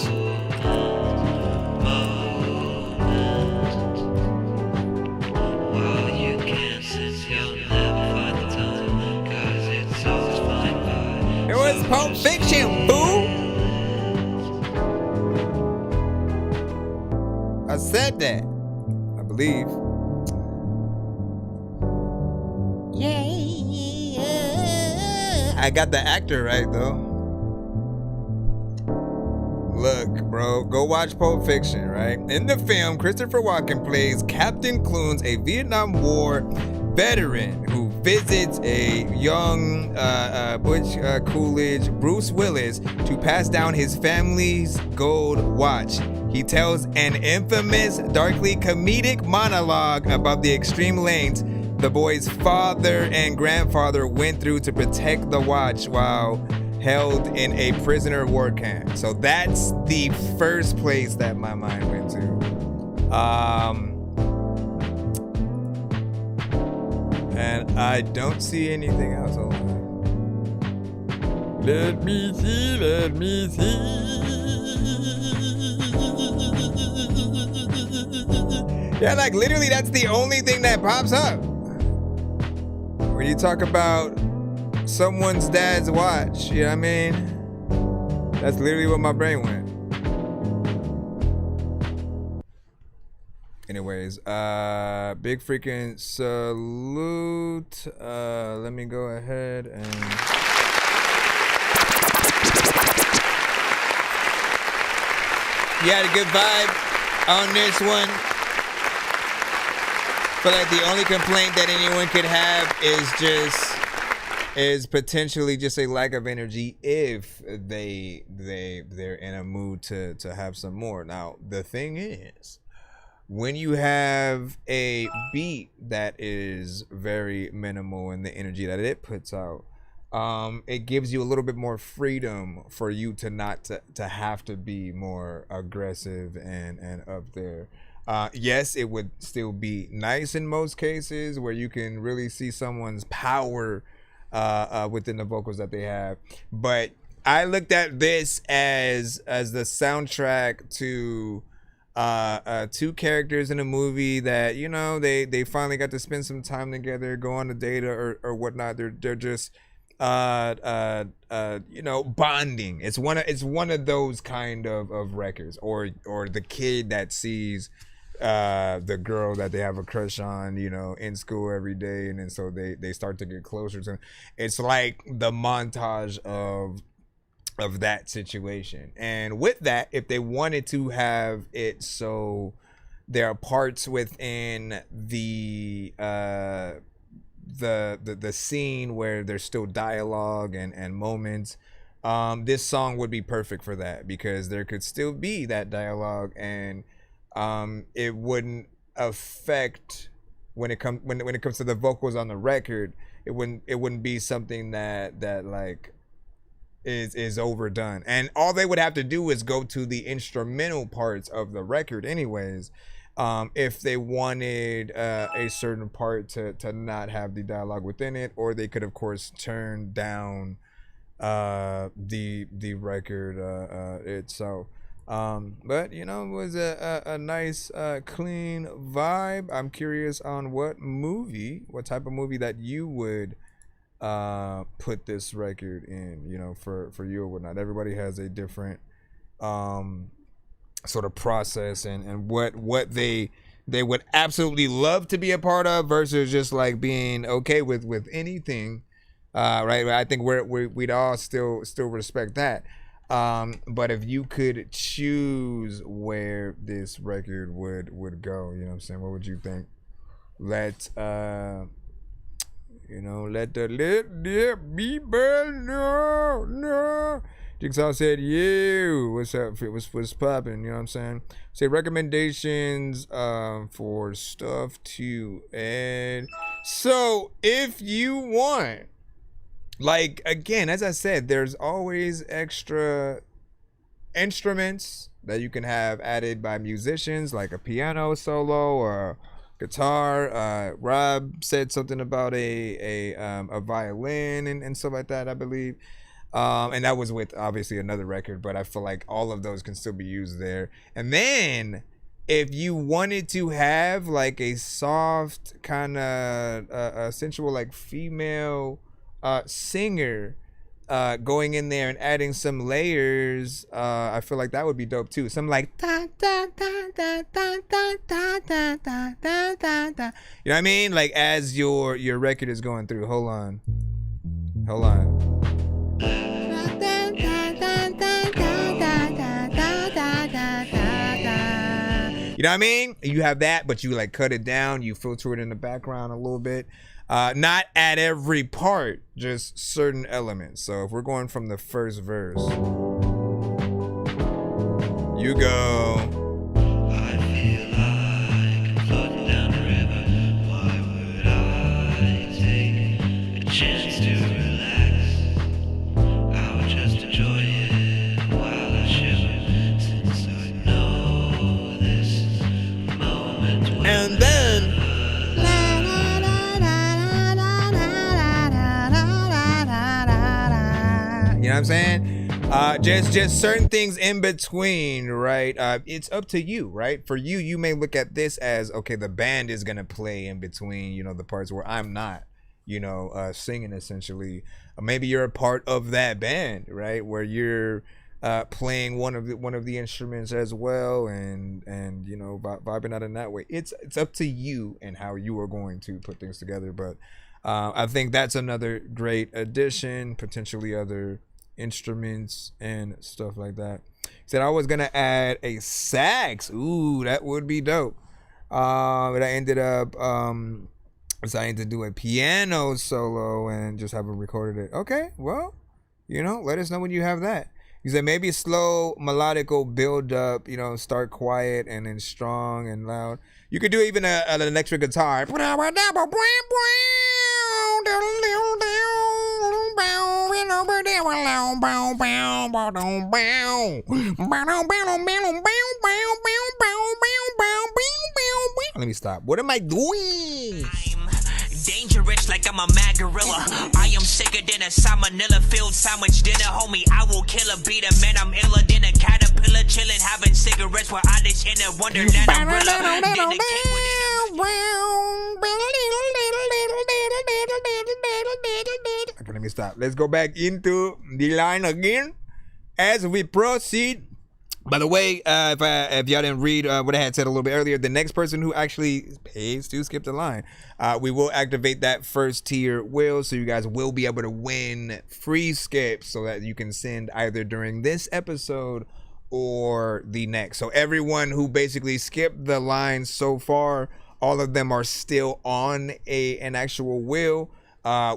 It was Pulp Fiction, boo! I said that, I believe. Yeah. I got the actor right, though. Look, bro, go watch Pulp Fiction, right? In the film, Christopher Walken plays Captain Clunes, a Vietnam War veteran who visits a young Butch Coolidge, Bruce Willis, to pass down his family's gold watch. He tells an infamous, darkly comedic monologue about the extreme lengths the boy's father and grandfather went through to protect the watch while held in a prisoner of war camp. So that's the first place that my mind went to. And I don't see anything else. Hold on. Let me see, let me see. Yeah, like literally that's the only thing that pops up. When you talk about someone's dad's watch, you know what I mean? That's literally what my brain went. Anyways, big freaking salute. Let me go ahead and you had a good vibe on this one. Feel like the only complaint that anyone could have is potentially just a lack of energy if they're in a mood to have some more. Now the thing is, when you have a beat that is very minimal in the energy that it puts out, it gives you a little bit more freedom for you to not to have to be more aggressive and up there. Yes, it would still be nice in most cases where you can really see someone's power within the vocals that they have. But I looked at this as the soundtrack to two characters in a movie that, you know, they finally got to spend some time together, go on a date or whatnot. They're just you know, bonding. It's one of those kind of records, or the kid that sees the girl that they have a crush on, you know, in school every day, and then so they start to get closer to. It's like the montage of that situation. And with that, if they wanted to have it so there are parts within the scene where there's still dialogue and moments, this song would be perfect for that, because there could still be that dialogue, and it wouldn't affect when it comes to the vocals on the record. It wouldn't be something that like is overdone, and all they would have to do is go to the instrumental parts of the record anyways, if they wanted a certain part to not have the dialogue within it, or they could of course turn down the record itself. But you know, it was a nice clean vibe. I'm curious on what type of movie that you would put this record in, you know, for you or whatnot. Everybody has a different sort of process and what they would absolutely love to be a part of versus just like being okay with anything, right? I think we'd all still respect that. But if you could choose where this record would go, you know what I'm saying, what would you think? Let the be burn. No. Jigsaw said, "You, what's up? What's popping?" You know what I'm saying? Say recommendations for stuff to add. So if you want, like, again, as I said, there's always extra instruments that you can have added by musicians, like a piano solo or guitar. Rob said something about a violin and stuff like that, I believe. And that was with obviously another record, but I feel like all of those can still be used there. And then if you wanted to have like a soft kind of sensual, like female singer going in there and adding some layers, I feel like that would be dope too. Some like da, da, da, da, da, da, da, da, da, da, da. You know what I mean? Like as your record is going through. Hold on. You know what I mean? You have that, but you like cut it down, you filter it in the background a little bit. Not at every part, just certain elements. So if we're going from the first verse, you go. I feel like I'm floating down the river. Why would I take a chance to relax? I would just enjoy it while I shiver, since I know this moment will. And then. You know what I'm saying? Just certain things in between, right? It's up to you, right? For you, you may look at this as, okay, the band is gonna play in between, you know, the parts where I'm not, you know, singing essentially. Maybe you're a part of that band, right? Where you're playing one of the instruments as well, and you know, vibing out in that way. It's up to you and how you are going to put things together. But I think that's another great addition, potentially other instruments and stuff like that. He said I was gonna add a sax. Ooh, that would be dope. But I ended up deciding to do a piano solo and just haven't recorded it. Okay, well, you know, let us know when you have that. He said maybe slow, melodical build up, you know, start quiet and then strong and loud. You could do even an electric guitar. Let me stop. What am I doing? Dangerous like I'm a mad gorilla. I am sicker than a salmonella filled sandwich dinner, homie. I will kill a beat a man. I'm iller than a caterpillar, chilling, having cigarettes while I dish in a wonderland. Okay, let me stop. Let's go back into the line again as we proceed. By the way, if y'all didn't read what I had said a little bit earlier, the next person who actually pays to skip the line, we will activate that first tier wheel, so you guys will be able to win free skips so that you can send either during this episode or the next. So everyone who basically skipped the line so far, all of them are still on an actual wheel.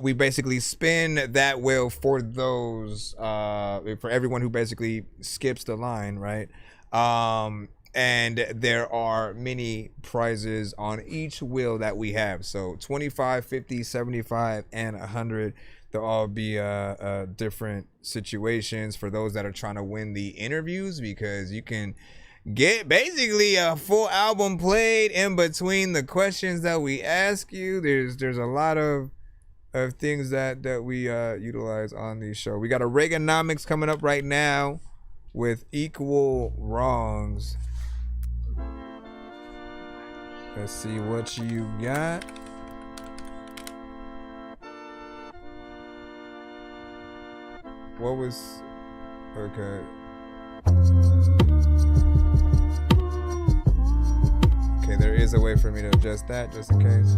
We basically spin that wheel for those, for everyone who basically skips the line, right? And there are many prizes on each wheel that we have. So 25, 50, 75, and 100. They'll all be different situations for those that are trying to win the interviews, because you can get basically a full album played in between the questions that we ask you. There's a lot of things that we utilize on the show. We got a Reaganomics coming up right now with Equal Wrongs. Let's see what you got. What was... Okay. Okay, there is a way for me to adjust that, just in case.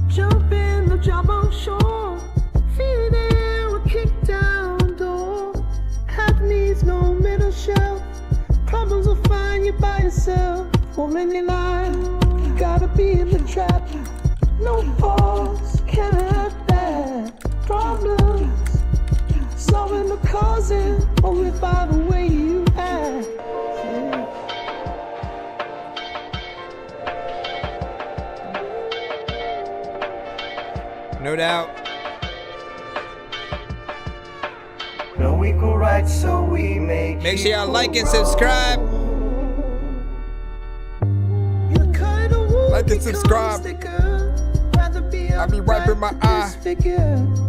Jump in the job on shore. Feet in with kick down door. Half needs no middle shelf. Problems will find you by yourself. For any line, you gotta be in the trap. No pause, can't have that. Problems, solving the causing, only by the way you act. No doubt. No equal rights, so we Make sure y'all like and subscribe. Like and subscribe. I'll be wiping my eye.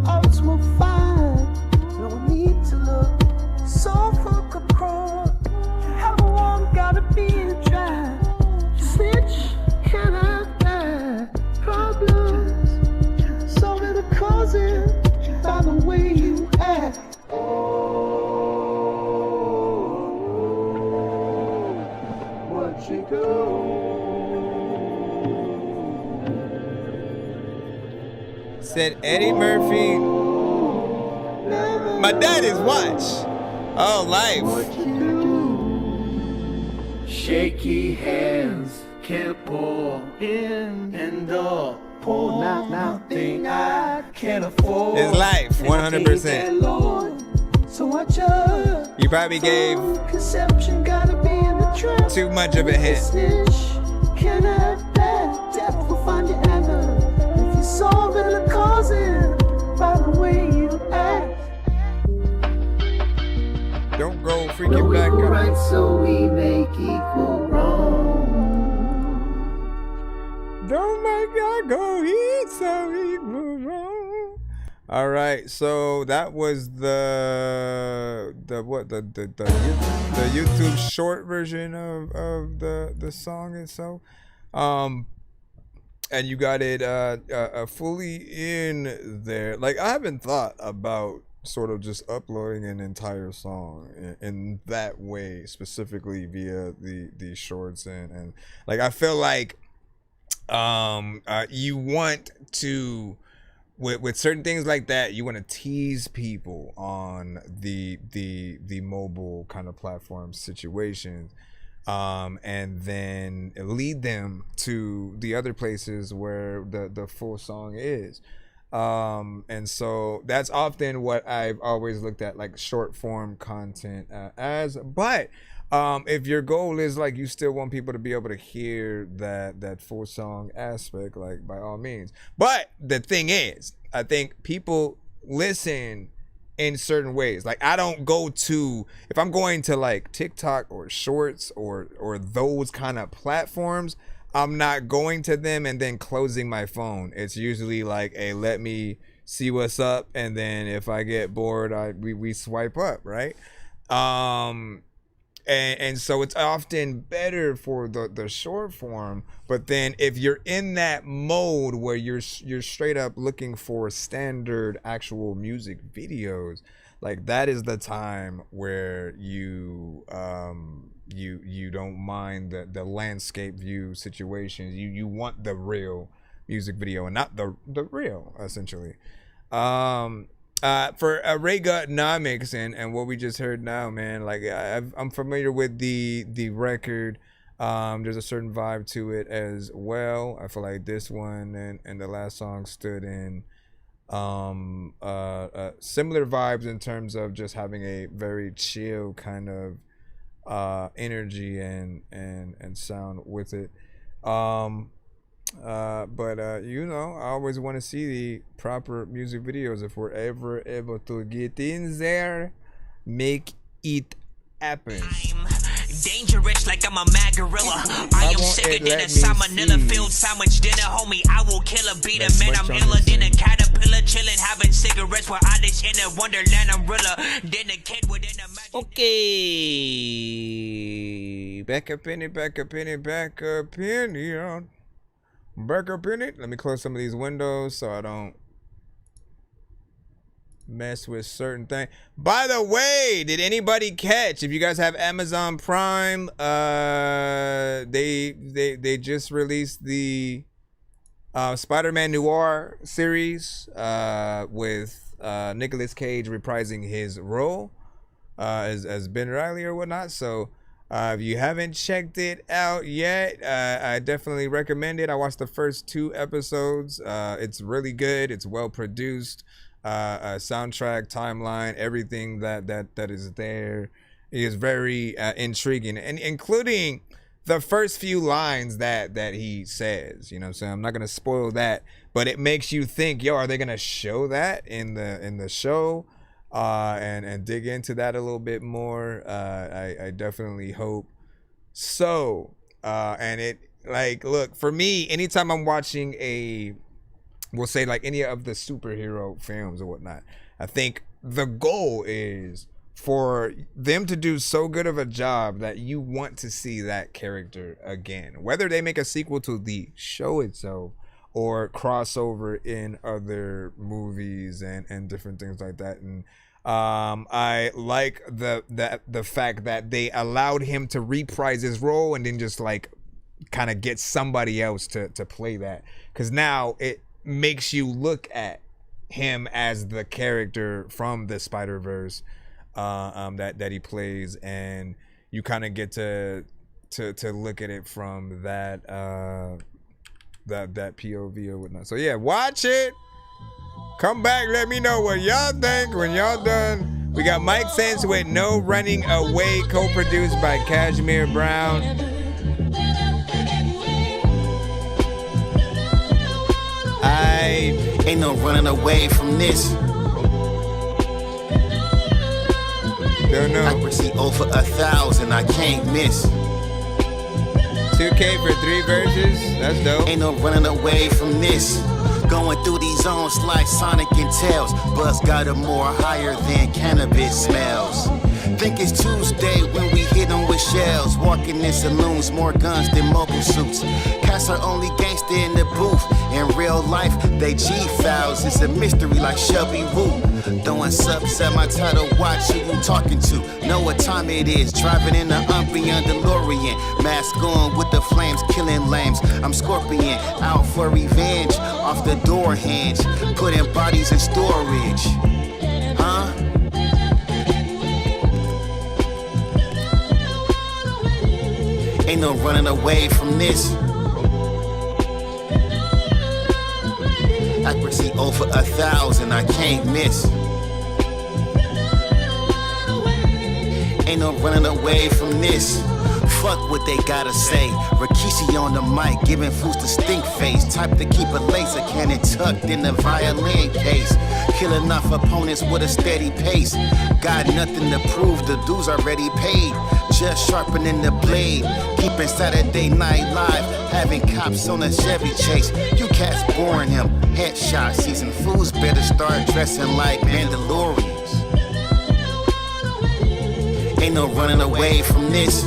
Odds will find. No need to look so fuck across. Have one gotta be a try. Snitch, can I die? Problems, solving the causes by the way you act. What you do? Said Eddie Murphy. My dad is watch. Oh, life. Shaky hands can't pour in and up. Pour nothing I can't afford. It's life, 100%. So watch out. You probably gave Conception gotta be in the trap. too much of a hint. Can have that. Death will find you ever. If you're solving the causes by the way you act. Don't go freaking back up. Right, so we make equal wrong. Don't make God go eat so equal wrong. All right, so that was the YouTube short version of the song itself, and you got it fully in there. Like, I haven't thought about sort of just uploading an entire song in that way, specifically via the shorts, and like, I feel like you want to, with certain things like that, you want to tease people on the mobile kind of platform situations, and then lead them to the other places where the full song is. And so that's often what I've always looked at, like, short form content as. But if your goal is, like, you still want people to be able to hear that full song aspect, like, by all means. But the thing is, I think people listen in certain ways. Like, I don't go to, if I'm going to, like, TikTok or Shorts or those kind of platforms, I'm not going to them and then closing my phone. It's usually like, hey, let me see what's up, and then if I get bored, we swipe up, right? And so it's often better for the short form. But then if you're in that mode where you're straight up looking for standard actual music videos, like, that is the time where you don't mind the landscape view situations. You want the real music video and not the real, essentially. For Reaganomics and what we just heard now, man, like, I'm familiar with the record. There's a certain vibe to it as well. I feel like this one and the last song stood in similar vibes in terms of just having a very chill kind of energy and sound with it. But you know, I always want to see the proper music videos if we're ever able to get in there, make it happen. Dangerous like I'm a mad gorilla. I am sicker than a salmonella filled sandwich dinner, homie. I will kill a beat a man. I'm iller than a caterpillar, chilling, having cigarettes while I dish in a wonderland. I'm realer than a kid within a magic. Okay, back up in it. Let me close some of these windows so I don't mess with certain things. By the way, did anybody catch, if you guys have Amazon Prime, they just released the Spider-Man Noir series with Nicolas Cage reprising his role as Ben Reilly or whatnot. So if you haven't checked it out yet, I definitely recommend it. I watched the first 2 episodes. It's really good. It's well produced. Soundtrack, timeline, everything that is there is very intriguing, and including the first few lines that he says. You know, so I'm not gonna spoil that, but it makes you think, yo, are they gonna show that in the show, and dig into that a little bit more? I definitely hope so. And it, like, look, for me, anytime I'm watching we'll say like any of the superhero films or whatnot, I think the goal is for them to do so good of a job that you want to see that character again, whether they make a sequel to the show itself or crossover in other movies and different things like that. And I like the fact that they allowed him to reprise his role and then just like kind of get somebody else to play that, because now it makes you look at him as the character from the Spider-Verse that he plays, and you kind of get to look at it from that POV or whatnot. So yeah, watch it, come back, let me know what y'all think when y'all done. We got Mike Sense with No Running Away, co-produced by Cashmere Brown. Ain't no running away from this. Don't know. Accuracy over 1,000, I can't miss. 2K for 3 verses, that's dope. Ain't no running away from this. Going through these zones like Sonic and Tails. Buzz got a more higher than cannabis smells. Think it's Tuesday when we hit them with shells. Walking in saloons, more guns than mobile suits. Cats are only gangster in the booth. In real life, they G-Fouls. It's a mystery like Shelby Woo. Throwing subs at my title, watch who you talking to. Know what time it is, driving in the Umbreon DeLorean. Mask on with the flames, killing lames. I'm Scorpion, out for revenge. Off the door hinge, putting bodies in storage. Huh? Ain't no running away from this. Accuracy over 1,000, I can't miss. Ain't no running away from this. Fuck what they gotta say. Rikishi on the mic, giving fools the stink face. Type to keep a laser cannon tucked in the violin case. Killing enough opponents with a steady pace. Got nothing to prove, the dues already paid. Just sharpening the blade. Keeping Saturday Night Live. Having cops on a Chevy chase. You cats boring him. Headshot season. Fools better start dressing like Mandalorians. Ain't no running away from this.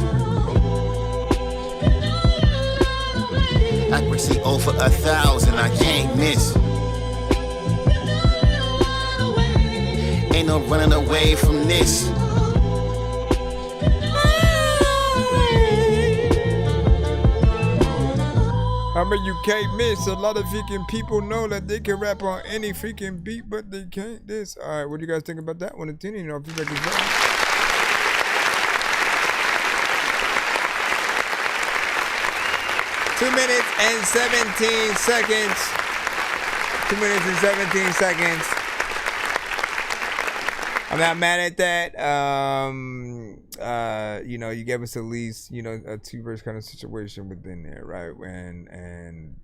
Accuracy over 1,000, I can't miss. Ain't no running away from this. I mean, you can't miss. A lot of freaking people know that they can rap on any freaking beat, but they can't this. All right, what do you guys think about that one? And you know, if you like this better. 2 minutes and 17 seconds. 2 minutes and 17 seconds. I'm not mad at that. You know, you gave us at least, you know, a 2-verse kind of situation within there, right? And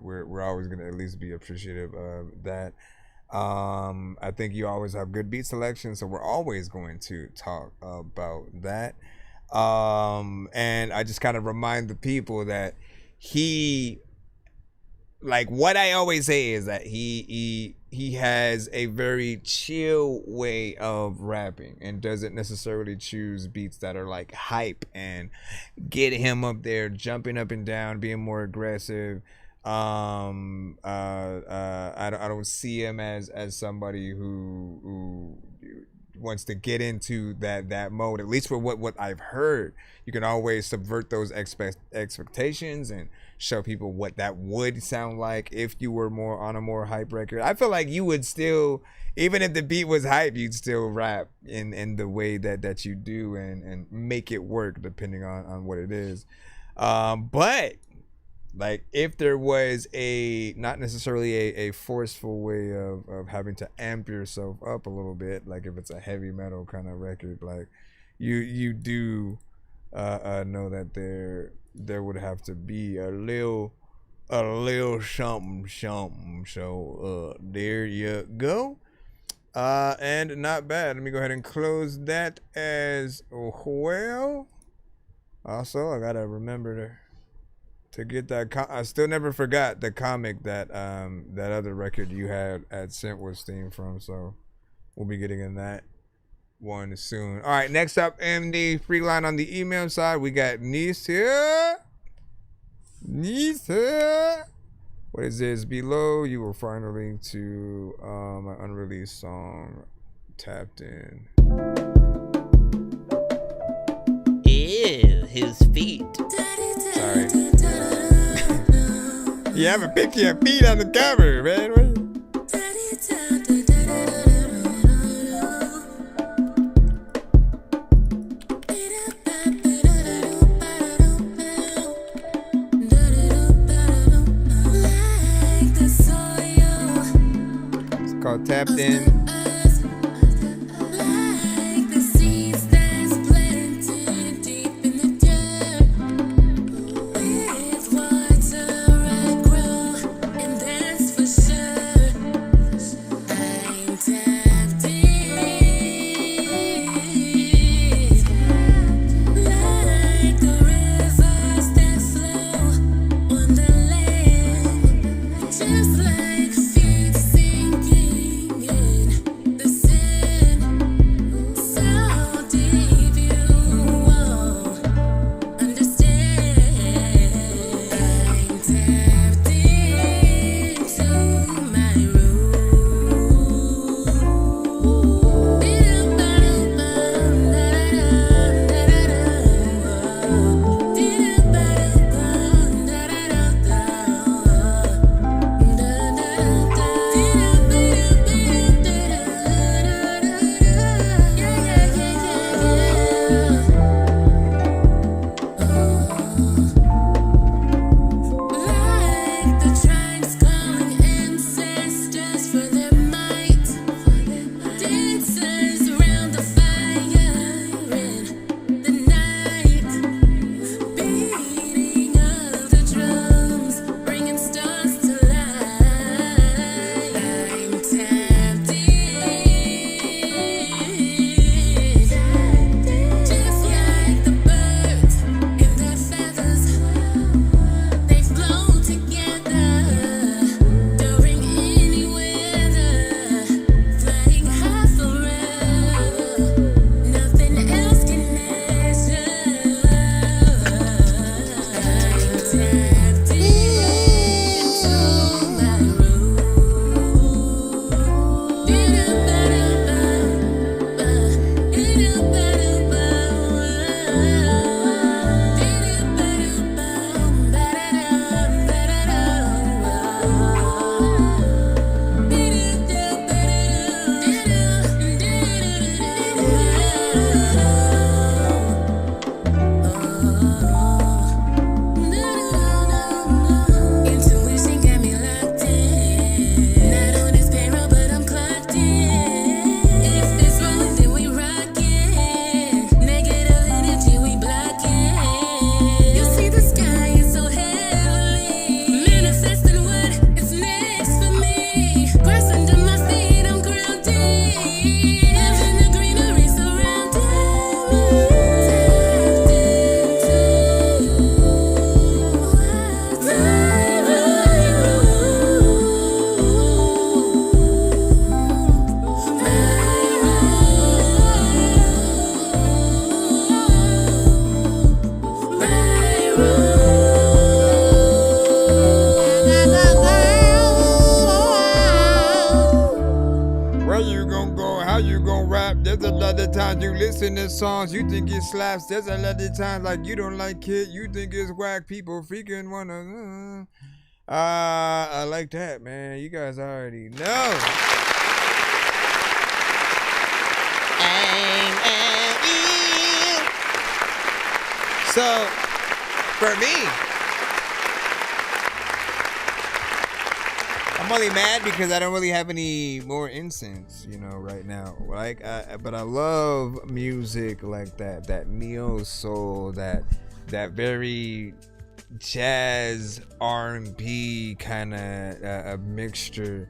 we're always gonna at least be appreciative of that. I think you always have good beat selection, so we're always going to talk about that. And I just kind of remind the people that like what I always say is that he has a very chill way of rapping and doesn't necessarily choose beats that are like hype and get him up there jumping up and down, being more aggressive. I don't see him as somebody who wants to get into that mode. At least for what I've heard, you can always subvert those expectations and show people what that would sound like if you were more on a more hype record. I feel like you would still, even if the beat was hype, you'd still rap in the way that you do and make it work depending on what it is. But like if there was not necessarily a forceful way of having to amp yourself up a little bit, like if it's a heavy metal kind of record, like you do know that there would have to be a little something. So there you go. And not bad. Let me go ahead and close that as well. Also, I gotta remember to get that. I still never forgot the comic that that other record you had at Sent was themed from. So we'll be getting in that one soon. All right, next up, MD free line on the email side. We got Nisa. What is this? Below, you will find a link to my unreleased song, Tapped In. Ew, whose feet? Sorry. You have a picture of feet on the cover, man. What? It's called Tapped In. times you listen to songs, you think it slaps. There's a lot of times like you don't like it, you think it's whack. People freaking wanna. I like that, man. You guys already know. So, for me, I'm only mad because I don't really have any more incense, right now. Like, but I love music like that neo soul, that very jazz R&B kind of a mixture.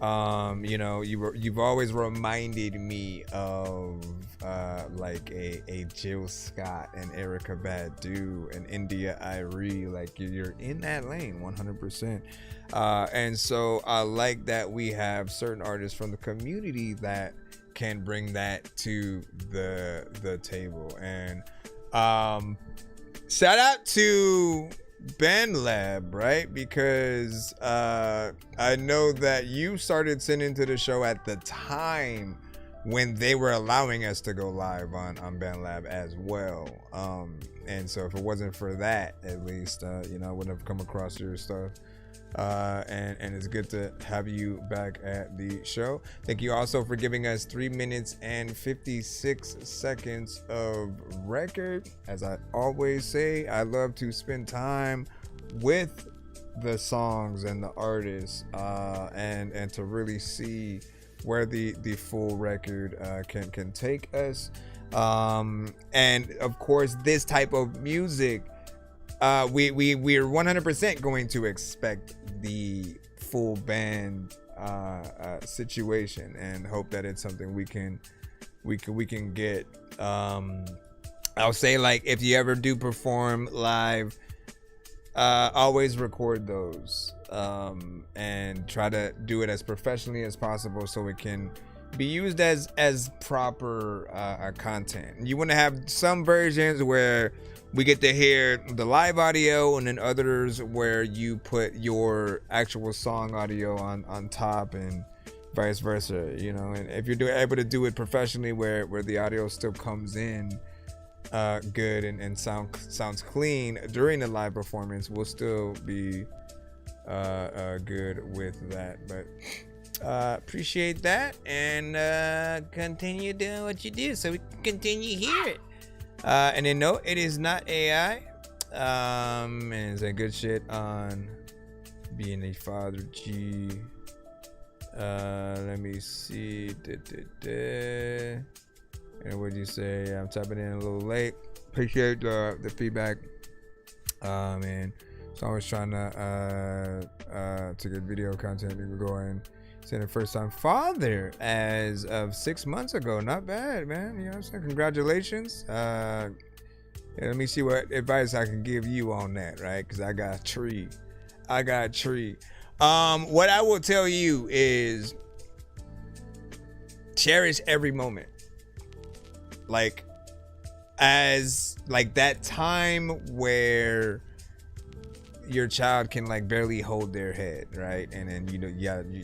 You've always reminded me of like a Jill Scott and Erykah Badu and India Arie. Like you're in that lane 100%. And so I like that we have certain artists from the community that can bring that to the table. And shout out to BandLab, right? Because I know that you started sending to the show at the time when they were allowing us to go live on BandLab as well. And so if it wasn't for that, at least, I wouldn't have come across your stuff. And it's good to have you back at the show. Thank you also for giving us 3 minutes and 56 seconds of record. As I always say, I love to spend time with the songs and the artists, and to really see where the full record can take us. And of course, this type of music, we're 100% going to expect the full band situation, and hope that it's something we can get. I'll say, like, if you ever do perform live, always record those, and try to do it as professionally as possible so it can be used as proper content. You want to have some versions where we get to hear the live audio, and then others where you put your actual song audio on top, and vice versa, and if you're able to do it professionally where the audio still comes in good and sounds clean during the live performance, we'll still be good with that. But appreciate that, and continue doing what you do so we can continue to hear it. And then no, it is not AI. And it's a good shit on being a father. G. Let me see. And what'd you say? I'm typing in a little late. Appreciate the feedback. And so always trying to get video content going. Saying a first-time father as of 6 months ago. Not bad, man. You know what I'm saying? Congratulations. Let me see what advice I can give you on that, right? Because I got a tree. What I will tell you is cherish every moment. Like, as like that time where your child can like barely hold their head, right? And then you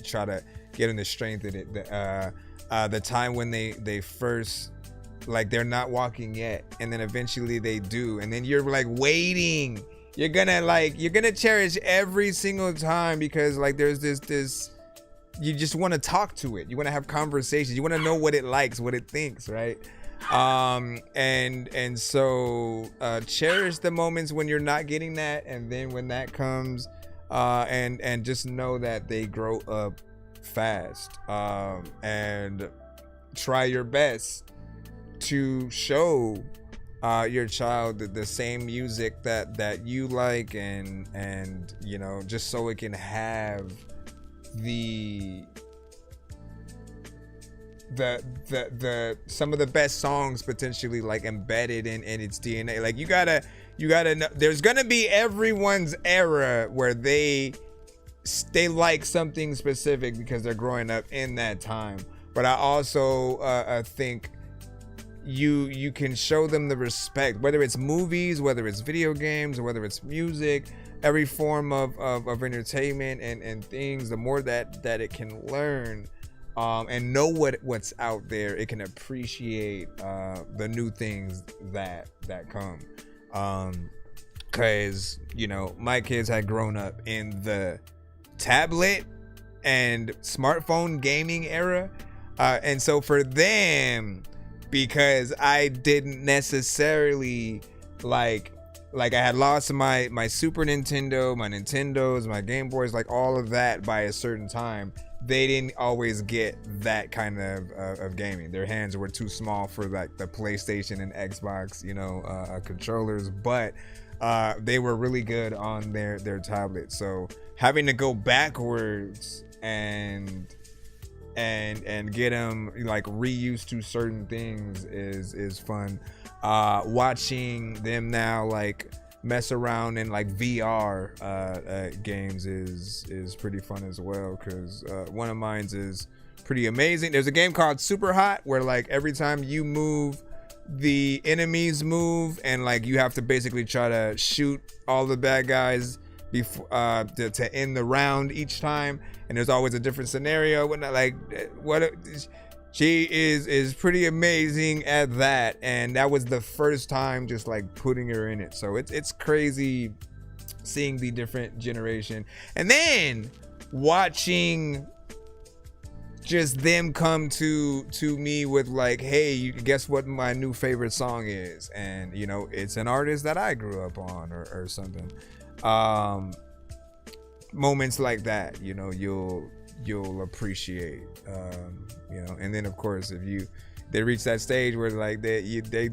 try to get them the strength in it. The time when they first, like, they're not walking yet, and then eventually they do, and then you're like waiting. You're gonna cherish every single time, because like there's this you just want to talk to it. You want to have conversations. You want to know what it likes, what it thinks, right? And so cherish the moments when you're not getting that, and then when that comes, and just know that they grow up fast, and try your best to show your child the same music that you like, and just so it can have the some of the best songs potentially like embedded in its DNA. Like you gotta know, there's gonna be everyone's era where they like something specific because they're growing up in that time. But I also think you can show them the respect, whether it's movies, whether it's video games, or whether it's music, every form of entertainment and things. The more that it can learn, and know what's out there, it can appreciate the new things that come. Cause my kids had grown up in the tablet and smartphone gaming era, and so for them, because I didn't necessarily like I had lost my Super Nintendo, my Nintendos, my Game Boys, like all of that by a certain time, they didn't always get that kind of gaming. Their hands were too small for like the PlayStation and Xbox, controllers, but they were really good on their tablet. So having to go backwards and get them like reused to certain things is fun. Watching them now like mess around in like VR games is pretty fun as well, because one of mine's is pretty amazing. There's a game called Super Hot where like every time you move, the enemies move, and like you have to basically try to shoot all the bad guys before to end the round each time, and there's always a different scenario. She is pretty amazing at that, and that was the first time just like putting her in it. So it's crazy seeing the different generation, and then watching just them come to me with like, hey, guess what my new favorite song is, and it's an artist that I grew up on or something. Moments like that, you'll appreciate, and then of course if they reach that stage where like they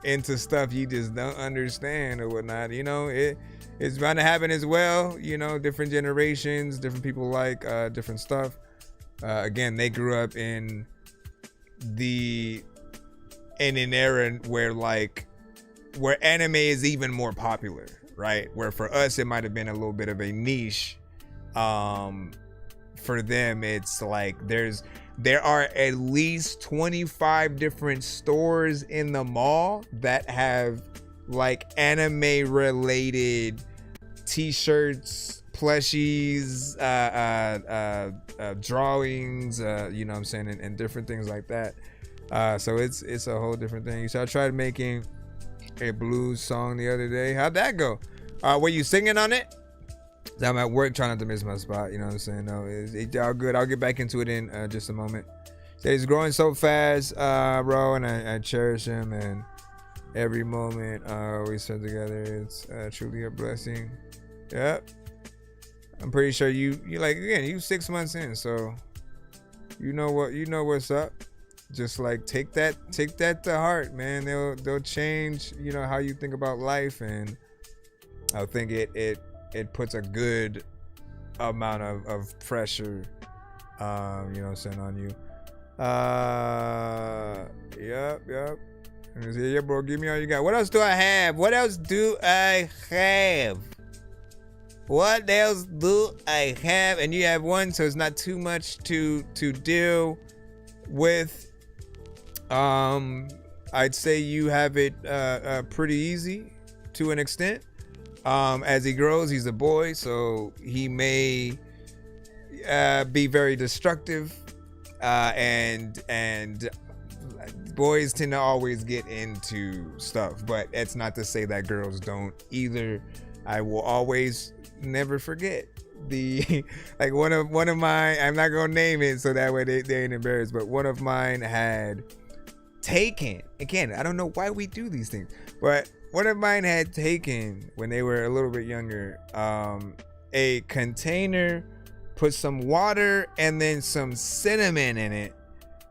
into stuff you just don't understand or whatnot, it's bound to happen as well. Different generations, different people like different stuff. Again, they grew up in an era where anime is even more popular, right? Where for us it might have been a little bit of a niche. For them, it's like there are at least 25 different stores in the mall that have like anime related t-shirts, plushies, drawings, what I'm saying, and different things like that. So it's a whole different thing. So I tried making a blues song the other day. How'd that go? Were you singing on it? I'm at work trying not to miss my spot, you know what I'm saying? No, it's all good. I'll get back into it in just a moment. He's growing so fast, bro, and I cherish him, and every moment we spend together, it's truly a blessing. Yep. I'm pretty sure you 6 months in, so you know what's up. Just like take that to heart, man. They'll change, how you think about life, and I think it puts a good amount of pressure, on you. Yep. Yeah, bro, give me all you got. What else do I have? What else do I have? And you have one, so it's not too much to deal with. I'd say you have it pretty easy to an extent. As he grows, he's a boy, so he may be very destructive, and boys tend to always get into stuff, but it's not to say that girls don't either. I will always never forget one of mine, I'm not gonna name it so that way they ain't embarrassed, but one of mine had taken, again, I don't know why we do these things, but one of mine had taken, when they were a little bit younger, a container, put some water and then some cinnamon in it,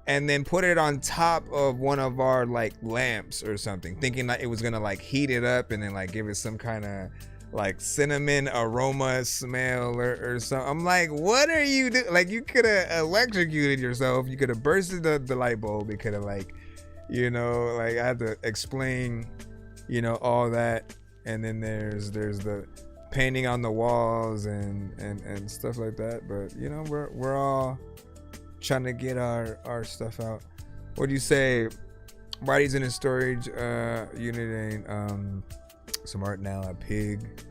and then put it on top of one of our like lamps or something, thinking that it was gonna like heat it up and then like give it some kind of like cinnamon aroma smell or something. I'm like, what are you doing? Like, you could have electrocuted yourself. You could have bursted the light bulb. It could have like, I had to explain, all that. And then there's the painting on the walls and stuff like that. But we're all trying to get our stuff out. What do you say? Body's in a storage unit and some art now. A pig,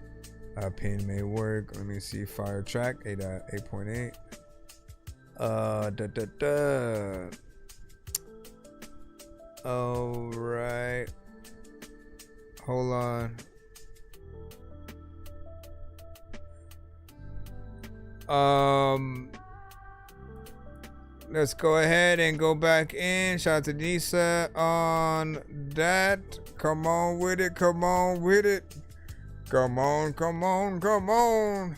a pin may work. Let me see. Fire track 8.8. All right. Hold on. Let's go ahead and go back in. Shout out to Nisa on that. Come on with it. Come on with it. Come on, come on, come on.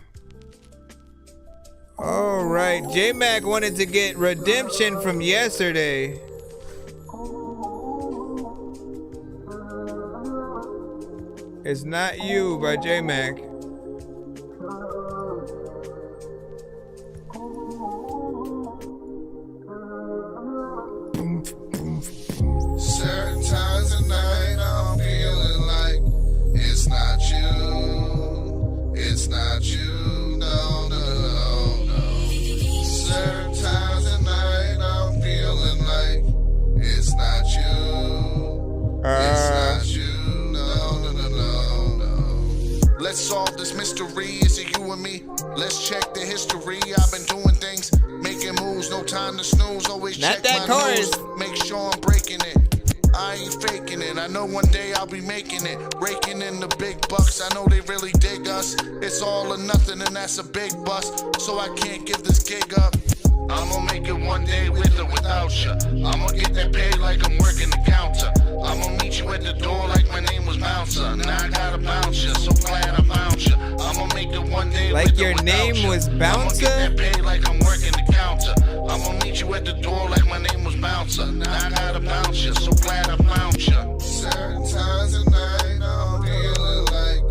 All right. J-Mac wanted to get redemption from yesterday. It's Not You by J-Mac. Certain times at night I'm feeling like it's not you. It's not you. No, no, no, no. Certain times at night I'm feeling like it's not you. It's not you. No, no, no, no, no. Let's solve this mystery. Is it you and me? Let's check the history. I've been doing things, making moves, no time to snooze. Always check my news. Make sure I'm breaking it. I ain't faking it. I know one day I'll be making it. Raking in the big bucks. I know they really dig us. It's all or nothing, and that's a big bust. So I can't give this gig up. I'ma make it one day with or without ya. I'ma get that pay like I'm working the counter. I'ma meet you at the door like my name was Bouncer. Now I gotta bounce ya, so glad I found ya. I'ma make it one day like with your or name without was ya. Bouncer? I'ma get that pay like I'm working the counter. I'ma meet you at the door like my name was Bouncer. Now I gotta bounce ya, so glad I found ya. Certain times at night I'm feeling like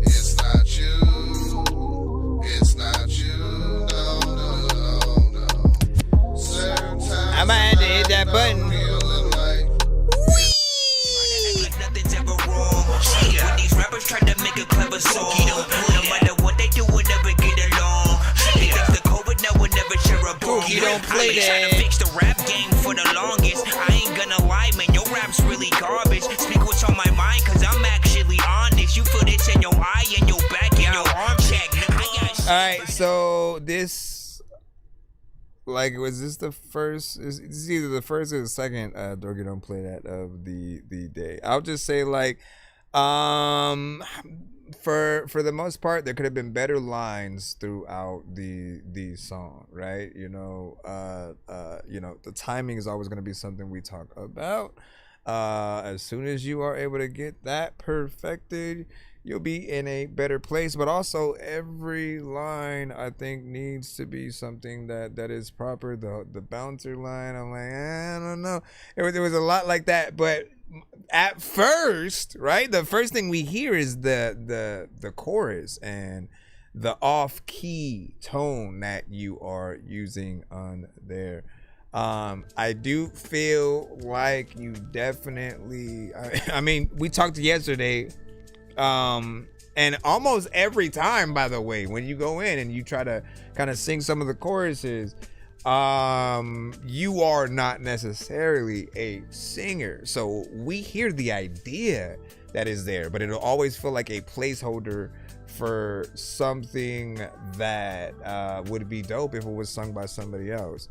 it's not you. It's not you. No, no, no, no. Certain times I might have to hit that button. When these rappers try to make a clever song, no matter what they do, we'll never get along. They fix the COVID, now we'll never share a bone. You don't play I've been trying that. to fix the rap game for the longest. I ain't gonna lie, man, your rap's really garbage. Speak what's on my mind, cause I'm actually honest. You feel this in your eye, in your back, in your arm check. Alright, so this, like, was this the first? It's either the first or the second Dorky Don't Play That of the day. I'll just say, like, for the most part, there could have been better lines throughout the song, right? You know, the timing is always going to be something we talk about. As soon as you are able to get that perfected, you'll be in a better place. But also, every line I think needs to be something that is proper. The bouncer line, I'm like, I don't know. There was a lot like that, but at first, right, the first thing we hear is the chorus and the off-key tone that you are using on there. I do feel like you definitely, I mean, we talked yesterday, and almost every time, by the way, when you go in and you try to kind of sing some of the choruses, you are not necessarily a singer. So we hear the idea that is there, but it'll always feel like a placeholder for something that would be dope if it was sung by somebody else.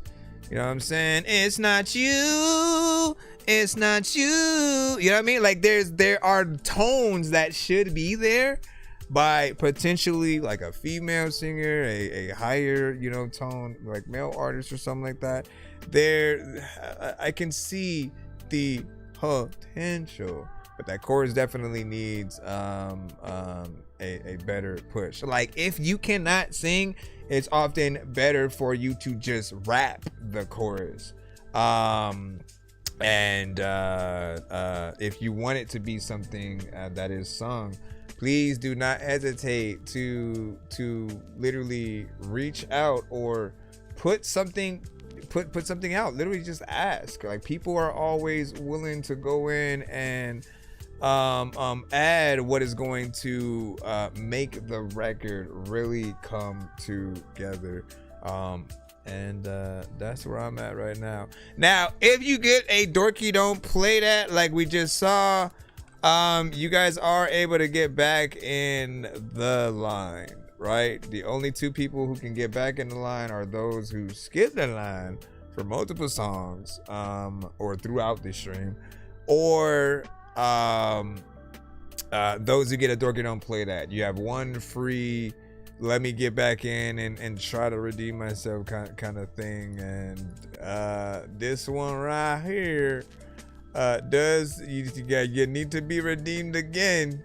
You know what I'm saying? It's not you. It's not you. You know what I mean? Like there are tones that should be there by potentially like a female singer, a higher, tone, like male artist or something like that. I can see the potential, but that chorus definitely needs a better push. Like, if you cannot sing, it's often better for you to just rap the chorus. If you want it to be something that is sung, please do not hesitate to literally reach out or put something out. Literally just ask. Like, people are always willing to go in and add what is going to make the record really come together. And that's where I'm at right now. Now, if you get a Dorky Don't Play That, like we just saw, you guys are able to get back in the line, right? The only two people who can get back in the line are those who skip the line for multiple songs, or throughout the stream, or those who get a Dorky Don't Play That. You have one free, let me get back in and try to redeem myself kind of thing. And this one right here you need to be redeemed again.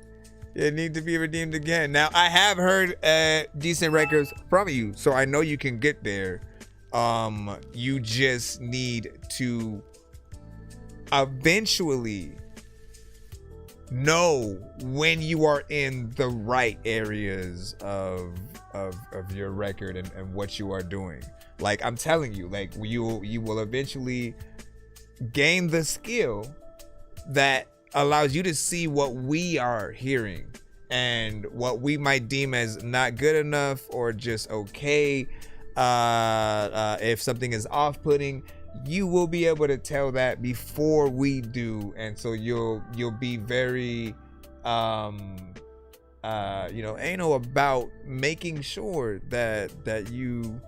You need to be redeemed again. Now, I have heard decent records from you, so I know you can get there. You just need to eventually know when you are in the right areas of your record and what you are doing. Like, I'm telling you, like, you will eventually gain the skill that allows you to see what we are hearing and what we might deem as not good enough or just okay. If something is off-putting, you will be able to tell that before we do, and so you'll be very anal about making sure that you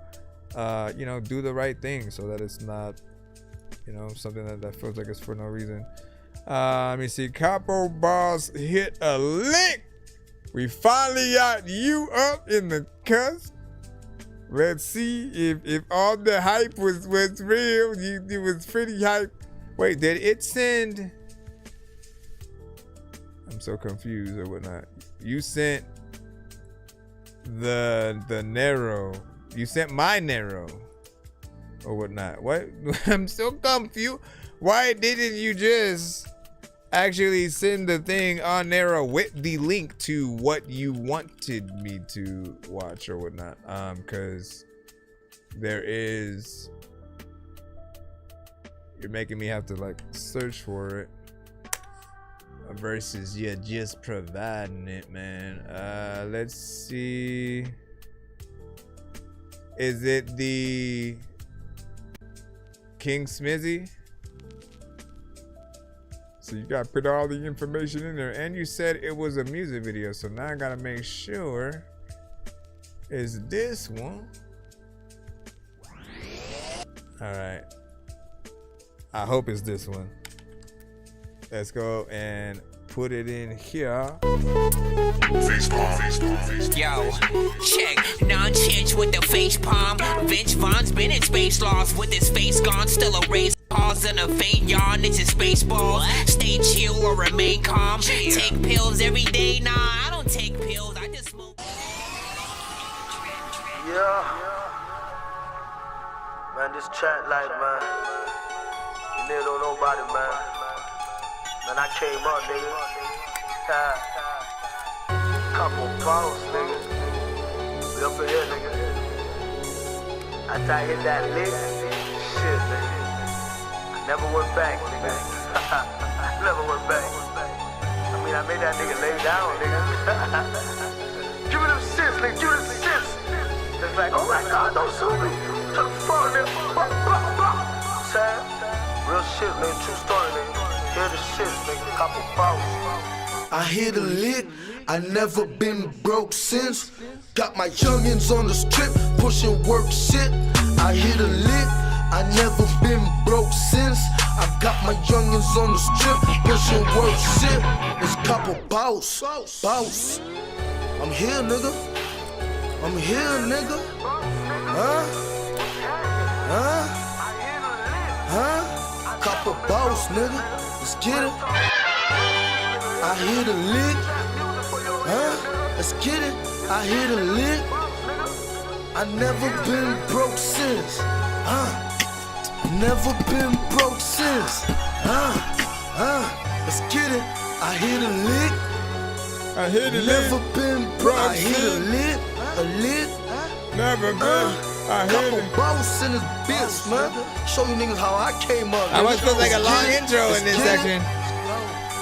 do the right thing, so that it's not something that feels like it's for no reason. Let me see. Capo Boss hit a lick. We finally got you up in the cuss. Let's see if all the hype was real. It was pretty hype. Wait, did it send? I'm so confused or whatnot. You sent the narrow. You sent my narrow or whatnot. What? I'm so confused. Why didn't you just actually send the thing on narrow with the link to what you wanted me to watch or whatnot? Because you're making me have to like search for it versus you're just providing it, man. Let's see. Is it the King Smizzy? So you gotta put all the information in there, and you said it was a music video, so now I gotta make sure it's this one. All right, I hope it's this one. Let's go and put it in here. Yo, check, non-change with the face palm. Vince Vaughn's been in space lost with his face gone, still a raise. Pause and a faint yawn, it's a space ball. Stay chill or remain calm. Take pills every day, nah, I don't take pills, I just smoke. Yeah. Man, this chat life, man. You nigga don't know about it, man. Man, I came up, nigga. Couple bottles, nigga. We up in here, nigga. After I hit that lick, shit, nigga. Never went back, nigga. Never went back. I mean, I made that nigga lay down, nigga. Give me them shits, nigga. Give me them shits. It's like, oh my God, don't sue me. Shut the fuck, nigga. Sam, real shit, nigga. True story, nigga. Hear the shit, nigga. Couple bottles. I hit a lick. I never been broke since. Got my youngins on the strip, pushing work shit. I hit a lick. I never been broke since. I got my youngins on the strip, pushing work shit. It's couple boss. I'm here, nigga. I'm here, nigga. Couple boss, nigga. Let's get it. I hit a lick. Let's get it. I hit a lick. I never been broke since. Never been broke since. Let's get it. I hit a lick. I hit a lick. Never been broke. I hit a lick. Never been. I hit it. Boss in this bitch, man. Show you niggas how I came up. I must feel like a long intro in this section.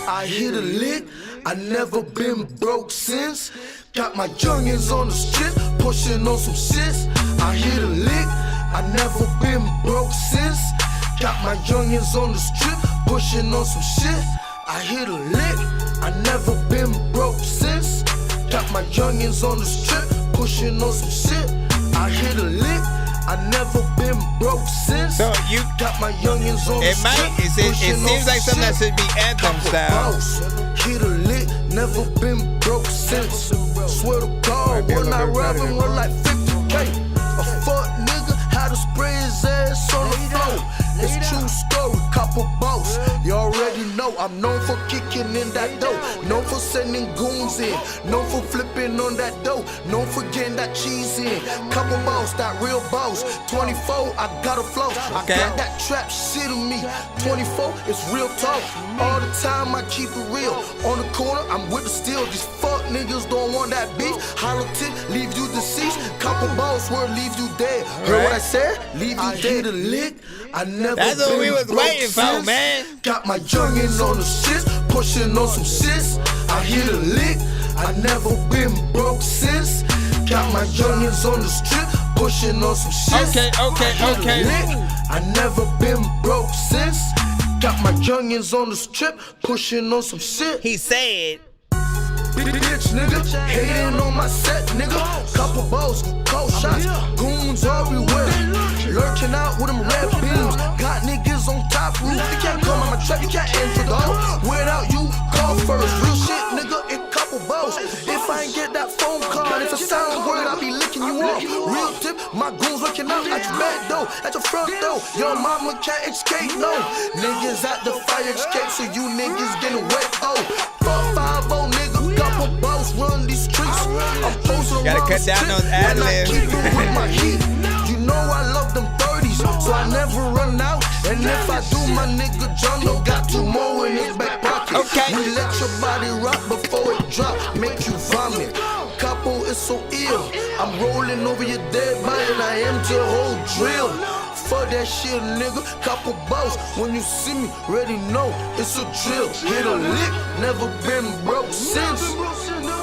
I hit a lick. I never been broke since. Got my youngins on the strip, pushing on some shits. I hit a lick. I never been broke since. Got my youngins on the strip, pushing on some shit. I hit a lick. I never been broke since. Got my youngins on the strip, pushing on some shit. I hit a lick. I never been broke since. So you got my youngins on it the might. strip, It seems like something that should be anthem style. Hit a lick, never been broke since. Swear to God, when I rapping, we're like 50K. A fuck nigga had to spray his ass on the floor. It's true story, couple boss. You already know I'm known for kicking in that dough, known for sending goons in, known for flipping on that dough, known for getting that cheese in. Couple boss, that real boss. 24, I got a flow. I got that trap shit in me. 24, it's real talk. All the time I keep it real. On the corner, I'm with the steel. These fuck niggas don't want that beef. Hollow tip, leave you deceased. Couple boss, word leave you dead. Heard what I said? Leave you dead. A lick. I never. That's what we was waiting for, man. Got my youngins on the shits, pushing on some shits. I hit a lick. I never been broke since. Got my youngins on the strip, pushing on some shits. Okay. I never been broke since. Got my youngins on the strip, pushing on some shit. He said. Bitch, nigga, hating on my set, nigga. Couple balls, cold shots, goons everywhere. Lurking out with them red beams. Got niggas on top roof. You can't come on my trap, you can't enter though. Without you, call first. Real shit, nigga, it couple balls. If I ain't get that phone call, if it sound good, I'll be licking you off. Real tip, my goons looking out at your back door, at your front door. Your mama can't escape, no. Niggas at the fire escape, so you niggas getting wet, oh. Fuck 5-0, nigga. Couple boss run these streets. I'm posting gotta cut down those ad-libs. with my heat. You know I love them 30s, so I never run out. And if I do, my nigga John got 2 more in his back pocket. Okay. We let your body rock before it drop, make you vomit. Couple is so ill. I'm rolling over your dead body and I am to whole drill. For that shit, nigga, couple balls. When you see me, ready know it's a drill. Hit a lick, never been broke since.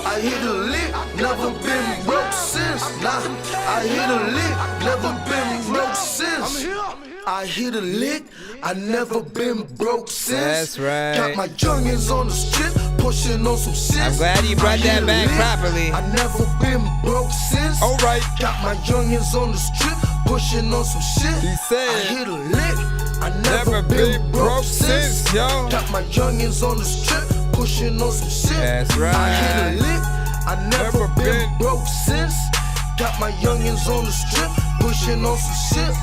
I hit a lick, never been broke since. Nah, I hit a lick, never been broke since. I hit a lick, I never been broke since. That's right. Got my youngins on the strip, pushing on some shit. I'm glad you brought that back properly. I never been broke since. Alright. Got my youngins on the strip, pushing on some shit. He said, I hit a lick, I never been broke since. Yo. Got my youngins on the strip, pushing on some shit. That's right. I hit a lick, I never been broke since. Got my youngins on the strip, pushing on some shit.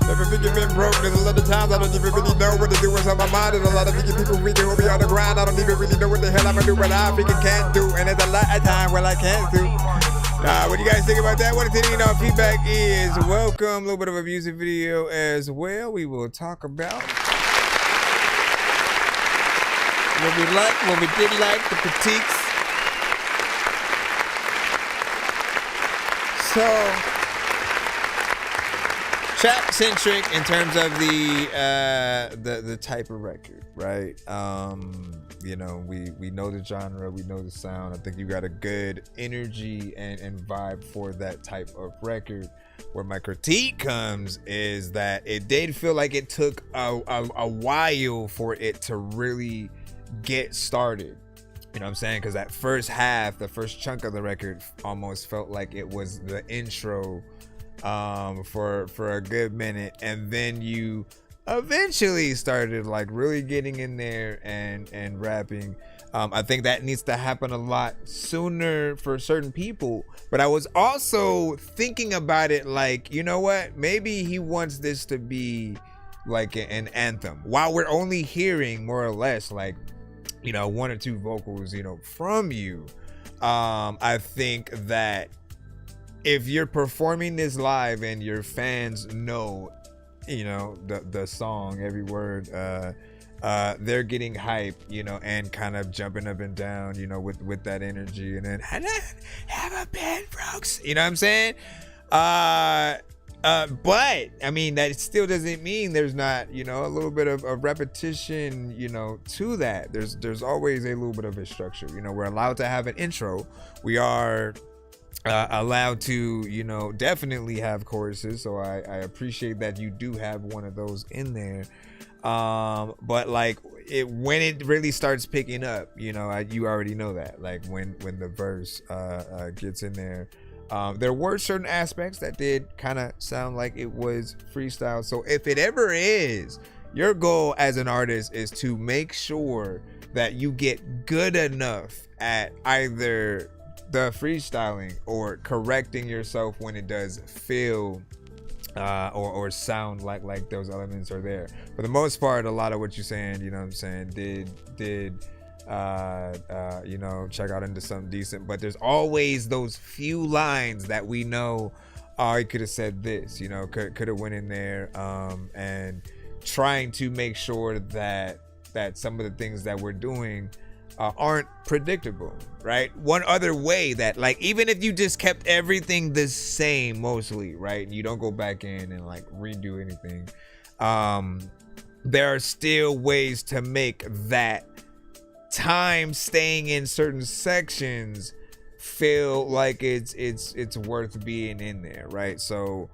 Never think you've been broke. There's a lot of times I don't even really know what to do. What's on my mind. There's a lot of thinking people freaking with me on the ground. I don't even really know what the hell I'm gonna do, but I freaking can't do. And there's a lot of time when I can't do. What do you guys think about that? What do you know? Feedback is welcome. A little bit of a music video as well. We will talk about what we like, what we didn't like, the critiques. So, trap centric in terms of the type of record, right? You know, we know the genre, we know the sound. I think you got a good energy and vibe for that type of record. Where my critique comes is that it did feel like it took a while for it to really get started. You know what I'm saying? Because that first half, the first chunk of the record almost felt like it was the intro for a good minute, and then you eventually started like really getting in there and rapping. I think that needs to happen a lot sooner for certain people, but I was also thinking about it like, you know what, maybe he wants this to be like an anthem while we're only hearing more or less like, you know, 1 or 2 vocals, you know, from you. I think that if you're performing this live and your fans know, you know, the song, every word, they're getting hype, you know, and kind of jumping up and down, you know, with that energy, and then have a band, folks. You know what I'm saying? But I mean, that still doesn't mean there's not, you know, a little bit of a repetition, you know, to that. There's always a little bit of a structure. You know, we're allowed to have an intro. We are allowed to, definitely have choruses. So I appreciate that you do have one of those in there. But like when it really starts picking up, you already know that, like when the verse gets in there, there were certain aspects that did kind of sound like it was freestyle. So if it ever is, your goal as an artist is to make sure that you get good enough at either the freestyling or correcting yourself when it does feel or sound like those elements are there. For the most part, a lot of what you're saying, did check out into something decent. But there's always those few lines that we know, he could have said this, could have went in there, and trying to make sure that some of the things that we're doing aren't predictable, right? One other way that, like, even if you just kept everything the same mostly, right, and you don't go back in and like redo anything, there are still ways to make that time staying in certain sections feel like it's worth being in there, right? So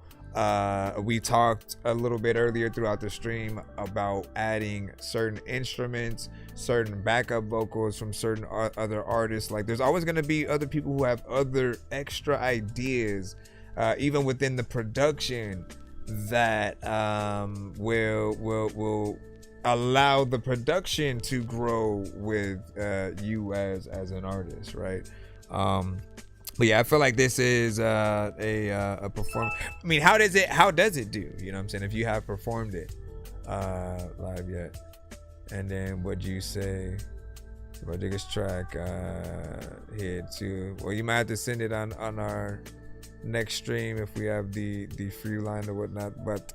we talked a little bit earlier throughout the stream about adding certain instruments, certain backup vocals from certain other artists. Like, there's always going to be other people who have other extra ideas, even within the production, that will allow the production to grow with you as an artist, right? But yeah, I feel like this is a performance. I mean, how does it do? You know what I'm saying? If you have performed it live yet, and then what do you say about this track here too? Well, you might have to send it on our next stream if we have the free line or whatnot. But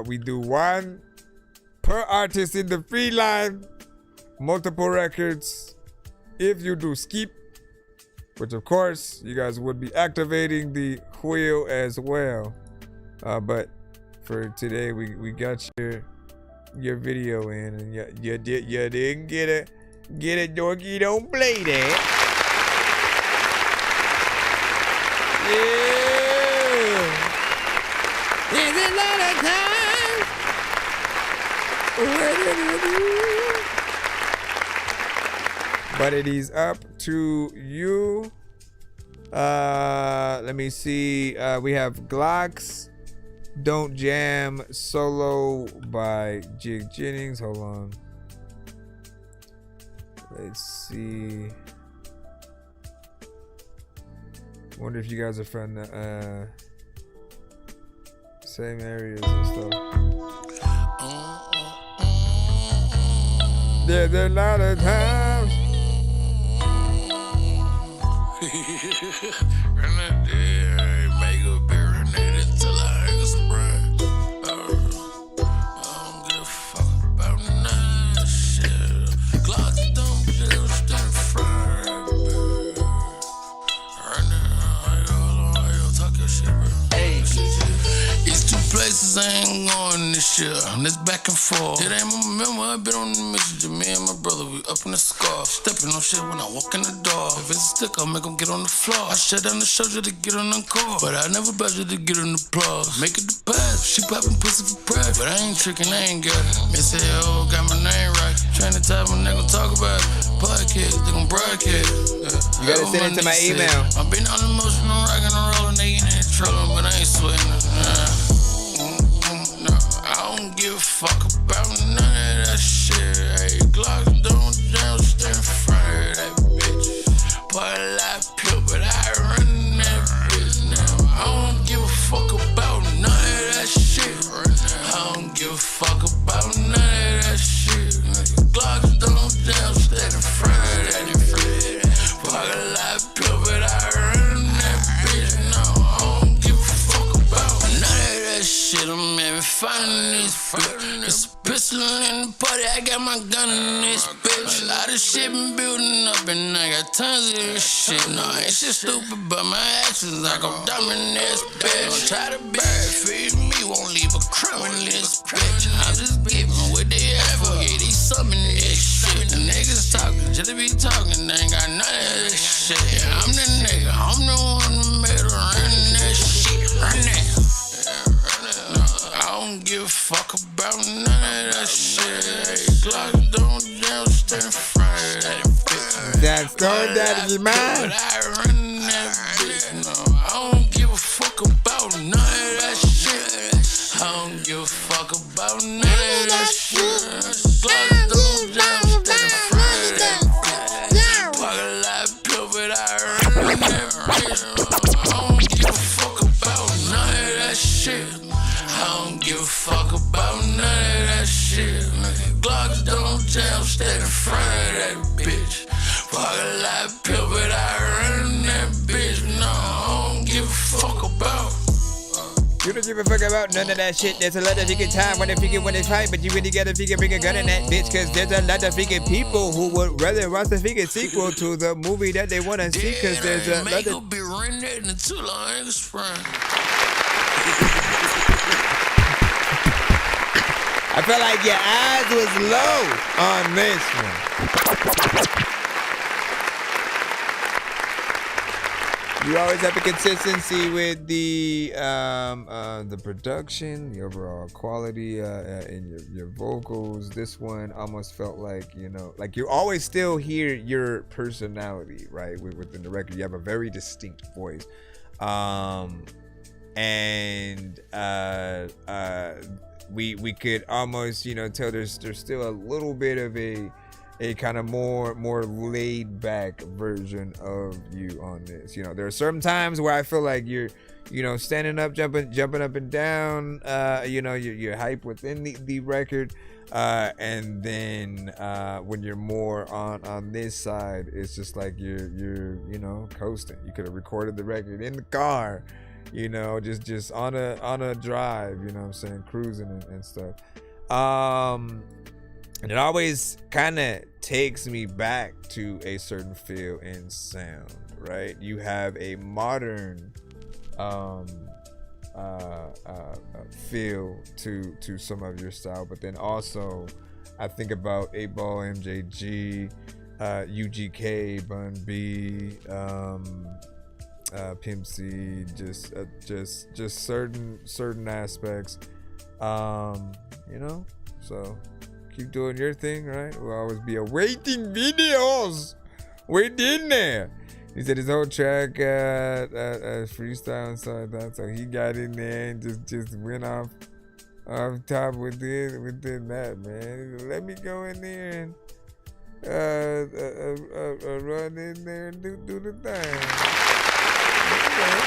we do one per artist in the free line, multiple records. If you do skip, which of course you guys would be activating the wheel as well, but for today we got your video in, and you didn't get it, Dorky, don't play that. But it is up to you. Let me see. We have Glocks Don't Jam solo by Jig Jennings. Hold on. Let's see. Wonder if you guys are from the same areas and stuff. There's a lot of times. Make a beer and till I hang a spray. I don't give a fuck about none of that shit. Glocks don't just stand fried. Right now, yo, talk your shit, bro. Hey, it's two places I ain't going this year. This back and forth. It ain't my member, I been on the mission. Me and my brother, we up in the scarf. Stepping on shit when I walk in the door. If it's a stick, I'll make them get on the floor. I shut down the shoulder to get on the car, but I never budget to get on the applause. Make it the pass. She poppin' pussy for pride, but I ain't tricking, I ain't got it. Miss L, got my name right. Trying to type when they gon' talk about it. Podcast, they gon' broadcast. You gotta send it to my email. I've been on emotional, rockin' and rollin', they in there trolling, but I ain't sweating. No, I don't give a fuck about none of that shit. Hey, Glocks don't jam, stand front of that bitch. Put a lot of pill, but I run that bitch now. I don't give a fuck about none of that shit. I don't give a fuck about none of that shit. Glocks don't jam, stand in front of that bitch. Put a lot of pill, but I run that bitch now. I don't give a fuck about none of that shit. I'm having fun in this bitch. It's a pistol in the party, I got my gun in this bitch. A lot of shit been building up and I got tons of this shit. No, I ain't shit stupid, but my actions like I'm dumb in this bitch. Don't try to bird feed me, won't leave a crumb in this bitch. I'm just giving what they ever. Yeah, they summon this shit. The niggas talking, just be talking, they ain't got none of this shit. Yeah, I'm the nigga, I'm the don't give a fuck about none of that shit. Glock don't down, stand in front of that bitch. That's throwing that in your mind. But I run that bitch, no. I don't give a fuck about none of that shit. I don't give a fuck about none of that shit. Glock don't down, stand in front of that bitch. Pocket like pill, but I run that bitch. I don't give a fuck about none of that shit. I don't give a fuck about none of that shit. Glocks don't jam, stand in front of that bitch. Pocket like pill, but I run that bitch. No, I don't give a fuck about. You don't give a fuck about none of that shit. There's a lot of freaking time when they fight, but you really gotta bring a gun in that bitch, cause there's a lot of freaking people who would rather watch the freaking sequel to the movie that they wanna see, cause there's a lot of... be rented until I ain't sprung. I felt like your eyes was low on this one. You always have a consistency with the production, the overall quality in your vocals. This one almost felt like, you know, like you always still hear your personality, right? Within the record, you have a very distinct voice, we could almost, you know, tell there's still a little bit of a kind of more laid back version of you on this. You know, there are certain times where I feel like you're, you know, standing up, jumping up and down, you know, you're hype within the record, and then when you're more on this side, it's just like you're you know, coasting. You could have recorded the record in the car, you know, just on a drive, you know what I'm saying, cruising and stuff. And it always kind of takes me back to a certain feel and sound, right? You have a modern feel to some of your style, but then also I think about 8-Ball, MJG, UGK, Bun B, Pimp C, just certain aspects, you know. So keep doing your thing, right? We'll always be awaiting videos. Wait in there. He said his whole track freestyle and stuff like that. So he got in there and just went off top within that, man. Let me go in there and run in there and do the thing. Okay.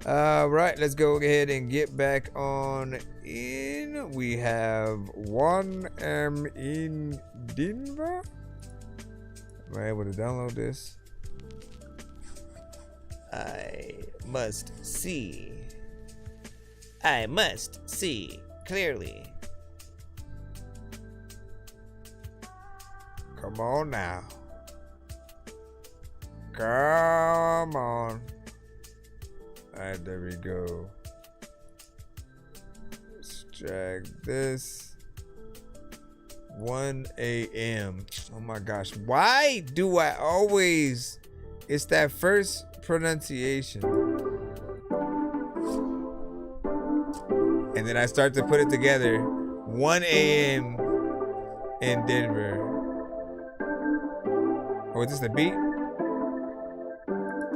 All right, let's go ahead and get back on in. We have 1M in Denver. Am I able to download this? I must see clearly. Come on now. Come on. Alright, there we go. Let's drag this. 1 a.m. Oh my gosh. Why do I always... It's that first pronunciation. And then I start to put it together. 1 a.m. in Denver. Oh, is this the beat?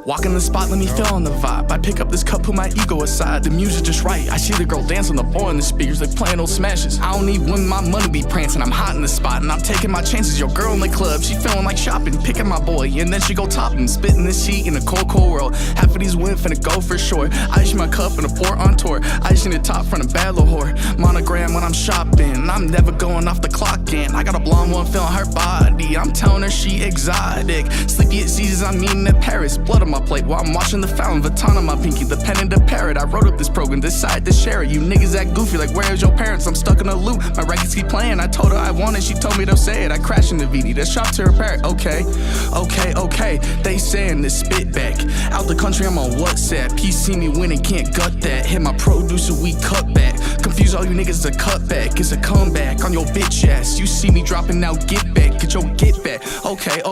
Walk in the spot, let me feel on the vibe. I pick up this cup, put my ego aside. The music just right. I see the girl dance on the boy in the speakers, they playing those smashes. I don't need when my money be prancing. I'm hot in the spot and I'm taking my chances. Your girl in the club, she feeling like shopping, picking my boy, and then she go topping, spitting this heat in a cold world. Half of these women finna go for sure. Ice my cup and a pour on tour. Ice in the top front of bad little whore. Monogram when I'm shopping. I'm never going off the clock in. I got a blonde one feeling her body. I'm telling her she exotic. Sleepy at Caesars, I'm eating at Paris. Blood on my plate while I'm watching the fountain. Vuitton on my pinky, the pen and the parrot. I wrote up this program, decided to share it. You niggas act goofy like where's your parents? I'm stuck in a loop, my records keep playing. I told her I want it, she told me to say it. I crashed in the VD, the shop to repair it. Okay, they saying this spit back. Out the country, I'm on WhatsApp. He see me winning, can't gut that. Hit my producer, we cut back. confuse all you niggas, a cutback. It's a comeback on your bitch ass. You see me dropping now, get back, get your get back. Okay.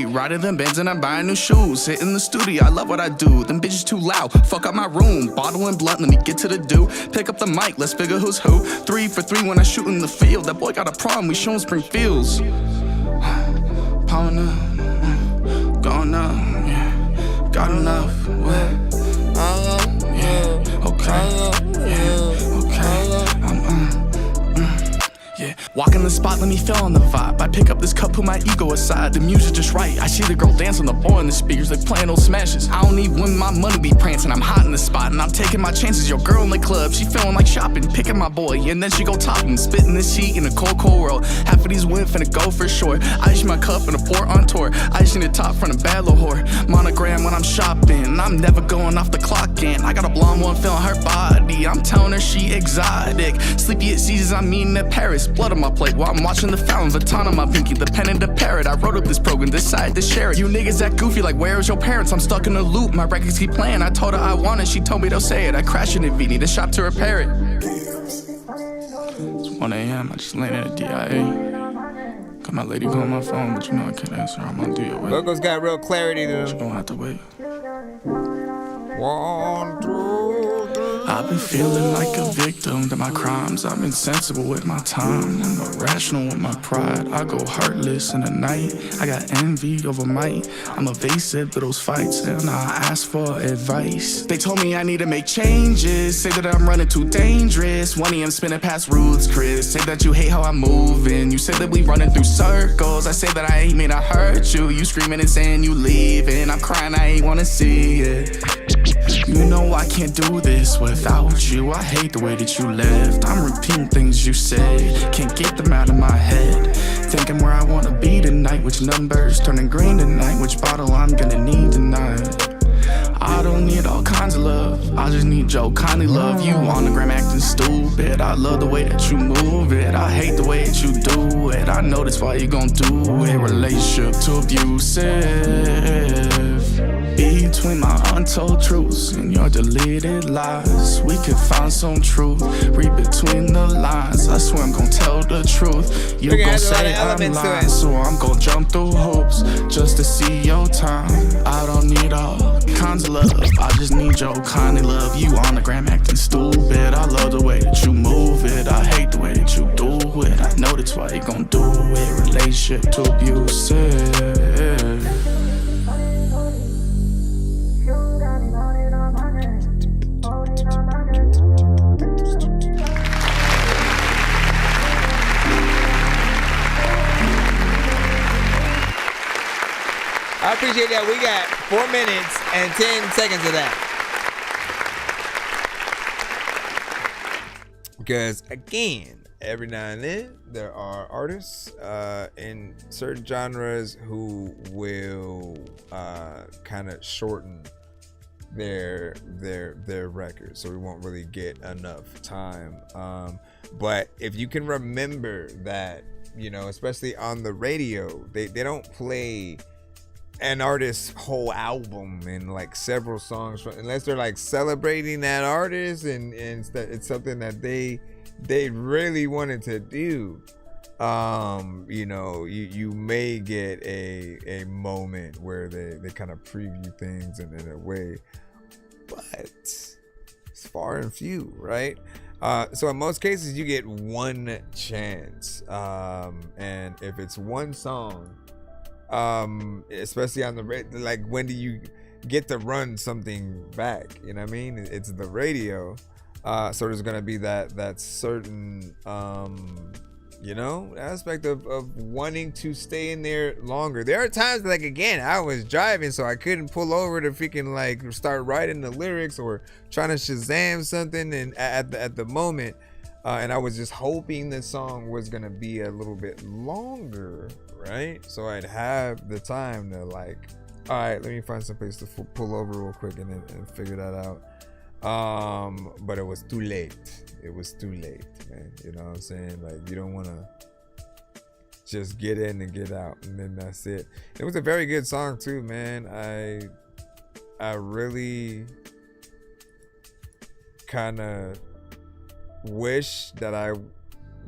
Riding them Benz and I'm buying new shoes. Hitting the studio, I love what I do. Them bitches too loud, fuck up my room. Bottle and blunt, let me get to the do. Pick up the mic, let's figure who's who. 3 for 3 when I shoot in the field. That boy got a problem, we showing spring fields. Pound up, gone up, yeah. Got enough, what? Yeah, walk in the spot, let me feel on the vibe. I pick up this cup, put my ego aside. The music just right. I see the girl dance on the boy in the speakers, like playing old smashes. I don't need when my money be prancing. I'm hot in the spot and I'm taking my chances. Your girl in the club, she feeling like shopping, picking my boy, and then she go topping, spitting this heat in a cold world. Half of these women finna go for sure. I use my cup and a pour on tour. I just need a top from a bad little whore. Monogram when I'm shopping. I'm never going off the clock in. I got a blonde one feeling her body. I'm telling her she exotic. Sleepy at Caesars, I'm meeting at Paris. Blood on my plate while I'm watching the fountain. Vuitton on my pinky, the pen and the parrot. I wrote up this program, decided to share it. You niggas act goofy like where's your parents? I'm stuck in a loop, my records keep playing. I told her I want it, she told me don't say it. I crashed in the V, need a shop to repair it. It's 1 a.m, I just landed at DIA. Got my lady calling my phone, but you know I can't answer. I'm gonna do your way. Logo's got real clarity to them. She gonna have to wait. 1, 2, 3. I've been feeling like a victim to my crimes. I'm insensible with my time. I'm irrational with my pride. I go heartless in the night. I got envy over might. I'm evasive to those fights and I ask for advice. They told me I need to make changes. Say that I'm running too dangerous. 1 AM spinning past Ruth's Chris. Say that you hate how I'm moving. You say that we running through circles. I say that I ain't mean to hurt you. You screaming and saying you leaving. I'm crying, I ain't wanna see it. You know I can't do this without you. I hate the way that you left. I'm repeating things you said. Can't get them out of my head. Thinking where I wanna be tonight. Which numbers turning green tonight. Which bottle I'm gonna need tonight. I don't need all kinds of love. I just need your kindly love. You on the gram acting stupid. I love the way that you move it. I hate the way that you do it. I know that's why you gon' do it. Relationship too abusive. Between my untold truths and your deleted lies, we could find some truth. Read between the lines. I swear I'm gon' tell the truth. You gon' say I'm lying, so I'm gon' jump through hoops just to see your time. I don't need all kinds of love. I just need your kindly love. You on the gram acting stupid. I love the way that you move it. I hate the way that you do it. I know that's why you gon' do it. Relationship too abusive. I appreciate that. We got 4 minutes and 10 seconds of that. Because, again, every now and then, there are artists in certain genres who will kind of shorten their records, so we won't really get enough time. But if you can remember that, you know, especially on the radio, they don't play an artist's whole album and like several songs unless they're like celebrating that artist and it's something that they really wanted to do. You know, you may get a moment where they kind of preview things in a way, but it's far and few, right? So in most cases you get one chance, and if it's one song, especially on the radio, like when do you get to run something back? You know what I mean? It's the radio, so there's gonna be that certain you know, aspect of wanting to stay in there longer. There are times like, again, I was driving, so I couldn't pull over to freaking like start writing the lyrics or trying to Shazam something, and at the moment, and I was just hoping the song was gonna be a little bit longer, right? So I'd have the time to like, all right, let me find some place to pull over real quick and figure that out. But it was too late. It was too late, man. You know what I'm saying? Like, you don't want to just get in and get out, and then that's it. It was a very good song too, man. I really kind of wish that I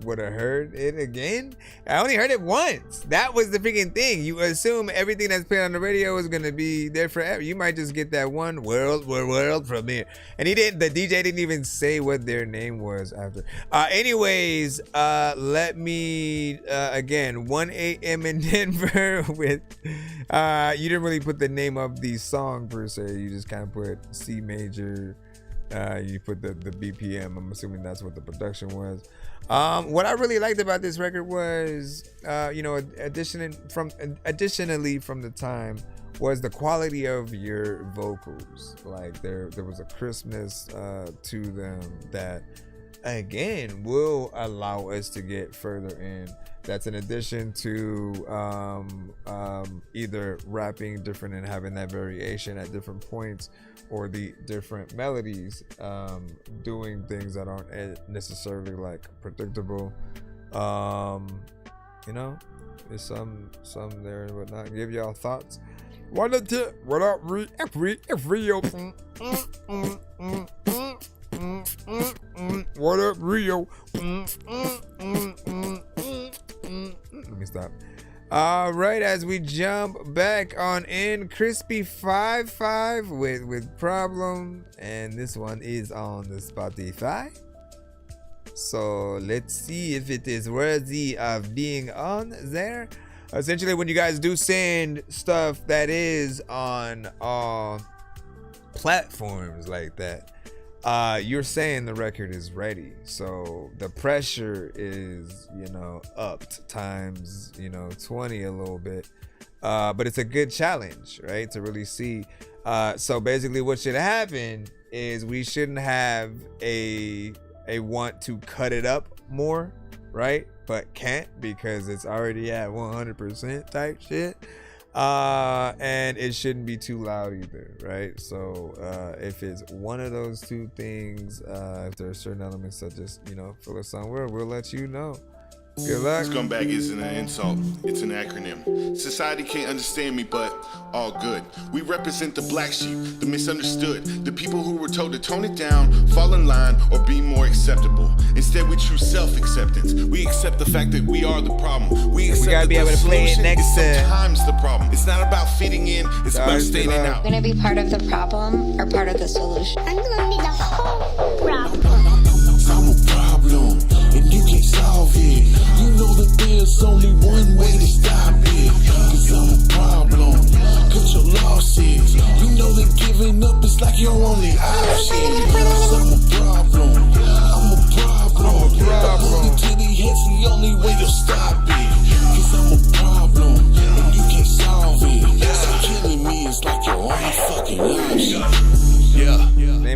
would have heard it again. I only heard it once. That was the freaking thing. You assume everything that's played on the radio is gonna be there forever. You might just get that one world from there. And the DJ didn't even say what their name was after. Anyways, let me again, 1 a.m. in Denver with you didn't really put the name of the song per se. You just kind of put C major. You put the BPM. I'm assuming that's what the production was. What I really liked about this record was, additionally from the time, was the quality of your vocals. Like there was a crispness to them that, again, will allow us to get further in. That's in addition to either rapping different and having that variation at different points, or the different melodies, doing things that aren't necessarily like predictable. There's some there and whatnot. Give y'all thoughts. What up, Rio? What up, Rio? Let me stop. All right, as we jump back on in, Crispy 55 with Problem, and this one is on the Spotify. So let's see if it is worthy of being on there. Essentially, when you guys do send stuff that is on platforms like that, you're saying the record is ready. So the pressure is, upped times, 20 a little bit. But it's a good challenge, right? To really see. So basically what should happen is we shouldn't have a want to cut it up more, right? But can't, because it's already at 100% type shit. And it shouldn't be too loud either, right? So if it's one of those two things, if there are certain elements that just, fill us somewhere, we'll let you know. Good luck. Scumbag isn't an insult, it's an acronym. Society can't understand me, but all good. We represent the black sheep, the misunderstood, the people who were told to tone it down, fall in line, or be more acceptable. Instead, we choose self-acceptance. We accept the fact that we are the problem. We accept gotta that be able the to play it solution next is to- sometimes the problem. It's not about fitting in, it's about standing out. Gonna be part of the problem or part of the solution? I'm gonna be the whole problem. I'm a problem, and you can't solve it. You know that there's only one way to stop it. Cause I'm a problem, cut your losses. You know that giving up is like your only option. Cause I'm a problem, I'm a problem. The bullet to the head's the only way to stop it. Cause I'm a problem, and you can't solve it. So killing me is like your only fucking option. Yeah.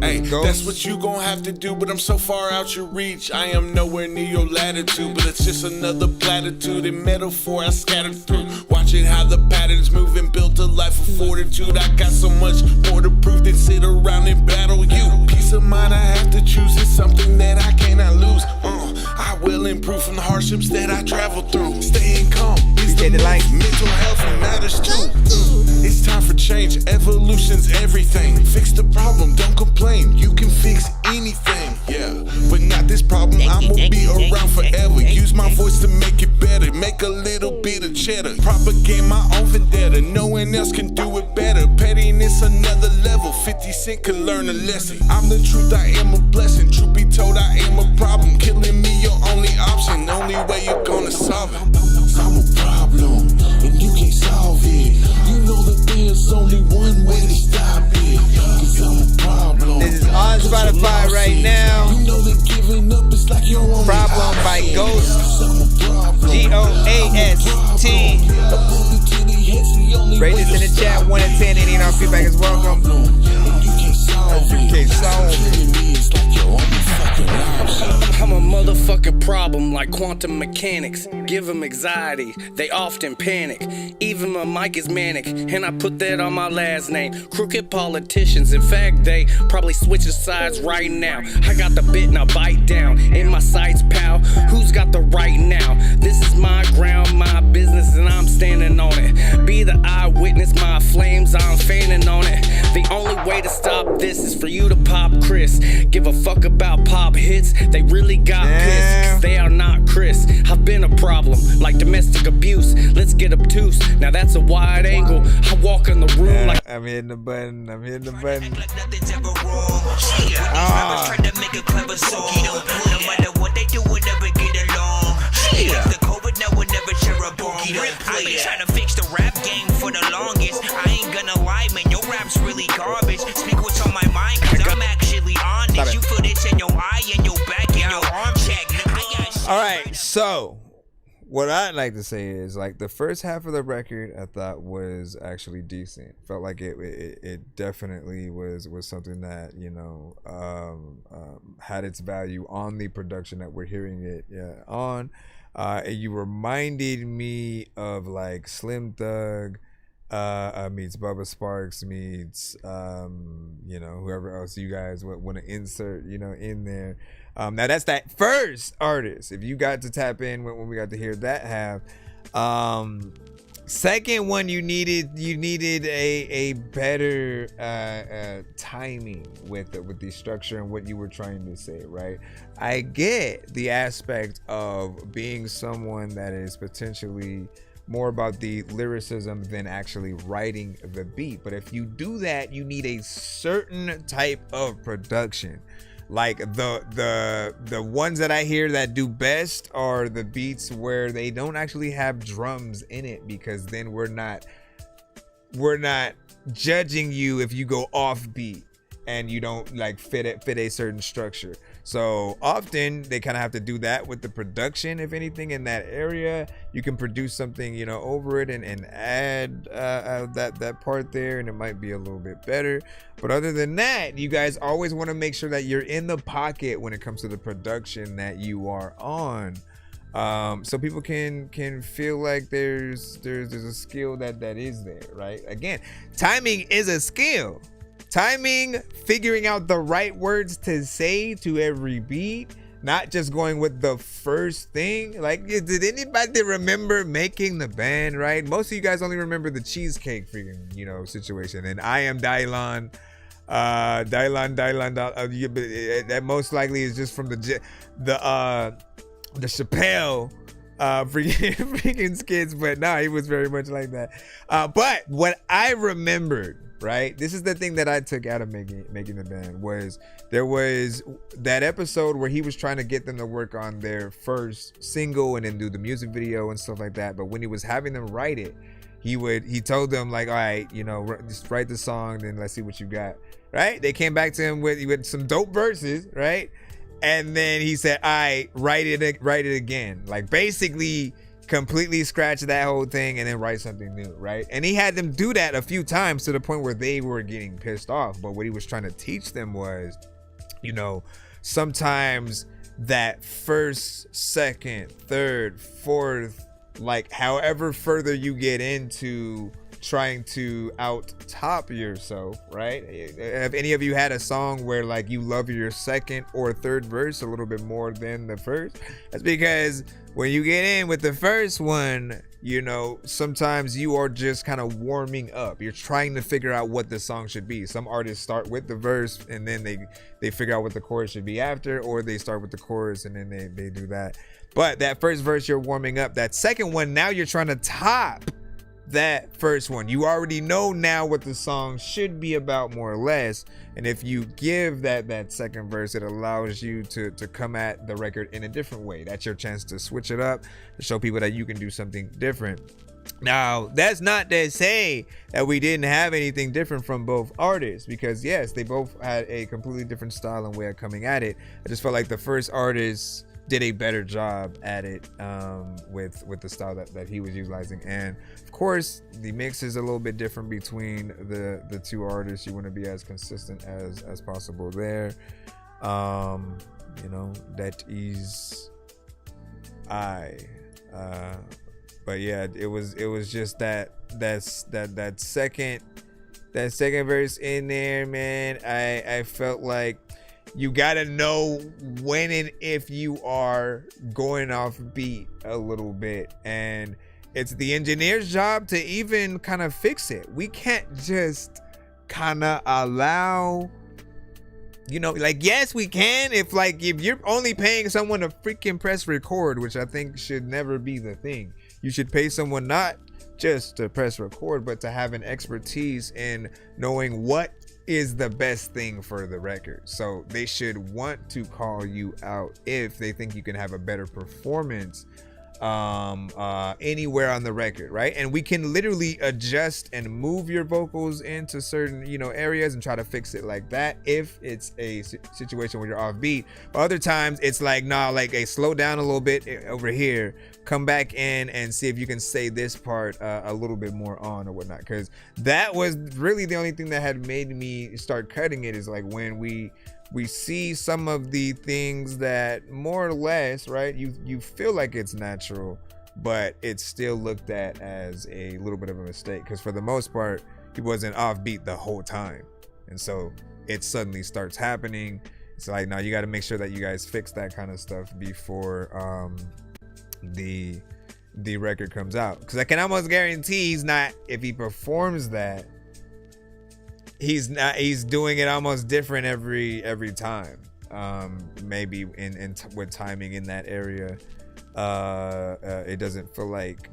Hey, that's what you gon' have to do, but I'm so far out your reach. I am nowhere near your latitude, but it's just another platitude and metaphor I scattered through. Watching how the patterns move and built a life of fortitude. I got so much more to prove than sit around and battle you. Peace of mind I have to choose is something that I cannot lose. I will improve from the hardships that I travel through. Staying calm is the most. Mental health matters too. It's time for change, evolution's everything. Fix the problem, don't complain. You can fix anything, yeah, but not this problem. I'ma be around forever. Use my voice to make it better. Make a little bit of cheddar. Propagate my own vendetta. No one else can do it better. Pettiness another level. 50 Cent can learn a lesson. I'm the truth, I am a blessing. Truth be told, I am a problem. Killing me your only option. Only way you're gonna solve it. I'm a problem, and you can't solve it. You know that there's only one way to stop it. Cause I'm a problem. This is on Spotify right now. You know that giving up is like your only Problem by option. Ghost. G-O-A-S-T. Rate this in the chat, 1 to 10. Any and all feedback is welcome. You can't solve it. I'm a motherfucking problem like quantum mechanics. Give them anxiety, they often panic. Even my mic is manic, and I put that on my last name. Crooked politicians, in fact, they probably switching sides right now. I got the bit, now bite down. In my sights, pal, who's got the right now? This is my ground, my business, and I'm standing on it. Be the eyewitness, my flames, I'm fanning on it. The only way to stop this is for you to pop Chris. Give a fuck about pop hits, they really got pissed, 'cause they are not Chris. I've been a problem, like domestic abuse. Let's get obtuse, now that's a wide angle. I walk in the room like I'm hitting the button. I'm hitting the button. Trying to make a clever song. No matter what they do, we'll never get along. The COVID now will never share a bong. I've been trying to fix the rap game for the longest. I ain't gonna lie, man, your rap's really garbage. Speak what's on my mind, cause I'm actually honest. You feel this in your eye, in your back, in your arm check. All right, so what I'd like to say is, like, the first half of the record I thought was actually decent. Felt like it definitely was something that, you know, had its value on the production that we're hearing it on. You reminded me of like Slim Thug meets Bubba Sparks meets you know, whoever else you guys want to insert, you know, in there. Now that's that first artist. If you got to tap in when we got to hear that half. Second one, you needed a better timing with the structure and what you were trying to say, right? I get the aspect of being someone that is potentially more about the lyricism than actually writing the beat, but if you do that, you need a certain type of production. Like the ones that I hear that do best are the beats where they don't actually have drums in it, because then we're not judging you if you go off beat and you don't like fit a certain structure. So often they kind of have to do that with the production. If anything, in that area, you can produce something, you know, over it and add that part there, and it might be a little bit better. But other than that, you guys always want to make sure that you're in the pocket when it comes to the production that you are on, so people can feel like there's a skill that is there, right? Again, timing is a skill. Timing, figuring out the right words to say to every beat, not just going with the first thing. Like, did anybody remember Making the Band, right? Most of you guys only remember the cheesecake freaking, you know, situation. And I Am Dylan, that most likely is just from the Chappelle freaking skits, but nah, he was very much like that. But what I remembered, right, this is the thing that I took out of making the band, was there was that episode where he was trying to get them to work on their first single and then do the music video and stuff like that. But when he was having them write it, he told them, like, all right, you know, just write the song, then let's see what you got, right? They came back to him with some dope verses, right? And then he said, all right, write it again. Like, basically completely scratch that whole thing and then write something new, right? And he had them do that a few times to the point where they were getting pissed off. But what he was trying to teach them was, you know, sometimes that first, second, third, fourth, like however further you get into trying to out top yourself, right? Have any of you had a song where like you love your second or third verse a little bit more than the first? That's because when you get in with the first one, you know, sometimes you are just kind of warming up. You're trying to figure out what the song should be. Some artists start with the verse and then they figure out what the chorus should be after, or they start with the chorus and then they do that. But that first verse, you're warming up. That second one, now you're trying to top that first one. You already know now what the song should be about, more or less. And if you give that second verse, it allows you to come at the record in a different way. That's your chance to switch it up, to show people that you can do something different. Now, that's not to say that we didn't have anything different from both artists, because yes, they both had a completely different style and way of coming at it. I just felt like the first artist did a better job at it with the style that he was utilizing. And of course, the mix is a little bit different between the two artists. You want to be as consistent as possible there. You know, that is but yeah, it was just that second verse in there, man. I felt like you gotta know when and if you are going off beat a little bit, and it's the engineer's job to even kind of fix it. We can't just kind of allow You know, like, yes, we can. If you're only paying someone to freaking press record, which I think should never be the thing. You should pay someone not just to press record, but to have an expertise in knowing what is the best thing for the record. So they should want to call you out if they think you can have a better performance anywhere on the record, right? And we can literally adjust and move your vocals into certain, you know, areas and try to fix it like that if it's a situation where you're offbeat. But other times it's like, nah, like, hey, slow down a little bit over here, come back in and see if you can say this part a little bit more on or whatnot, because that was really the only thing that had made me start cutting it, is like when we see some of the things that more or less, right, you feel like it's natural, but it's still looked at as a little bit of a mistake, because for the most part he wasn't offbeat the whole time, and so it suddenly starts happening. It's like, now you got to make sure that you guys fix that kind of stuff before the record comes out, because I can almost guarantee he's not, if he performs that, he's doing it almost different every time. Maybe with timing in that area, it doesn't feel like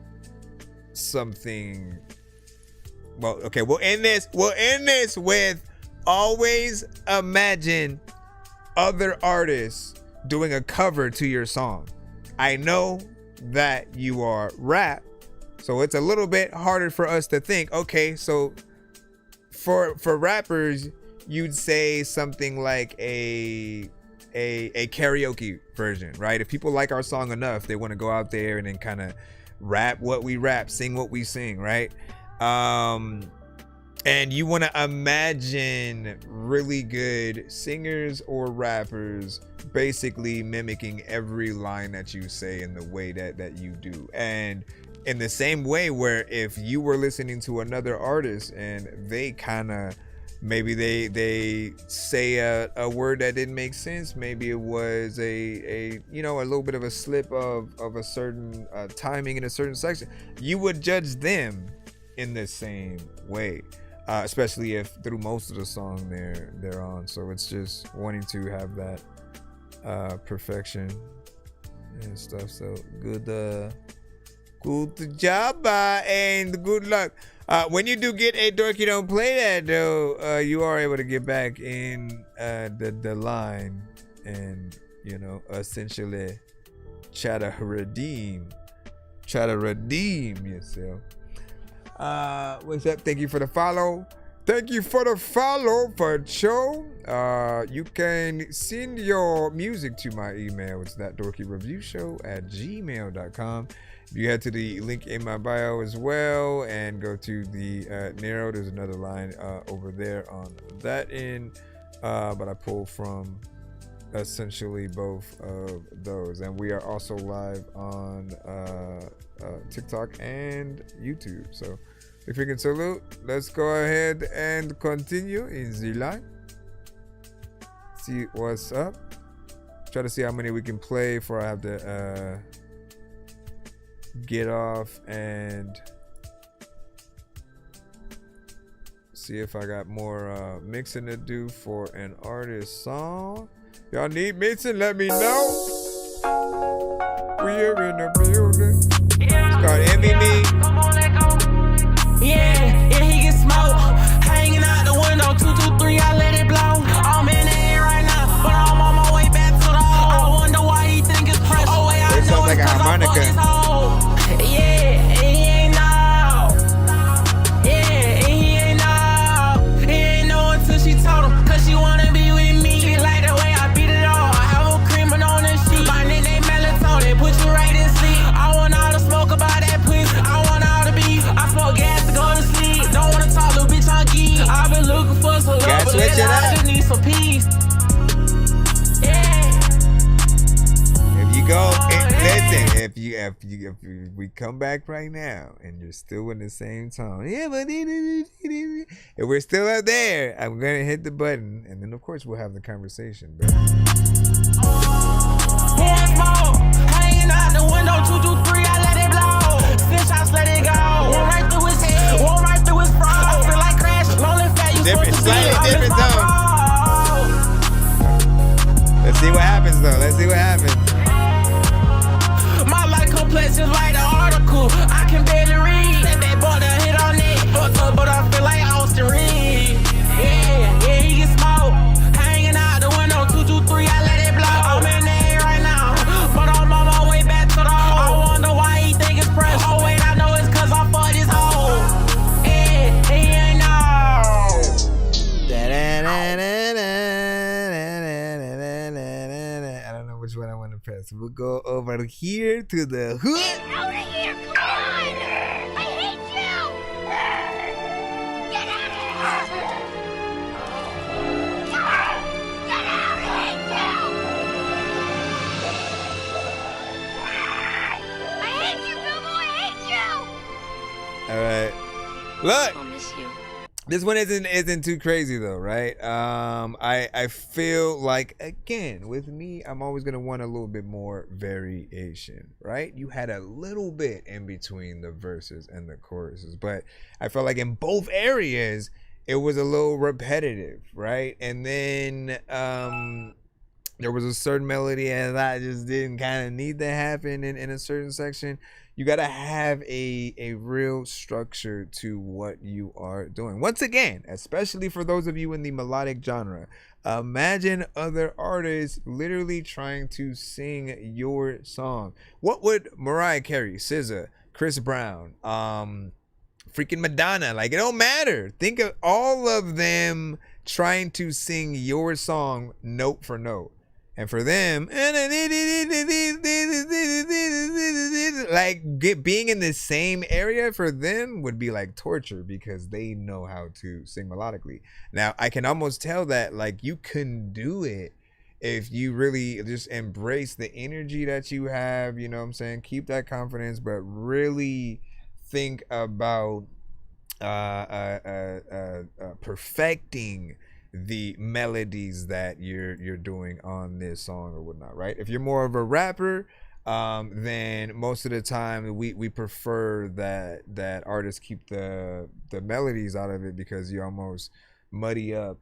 something. Well, okay, we'll end this with, always imagine other artists doing a cover to your song. I know that you are rap, so it's a little bit harder for us to think, okay, so for rappers, you'd say something like a karaoke version, right? If people like our song enough, they want to go out there and then kind of rap what we rap, sing what we sing, right? And you want to imagine really good singers or rappers basically mimicking every line that you say in the way that you do. And in the same way, where if you were listening to another artist and they kind of, maybe they say a word that didn't make sense, maybe it was a you know, a little bit of a slip of a certain timing in a certain section, you would judge them in the same way, especially if through most of the song they're on. So it's just wanting to have that perfection and stuff. So good job and good luck. When you do get a Dorky Don't Play That though, you are able to get back in the line and, you know, essentially try to redeem yourself. What's up? Thank you for the follow. Thank you for the follow for show. You can send your music to my email. It's ThatDorkyReviewShow@gmail.com. If you head to the link in my bio as well and go to the narrow, there's another line over there on that end. But I pulled from essentially both of those. And we are also live on TikTok and YouTube. So if you can salute, let's go ahead and continue in the line. See what's up. Try to see how many we can play before I have to get off and see if I got more mixing to do for an artist song. Y'all need mixing? Let me know. We're in the building. It's called Envy Me. Yeah, he get smoke. Hanging out the window, 223, I let it blow. I'm in the air right now, but I'm on my way back to the hole. I wonder why he think it's pressure. Oh, wait, I know like it's a harmonica. Yeah, and he ain't know. Yeah, and he ain't know. He ain't know until she told him, cause she wanna be with me. She like the way I beat it all. I have a creaming on this sheet. My nickname melatonin, put you right in sleep. I want all the smoke about that pussy. I want all the beef. I smoke gas to go to sleep. Don't wanna talk, little bitch, I'm geek. I've been looking for some love, but I just need some peace. Go listen. If we come back right now and you're still in the same tone, yeah, but if we're still out there, I'm gonna hit the button, and then of course we'll have the conversation. But hanging out the window, 223, I let it blow. 6 shots, let it go. One right through his head, one right through his bra. I feel like Crash, lonely fat, you different, slightly different tone. happens though. Let's see what happens. My life complex is like an article. I can barely read. That boy done hit on it. Fucked up, but I feel like Austin Reed. Yeah, he get smoke. Hanging out the window, 223, I let it blow. I'm in the air right now, but I'm on my way back to the hole. I wonder why he think it's fresh. Oh wait, I know it's cause I fucked his hoe. Yeah, he ain't know. I don't know which one I want to press. We'll go over here to the hood. Get out of here! Come on! I hate you! Get out of here! Get out! I hate you! I hate you, Bilbo! I hate you! All right. Look. I'll miss you. This one isn't too crazy though, right? I feel like, again, with me, I'm always gonna want a little bit more variation, right? You had a little bit in between the verses and the choruses, but I felt like in both areas it was a little repetitive, right? And then there was a certain melody and that just didn't kind of need to happen in a certain section. You got to have a real structure to what you are doing. Once again, especially for those of you in the melodic genre, imagine other artists literally trying to sing your song. What would Mariah Carey, SZA, Chris Brown, freaking Madonna, like, it don't matter. Think of all of them trying to sing your song note for note. And for them, like being in the same area for them would be like torture because they know how to sing melodically. Now, I can almost tell that like you can do it if you really just embrace the energy that you have, you know what I'm saying? Keep that confidence, but really think about perfecting the melodies that you're doing on this song or whatnot, right? If you're more of a rapper, then most of the time we prefer that artists keep the melodies out of it because you almost muddy up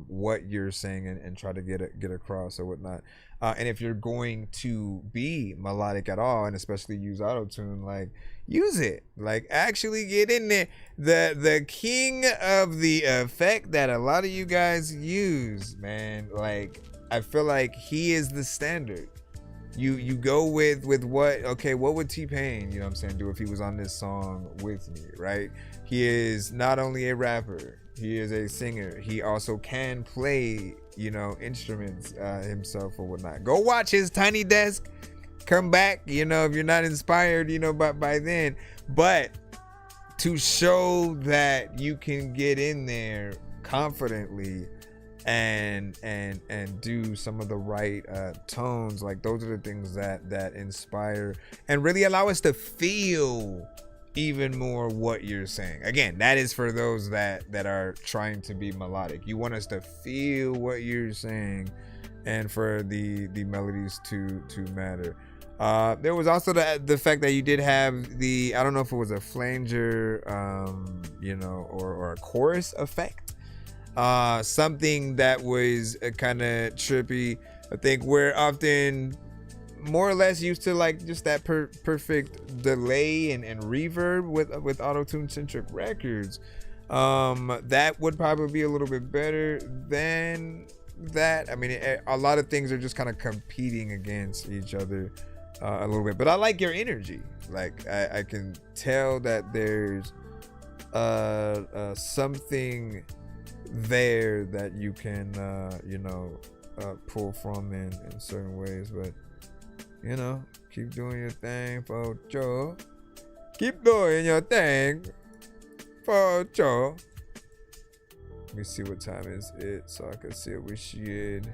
what you're saying and try to get across or whatnot. And if you're going to be melodic at all, and especially use auto-tune, like, use it. Like, actually get in there. The king of the effect that a lot of you guys use, man, like, I feel like he is the standard. You go with what would T-Pain, you know what I'm saying, do if he was on this song with me, right? He is not only a rapper, he is a singer. He also can play, you know, instruments himself or whatnot. Go watch his Tiny Desk. Come back, you know, if you're not inspired, you know, by then. But to show that you can get in there confidently and do some of the right tones, like, those are the things that inspire and really allow us to feel even more what you're saying. Again, that is for those that are trying to be melodic. You want us to feel what you're saying and for the melodies to matter. There was also the fact that you did have the, I don't know if it was a flanger, you know, or a chorus effect. Something that was kind of trippy. I think we're often more or less used to like just that perfect delay and reverb with auto-tune centric records. That would probably be a little bit better than that. I mean, a lot of things are just kind of competing against each other a little bit, but I like your energy. Like, I can tell that there's something there that you can you know, pull from in certain ways. But you know, keep doing your thing for sure. Keep doing your thing for sure. Let me see what time is it so I can see if we should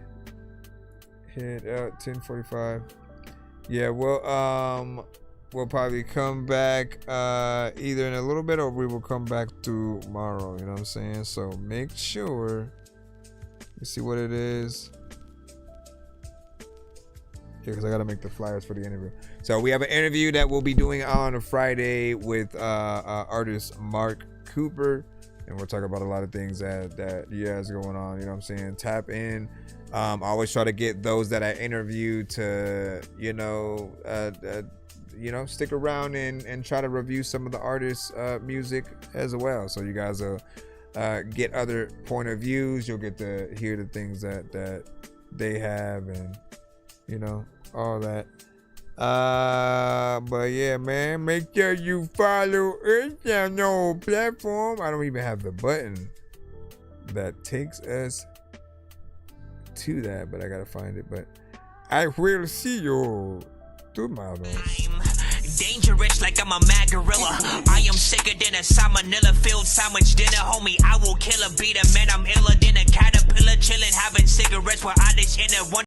hit out 10:45. Yeah, well, we'll probably come back either in a little bit or we will come back tomorrow, you know what I'm saying? So make sure you see what it is. Yeah, because I gotta make the flyers for the interview. So we have an interview that we'll be doing on a Friday with artist Mark Cooper, and we'll talk about a lot of things that he has going on, you know what I'm saying? Tap in I always try to get those that I interview to, stick around and try to review some of the artists' music as well. So you guys will get other point of views. You'll get to hear the things that they have and, all that. But yeah, man, make sure you follow us on our platform. I don't even have the button that takes us to that, but I gotta find it. But I will see you tomorrow. Dangerous like I'm a mad gorilla. I am sicker than a salmonella filled sandwich dinner, homie. I will kill a beater, man. I'm iller than a caterpillar, chilling, having cigarettes with oddish in it.